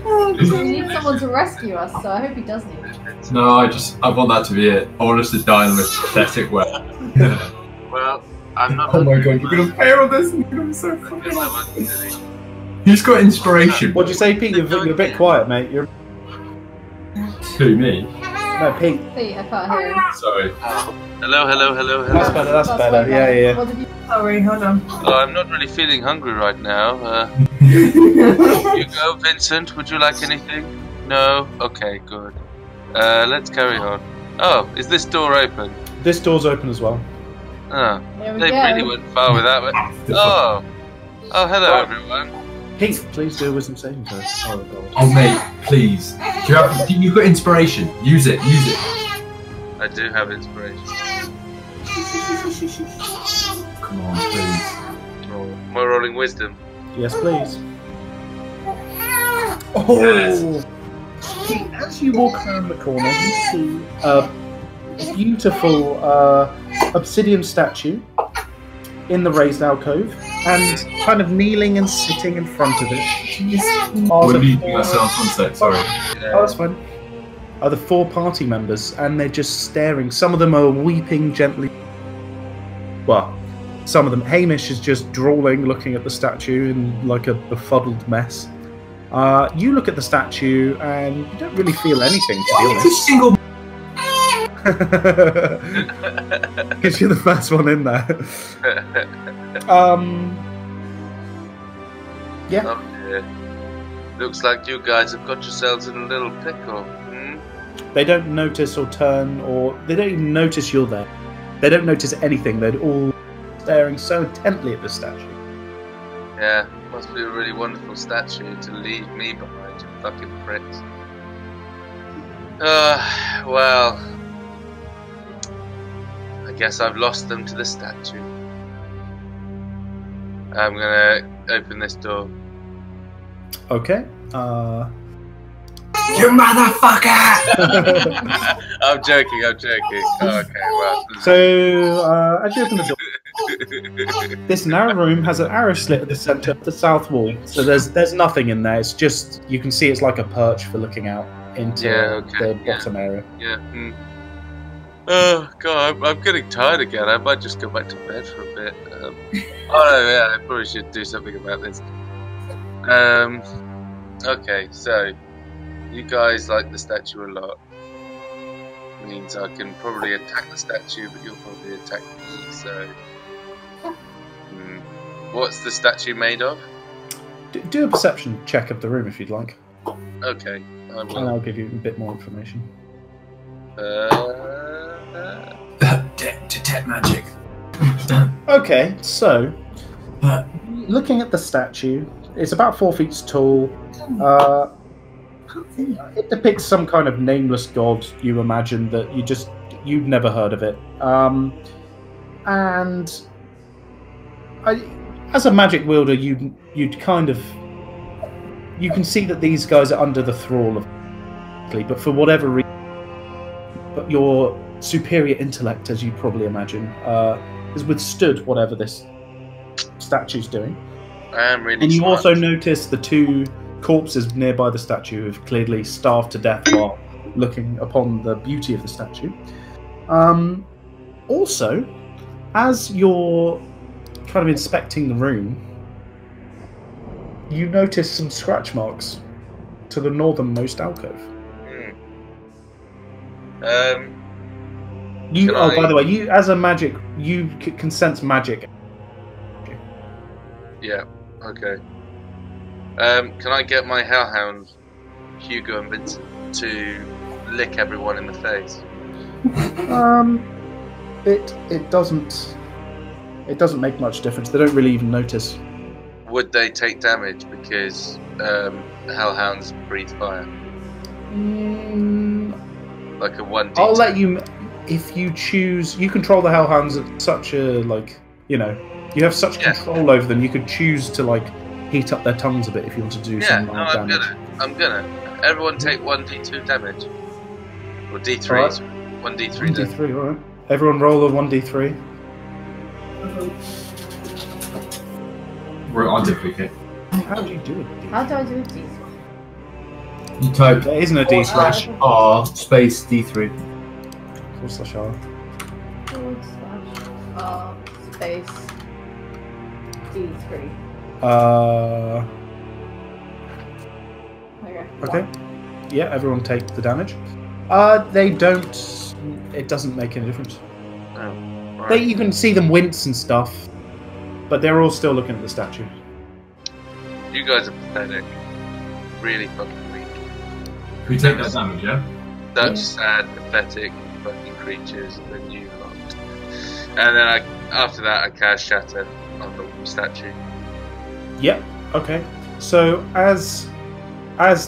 We need someone to rescue us, so I hope he does need it. No, I want that to be it. I want us to die in the most pathetic way. Well, I'm not. Oh my god, you're gonna fail on this and you're gonna be so I guess I won't be doing. He's got inspiration. What'd you say, Pete? You're a bit quiet, mate. Who, me? No, Pete. Pete, I can't hear him. Sorry. Hello. That's better. That's better. Yeah. What did you... Sorry, hold on. Oh, I'm not really feeling hungry right now. Hugo, Vincent, would you like anything? No? Okay, good. Let's carry on. Oh, is this door open? This door's open as well. Oh, There we they go. really went far without it. Oh, hello everyone. Pete, please do a wisdom saving throw. Oh, God. Oh, mate, please. You've got inspiration. Use it. I do have inspiration. Come on, please. Oh, am I rolling wisdom? Yes, please. Oh! See, as you walk around the corner, you see a beautiful obsidian statue in the raised alcove, and kind of kneeling and sitting in front of it. We're meeting ourselves one sec, sorry. Oh, that's fine. Are the 4 party members, and they're just staring. Some of them are weeping gently. Well, some of them. Hamish is just drawling, looking at the statue in like a befuddled mess. You look at the statue, and you don't really feel anything, to be honest. It's a single. Because you're the first one in there. Yeah. Oh dear. Looks like you guys have got yourselves in a little pickle. Hmm? They don't notice or turn, or they don't even notice you're there. They don't notice anything. They're all staring so intently at the statue. Yeah, must be a really wonderful statue to leave me behind, you fucking pricks. Well, I guess I've lost them to the statue. I'm gonna open this door. Okay. You motherfucker! I'm joking. Oh, okay, well. So, as you open the door, this narrow room has an arrow slit at the centre of the south wall. So there's nothing in there. It's just, you can see it's like a perch for looking out into the bottom area. Yeah. Mm. Oh god, I'm getting tired again. I might just go back to bed for a bit. I probably should do something about this. Okay, so you guys like the statue a lot. Means I can probably attack the statue, but you'll probably attack me. So, what's the statue made of? Do a perception check of the room if you'd like. Okay, I will. And I'll give you a bit more information. Detect magic. Okay, so looking at the statue, it's about 4 feet tall. It depicts some kind of nameless god, you imagine, that you've never heard of it. As a magic wielder, you'd kind of, you can see that these guys are under the thrall of, but for whatever reason, but your superior intellect, as you probably imagine, has withstood whatever this statue's doing. I am really. And you smart. also notice the 2 corpses nearby the statue have clearly starved to death while looking upon the beauty of the statue. Also, as you're kind of inspecting the room, you notice some scratch marks to the northernmost alcove. By the way, you as a magic, you can sense magic. Yeah. Okay. Can I get my hellhound, Hugo and Vincent, to lick everyone in the face? It doesn't make much difference. They don't really even notice. Would they take damage because hellhounds breathe fire? Like a 1d. I'll let you, if you choose. You control the hellhounds at such a you have such control over them. You could choose to heat up their tongues a bit if you want to do some mild damage. I'm gonna. Everyone take 1d2 damage. Or d3. Right. 1d3 1d3, alright. Everyone roll a 1d3. We're on duplicate. How do you do it? How do I do a D? You type There isn't a D slash. R space D3. /R. / space D3. Okay. Yeah, everyone take the damage. They don't. It doesn't make any difference. Oh, right. You can see them wince and stuff, but they're all still looking at the statue. You guys are pathetic. Really fucking weak. Can we take that damage, yeah? Such sad, pathetic fucking creatures than you lot. And then after that I cast Shatter on the statue. Yep. Okay. So as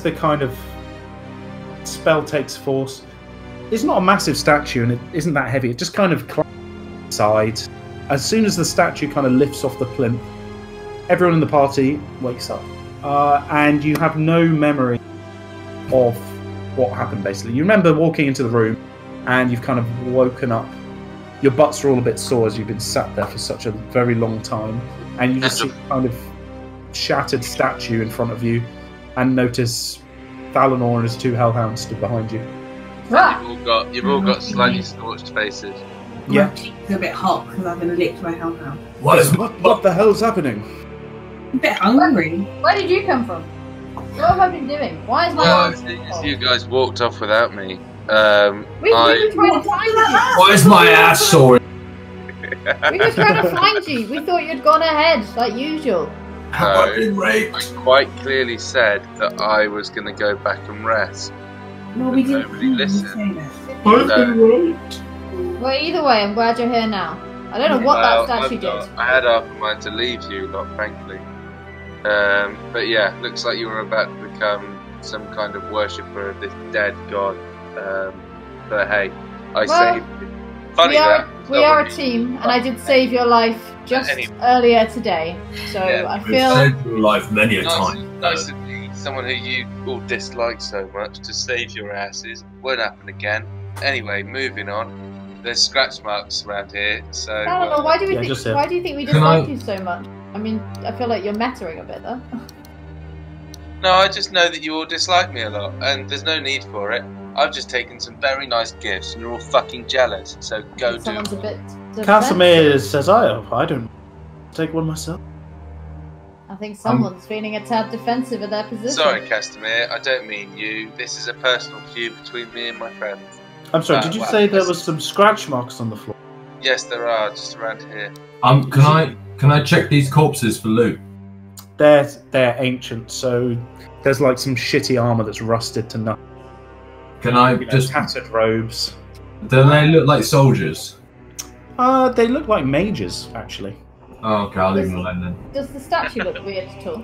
the kind of spell takes force, it's not a massive statue, and it isn't that heavy. It just kind of climbs side. As soon as the statue kind of lifts off the plinth, everyone in the party wakes up, and you have no memory of what happened. Basically, you remember walking into the room, and you've kind of woken up. Your butts are all a bit sore as you've been sat there for such a very long time, and you just see kind of shattered statue in front of you, and notice Valinor and his 2 hellhounds stood behind you. You've all got slightly scorched faces. Yeah. My cheeks are a bit hot because I've been licked by hellhound. What the hell's happening? I'm a bit hungry. Where did you come from? What have I been doing? Why is my Well, arm as you guys walked off without me, we were trying to find you. Why is my ass sore? We were trying to find you. We thought you'd gone ahead, like usual. Have I been raped? I quite clearly said that I was going to go back and rest. No, we didn't Nobody listened. say that. I've been raped. Well, either way, I'm glad you're here now. I don't know what that statue did. I had half a mind to leave you lot, frankly. But yeah, looks like you were about to become some kind of worshipper of this dead god. But hey, I saved you. Funny we are a team, and I did save your life just earlier today. So Yeah, I I've feel saved your life many a time. Nice of me, someone who you all dislike so much, to save your asses. Won't happen again. Anyway, moving on. There's scratch marks around here, so. I don't know. Why do we Yeah, think? just here. Why do you think we Can dislike I- you so much? I mean, I feel like you're metaing a bit though. No, I just know that you all dislike me a lot, and there's no need for it. I've just taken some very nice gifts, and you're all fucking jealous. So go do Someone's a it. bit. defensive. Casimir says, I don't take one myself. I think someone's feeling a tad defensive of their position. Sorry, Castamere, I don't mean you. This is a personal feud between me and my friends. I'm sorry, did you Well, say there was some scratch marks on the floor? Yes, there are, just around here. Can I check these corpses for loot? They're ancient, so there's like some shitty armor that's rusted to nothing. Can I You know, just? tattered robes. Do they look like soldiers? They look like mages, actually. Oh, okay, I'll leave them alone then. Does the statue look weird at all?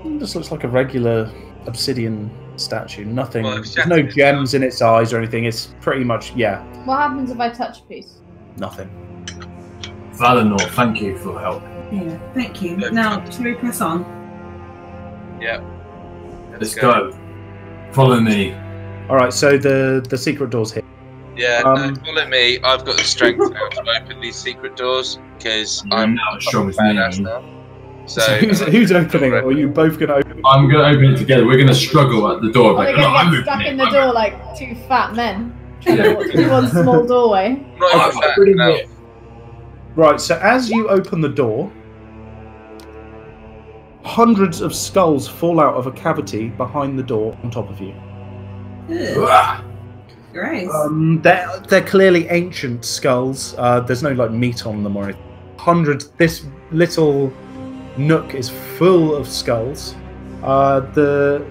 It just looks like a regular obsidian statue. Nothing. Well, There's no gems in its eyes or anything. It's pretty much, yeah, What happens if I touch a piece? nothing. Valinor, thank you for help. Yeah, thank you. No Now, problem. shall we press on? Yep. Let's go. Follow me. All right, so the secret door's here. Yeah, Um, no, follow me. I've got the strength now to open these secret doors because You're I'm now as strong as badass me. now. So So who's opening it? Or are you both going to open it? I'm gonna open it together. We're gonna struggle at the door. Are they Like, no, I'm going to get stuck opening in it. the door like two fat men? Yeah. Through one small doorway. I'm not I'm even fat opening enough. it. Right, so as you open the door, hundreds of skulls fall out of a cavity behind the door on top of you. Ugh, Ah! gross. They're clearly ancient skulls. There's no like meat on them or anything. Hundreds. This little nook is full of skulls. The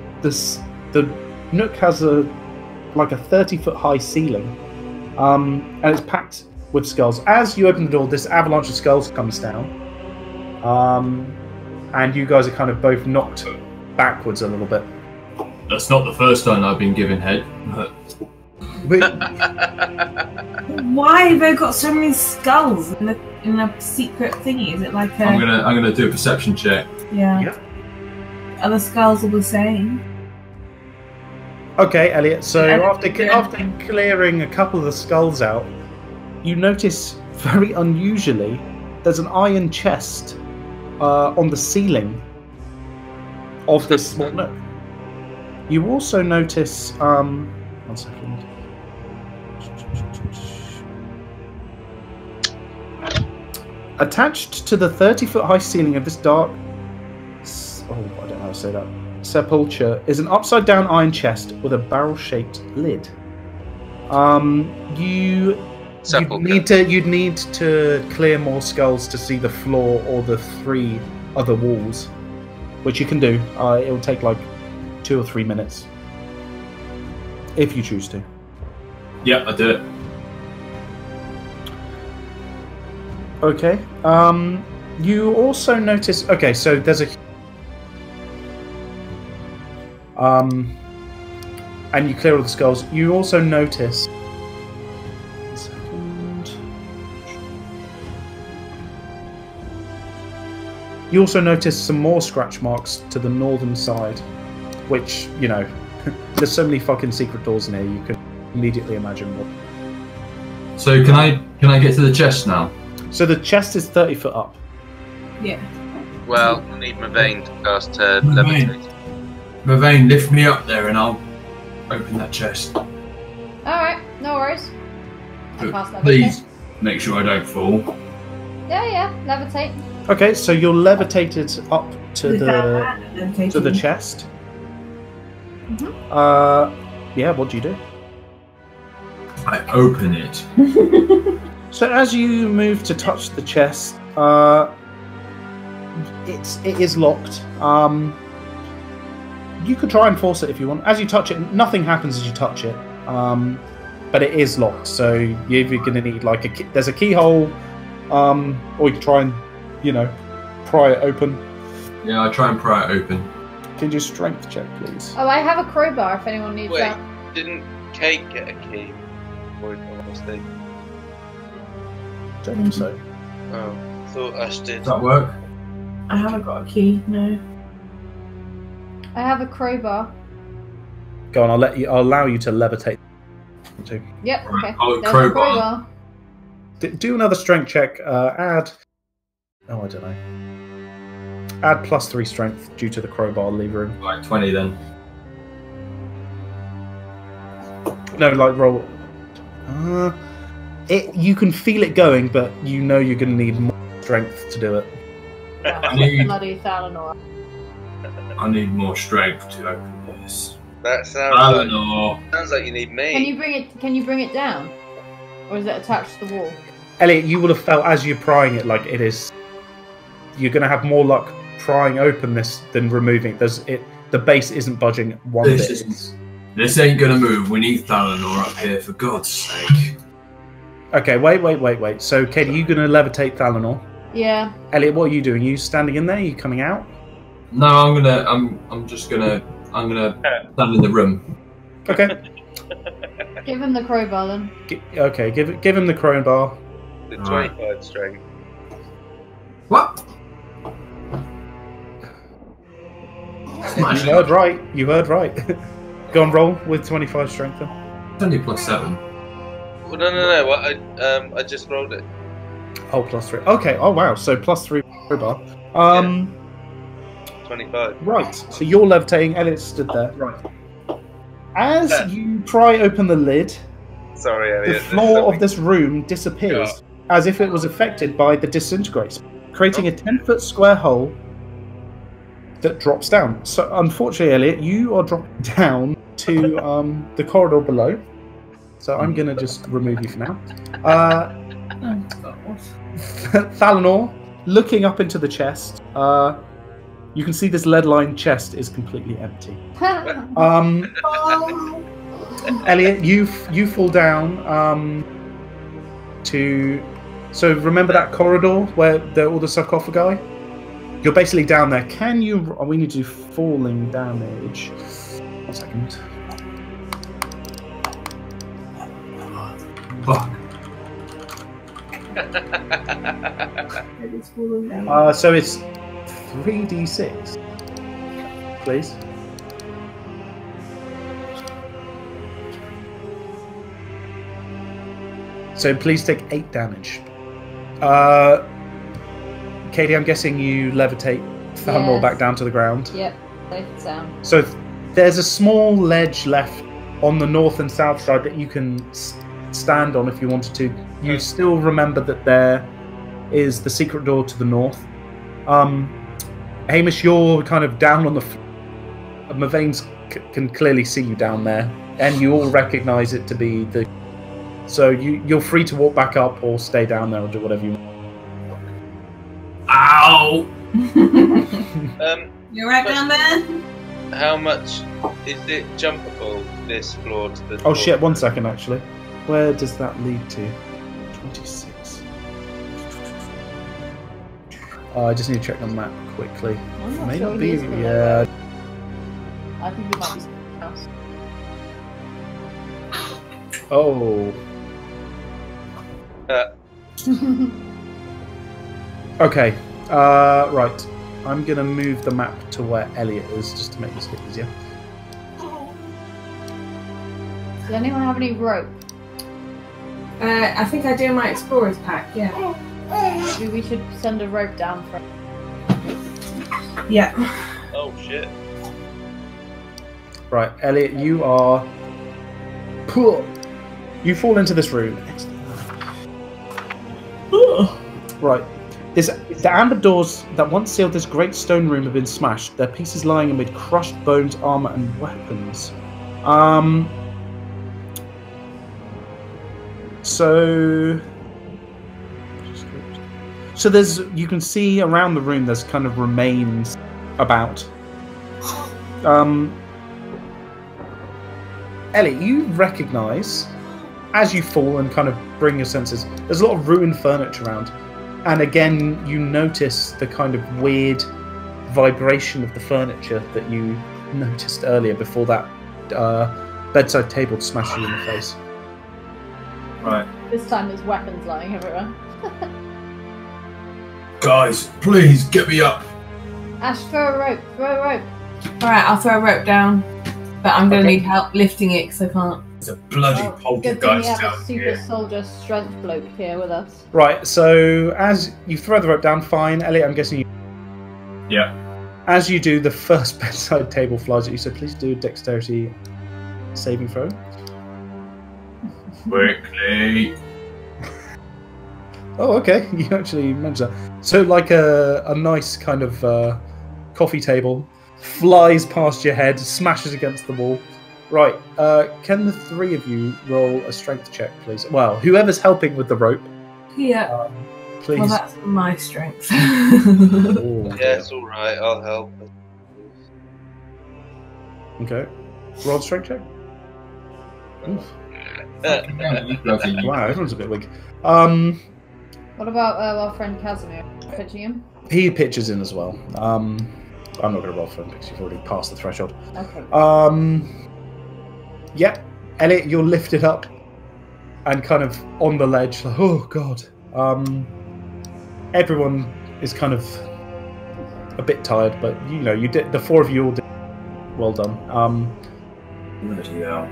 nook has a 30-foot high ceiling, and it's packed with skulls. As you open the door, this avalanche of skulls comes down, and you guys are kind of both knocked backwards a little bit. That's not the first time I've been given head. Why have they got so many skulls in a secret thingy? Is it like a... I'm gonna do a perception check. Yeah. Yep. Are the skulls all the same? Okay, Elliot. So Yeah. after clearing a couple of the skulls out, you notice very unusually there's an iron chest on the ceiling of this small nook. You also notice. One second. Attached to the 30-foot high ceiling of this dark. I don't know how to say that. Sepulchre is an upside-down iron chest with a barrel-shaped lid. You'd need to clear more skulls to see the floor or the 3 other walls, which you can do. It will take like 2 or 3 minutes if you choose to. Yeah, I do it. Okay. You also notice. Okay, so there's a. And you clear all the skulls. You also notice You also notice some more scratch marks to the northern side, which, you know, there's so many fucking secret doors in here, you could immediately imagine what. So can I get to the chest now? So the chest is 30 foot up. Yeah. Well, I need my vein to cast levitate. Mavane, lift me up there and I'll open that chest. Alright, no worries. I cast levitate. Please make sure I don't fall. Yeah, levitate. Okay, so you're levitated up to Levitating. the chest. Mhm. Yeah, what do you do? I open it. So as you move to touch the chest, it is locked. You could try and force it if you want. As you touch it, nothing happens as you touch it, but it is locked. So you're either going to need like there's a keyhole, or you can try and pry it open. Yeah, I try and pry it open. Can you do a strength check, please? Oh, I have a crowbar if anyone needs Wait, that. didn't Kate get a key? Or am I mistaken? Don't think so. Oh, I thought Ash did. Does that work? I haven't got a key, no. I have a crowbar. Go on, I'll allow you to levitate. Yep, okay. Oh, There's crowbar. a crowbar. Do another strength check. Add. Oh, I don't know. Add +3 strength due to the crowbar levering. Like 20 then. No, like roll. You can feel it going, but you know you're going to need more strength to do it. I need- Bloody Thalanor. I need more strength to open this. That sounds like you need me. Can you bring it down? Or is it attached to the wall? Elliot, you would have felt as you're prying it like it is. You're going to have more luck prying open this than removing it. The base isn't budging one This bit. isn't- This ain't gonna move. We need Thalanor up here, for God's sake. Okay, wait. So, Katie, you going to levitate Thalanor? Yeah. Elliot, what are you doing? You standing in there? You coming out? No, I'm gonna stand in the room. Okay. Give him the crowbar then. Okay, give him the crowbar. The 25 strength. What? You heard right. Go on, roll with 25 strength then. It's only +7. Well, no. I just rolled it. Oh, +3. Okay. Oh, wow. So +3 crowbar. 25. Right. So you're levitating. Elliot stood there. Right. As you pry open the lid, Sorry, the Elliot. floor of this room disappears as if it was affected by the disintegrate, creating a 10-foot square hole that drops down. So, unfortunately, Elliot, you are dropping down to the corridor below. So I'm going to just remove you for now. Thalanor, looking up into the chest, you can see this lead-lined chest is completely empty. Elliot, you fall down to... So remember that corridor where all the sarcophagi? You're basically down there. Can you... we need to do falling damage. 1 second. Fuck. So it's 3d6. Please. So please take 8 damage. Katie, I'm guessing you levitate Thalanor Yes. back down to the ground. Yep, safe and sound. So there's a small ledge left on the north and south side that you can stand on if you wanted to. You still remember that there is the secret door to the north. Hamish, you're kind of down on the floor. Mavane's can clearly see you down there, and you all recognise it to be the... So you're free to walk back up or stay down there or do whatever you want. Ow! You're right down there? How much is it jumpable, this floor to the Oh floor? shit, 1 second actually. Where does that lead to? 26. I just need to check the map quickly. I'm not May sure not he be. is below Yeah. it. I think he might be somewhere else. Oh. Uh, Okay. Right. I'm going to move the map to where Elliot is, just to make this a bit easier. Does anyone have any rope? I think I do in my explorer's pack. Yeah. Maybe we should send a rope down for. Yeah. Oh shit. Right, Elliot, you are. You fall into this room. Right. The amber doors that once sealed this great stone room have been smashed, their pieces lying amid crushed bones, armor, and weapons. So there's, you can see around the room there's kind of remains about. Ellie, you recognise, as you fall and kind of bring your senses, there's a lot of ruined furniture around. And again, you notice the kind of weird vibration of the furniture that you noticed earlier before that bedside table smashed you in the face. Right. This time there's weapons lying everywhere. Guys, please get me up. Ash, throw a rope. Throw a rope. Alright, I'll throw a rope down. But I'm going to need help lifting it because I can't. There's a bloody Good thing we poltergeist have a down super here. soldier strength bloke here with us. Right, so as you throw the rope down, fine. Elliot, I'm guessing you... Yeah. As you do, the first bedside table flies at you, so please do a dexterity saving throw. Quickly. Oh, okay. You actually managed that. So, like a nice kind of coffee table flies past your head, smashes against the wall. Right. Can the three of you roll a strength check, please? Well, whoever's helping with the rope, Yeah. please. Well, that's my strength. Oh, Yeah, it's alright, I'll help. okay. Roll a strength check. Oof. Lovely. Wow, everyone's a bit weak. What about our friend Casimir? Pitching him? He pitches in as well. I'm not going to roll for him because you've already passed the threshold. Okay. Yeah, Elliot, you're lifted up and kind of on the ledge. Like, oh god. Everyone is kind of a bit tired, but you know, you did. The four of you all did well done. Bloody hell.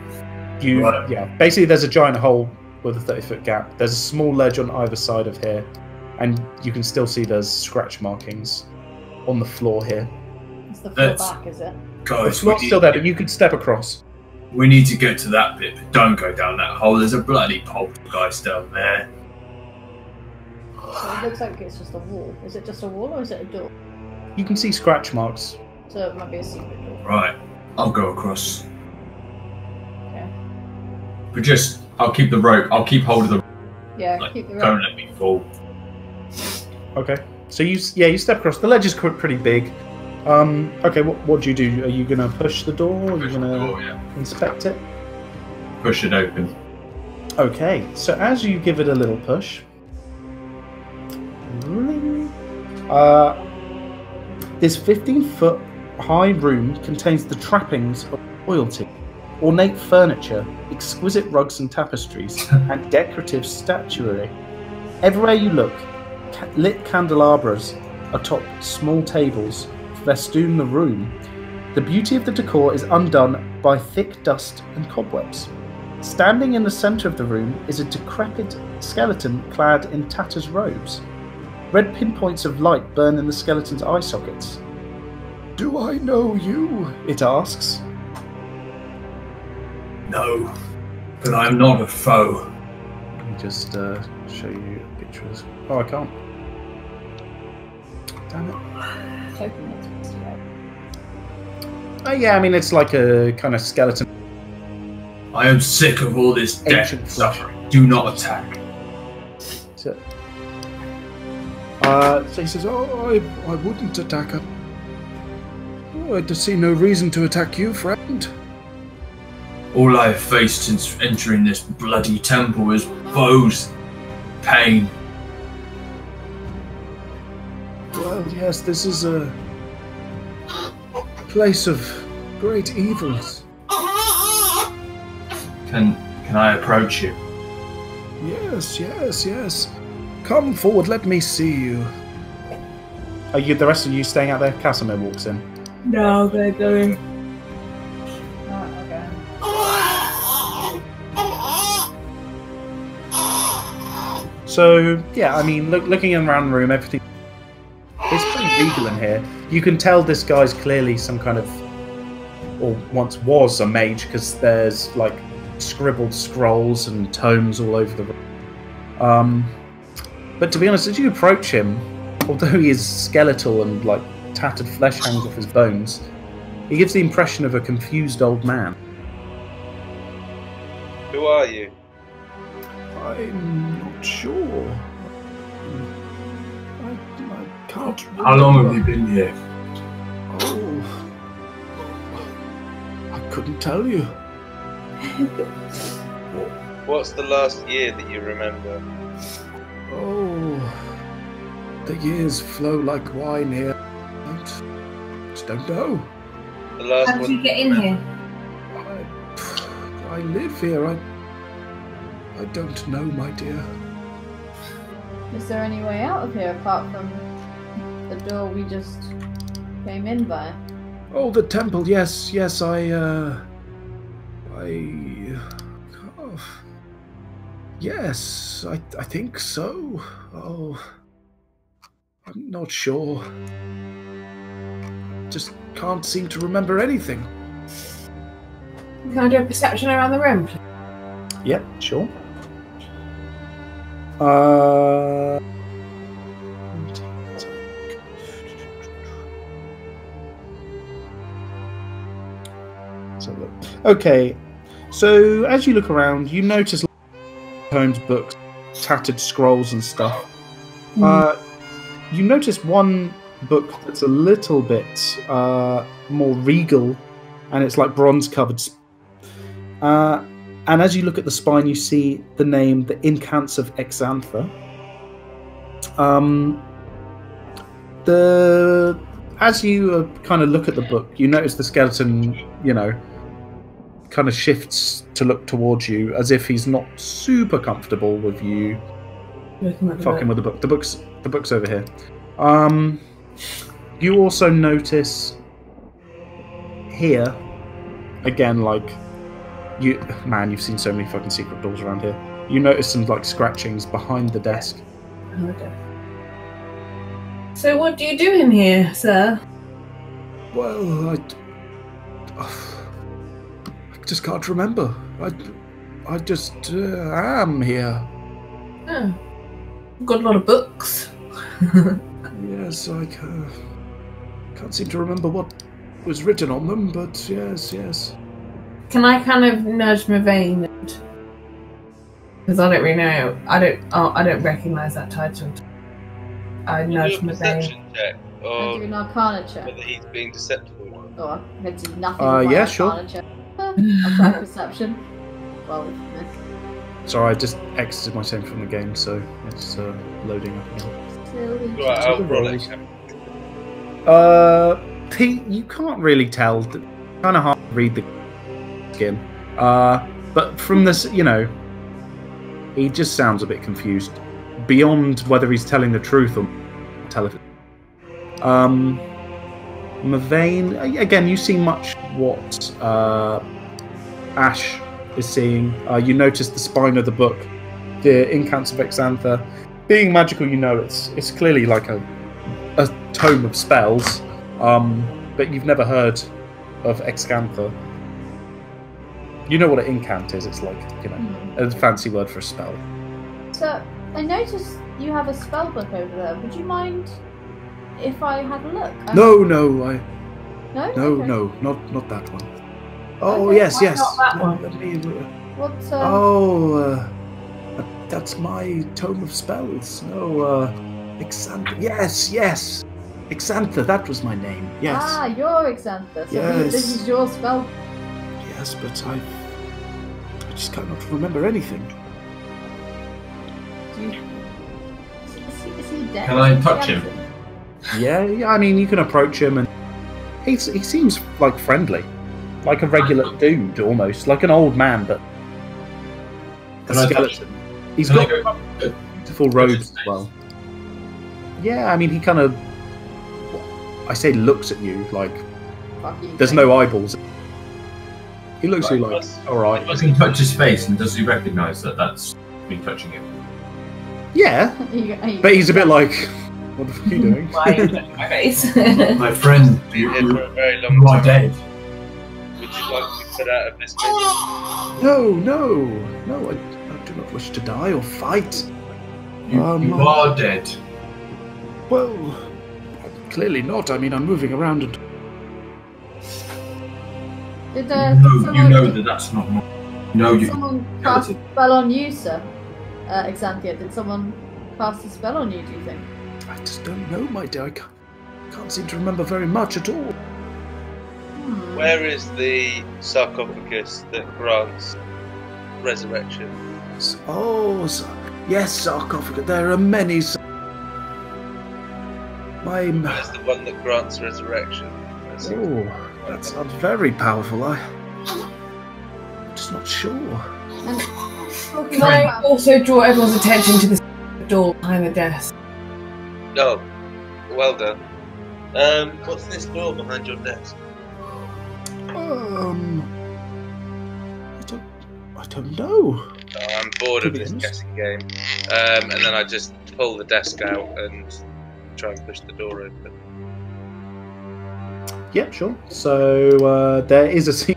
Right. Yeah. Basically, there's a giant hole with a 30-foot gap. There's a small ledge on either side of here, and you can still see there's scratch markings on the floor here. It's the floor That's- back, is it? The Guys, floor's still there, but you could step across. we need to get to that bit, but don't go down that hole. There's a bloody poltergeist down there. So it looks like it's just a wall. Is it just a wall or is it a door? You can see scratch marks. So it might be a secret door. Right, I'll go across. Okay. But just, I'll keep the rope. I'll keep hold of the. Yeah, Like, keep the rope. don't let me fall. Okay. So you step across. The ledge is pretty big. Okay, what do you do? Are you going to push the door? Are you Push going the to door, yeah. inspect it? Push it open. Okay, so as you give it a little push, this 15-foot high room contains the trappings of royalty, ornate furniture, exquisite rugs and tapestries, and decorative statuary. Everywhere you look, lit candelabras atop small tables festoon the room. The beauty of the decor is undone by thick dust and cobwebs. Standing in the center of the room is a decrepit skeleton clad in tatters robes. Red pinpoints of light burn in the skeleton's eye sockets. "Do I know you?" it asks. No, but I'm not a foe. Let me just show you pictures. Oh, I can't. Damn it. Hoping it's supposed to go. Yeah, I mean, it's like a kind of skeleton. I am sick of all this death Ancient and flesh. suffering. Do not attack. So he says, "Oh, I wouldn't attack her. Oh, I see no reason to attack you, friend." All I have faced since entering this bloody temple is foes, pain. Well, yes, this is a place of great evils. Can I approach you? Yes. Come forward, let me see you. Are you the rest of you staying out there? Casimir walks in. No, they're going. Oh, okay. So yeah, I mean, looking around the room, everything it's pretty regal in here. You can tell this guy's clearly some kind of, or once was a mage, because there's like scribbled scrolls and tomes all over the room. But to be honest, as you approach him, although he is skeletal and like tattered flesh hangs off his bones, he gives the impression of a confused old man. Who are you? I'm not sure. I can't. How long have you been here? Oh, I couldn't tell you. What's the last year that you remember? Oh, the years flow like wine here. I just don't know. The last How did one you get in here? I live here. I don't know, my dear. Is there any way out of here apart from the door we just came in by? Oh, the temple. Yes, oh, yes, I think so. Oh, I'm not sure. Just can't seem to remember anything. Can I do a perception around the room? Yep, sure. Okay, so as you look around, you notice tomes, books, tattered scrolls and stuff. You notice one book that's a little bit more regal, and it's like bronze covered. And as you look at the spine, you see the name, the Incants of Exantha. As you kind of look at the book, you notice the skeleton, kind of shifts to look towards you, as if he's not super comfortable with you fucking with the book. The book's over here. You also notice here, again, like, you've seen so many fucking secret doors around here. You notice some like scratchings behind the desk. Okay. So what do you do in here, sir? Well, I just can't remember. I just am here. Oh. Got a lot of books. Yes, I can't seem to remember what was written on them, but yes. Can I kind of nudge my vein? Because I don't really know. I don't recognise that title. I nudge my vein. Perception check, I or do an Arcana check. whether he's being deceptive. Or I do nothing with my yeah, Arcana sure. check. I'll try perception. Well, Sorry, I just exited myself from the game, so it's loading up again. silly. Right, I'll roll it. Pete, you can't really tell. Kind of hard to read the skin. But from this, he just sounds a bit confused. Beyond whether he's telling the truth or telling. Mavane, again, you see much what Ash is seeing. You notice the spine of the book, the Incants of Exantha. Being magical, it's clearly like a tome of spells, but you've never heard of Excantha. You know what an incant is? It's like, a fancy word for a spell. So, I noticed you have a spell book over there. Would you mind if I had a look? No, No? okay. No, not that one. Oh, Okay, yes. not that one? Let me, What, that's my tome of spells. No, Exantha. Yes. Exantha, that was my name. Yes. Ah, you're Exantha. So Yes. this is your spell. Yes, but I just cannot remember anything. Do you... Is he dead? Can I Is he touch him? absent? Yeah, I mean, you can approach him, and he seems like friendly, like a regular dude, almost like an old man, but a Can I touch skeleton. He's Can I got go- beautiful robes as well. Yeah, I mean, he kind of I say looks at you like Fuck you. there's no eyeballs. He looks at you like, all right. I can touch his face, and does he recognise that that's me touching him? Yeah, but he's a bit like, what the fuck are you doing? Why are you touching my face? My friend, Been here for a very long you are time. dead. Would you like to be put out of this business? No, I do not wish to die or fight. You are dead. Well, clearly not. I mean, I'm moving around and... Did You know that that's not normal. No, did you someone cast a spell on you, sir? Xanthia, did someone cast a spell on you, do you think? I just don't know, my dear. I can't seem to remember very much at all. Where is the sarcophagus that grants resurrection? Oh, yes, sarcophagus. There are many. Where's the one that grants resurrection? That sounds very powerful. I'm just not sure. And talking Can I about also draw everyone's attention to the door behind the desk? Oh, well done. What's this door behind your desk? I don't know. Oh, I'm bored of this guessing game. And then I just pull the desk out and try and push the door open. Yeah, sure. So there is a scene.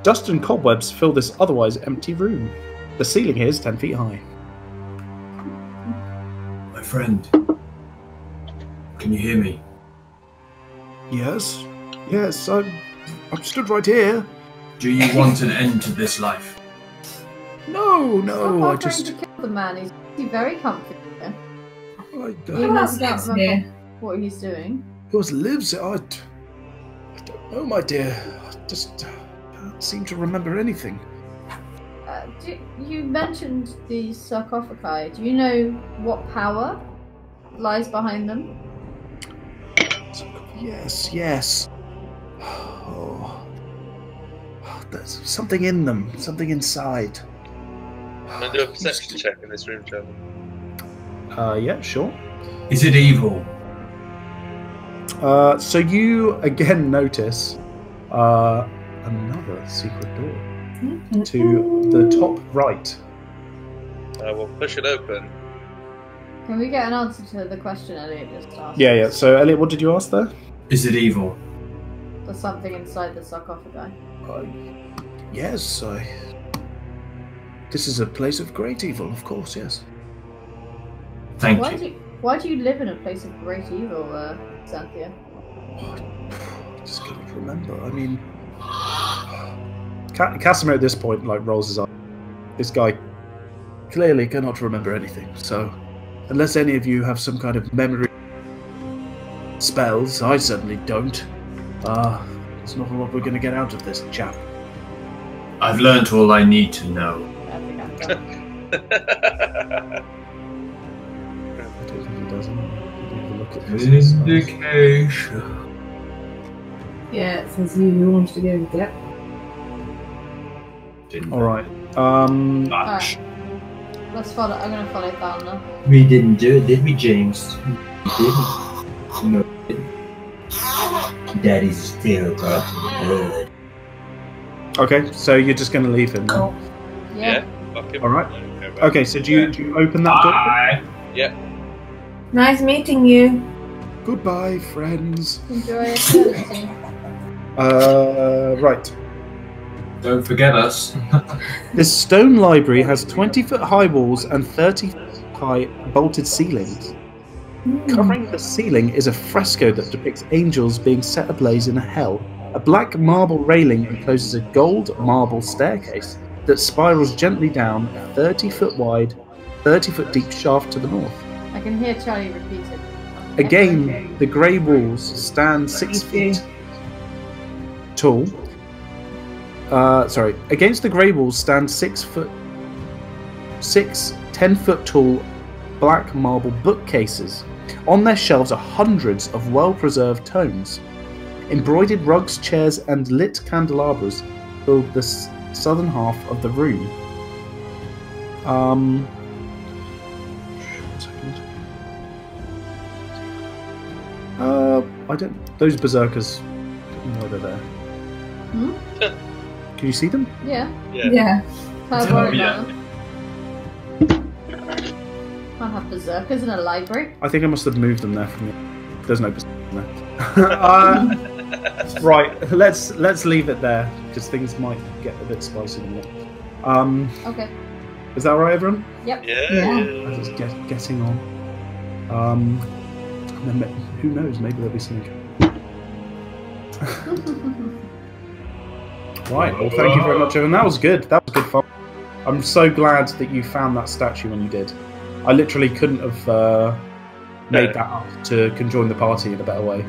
Dust and cobwebs fill this otherwise empty room. The ceiling here is 10 feet high. my friend. Can you hear me? Yes, I'm stood right here. Do you want an end to this life? No, stop I offering just. to kill the man. He's very comfy. I You don't must lives not here. remember what he's doing. who else lives. I don't know, my dear. I just can't seem to remember anything. You mentioned the sarcophagi. Do you know what power lies behind them? Yes. Oh, there's something in them, something inside. Can I do a perception check in this room, Trevor? Yeah, sure. Is it evil? So you again notice another secret door to the top right. We'll push it open. Can we get an answer to the question Elliot just asked? Yeah. So Elliot, what did you ask there? Is it evil? There's something inside the sarcophagi. Yes, This is a place of great evil, of course. Yes. Thank Why you. do you live in a place of great evil, Xanthia? I just can't remember. I mean, Casimir at this point rolls his eyes. This guy clearly cannot remember anything. So, unless any of you have some kind of memory spells, I certainly don't. There's not a lot we're going to get out of this chap. I've learnt all I need to know. I think I'm done. I don't think he does. Have a look at this. Vindication. Yeah, it says you wanted to go and get. Didn't All right. much. Let's follow. I'm gonna follow Thalna. We didn't do it, did we, James? We didn't. No. Daddy's still got the blood. Okay, so you're just going to leave him. Oh. Yeah. Fuck him. All right. Okay, back. Okay, so do you open that door? Bye. Yeah. Nice meeting you. Goodbye, friends. Enjoy eternity. Right. Don't forget us. This stone library has 20-foot high walls and 30-foot high bolted ceilings. Covering the ceiling is a fresco that depicts angels being set ablaze in a hell. A black marble railing encloses a gold marble staircase that spirals gently down a 30-foot wide, 30-foot deep shaft to the north. I can hear Charlie repeat it. Again, the grey walls stand 6 feet tall. Against the grey walls stand 10-foot tall black marble bookcases. On their shelves are hundreds of well-preserved tomes. Embroidered rugs, chairs, and lit candelabras fill the southern half of the room. 1 second. I don't. Those berserkers. I don't know why they're there. Hmm? Can you see them? Yeah. Yeah. Can't Oh, worry yeah. about them. Can't have berserkers in a library. I think I must have moved them there from you. There's no berserkers there. Right. Let's leave it there because things might get a bit spicy in it. Okay. Is that all right, everyone? Yep. Yeah. I'm just getting on. And then who knows? Maybe there'll be something. Right. Well, thank you very much, everyone. That was good. That was good fun. I'm so glad that you found that statue when you did. I literally couldn't have made that up to conjoin the party in a better way.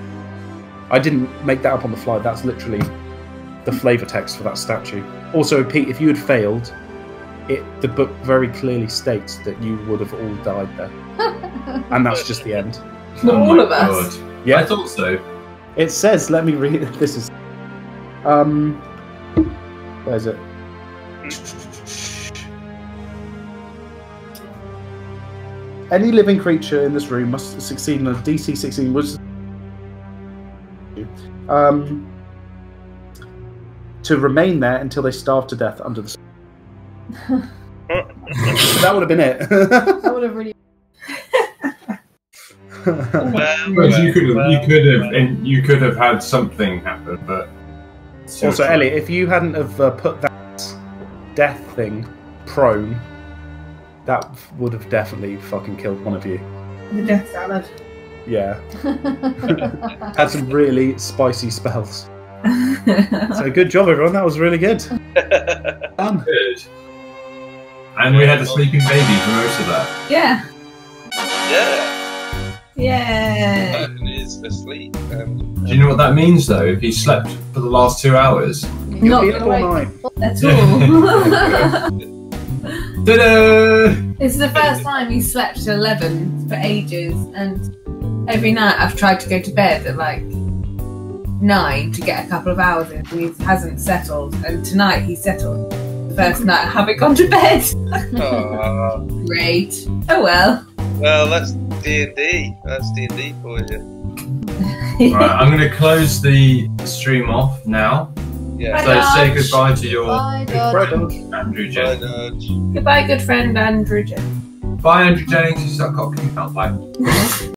I didn't make that up on the fly. That's literally the flavor text for that statue. Also, Pete, if you had failed, the book very clearly states that you would have all died there, and that's just the end. Not Oh all my of us. God. Yeah. I thought so. It says, let me read. This is. Where is it? Any living creature in this room must succeed in a DC 16. To remain there until they starve to death under the. That would have been it. That would have really. But you could have had something happen, but Also, Elliot, if you hadn't have put that death thing prone, that would have definitely fucking killed one of you. The death salad. Yeah. Had some really spicy spells. So good job, everyone. That was really good. good. And we had a sleeping baby for most of that. Yeah. Yeah. Yeah. Burton is asleep. And Do you know what that means, though? If he slept for the last 2 hours. You'll Not be up all night. at all. Ta-da! This is the first time he slept at 11 for ages, and every night I've tried to go to bed at like 9 to get a couple of hours in, and he hasn't settled. And tonight he settled. The first night I haven't gone to bed. Aw. Great. Oh well. Well, that's D&D. That's D&D for you. Right, I'm going to close the stream off now. Yeah. So say Dodge. goodbye to your Bye, good Dodge. friend, Andrew Bye, Jennings. Dodge. Goodbye, good friend Andrew Jen. Bye, Andrew Jennings. He's got cocky. Bye.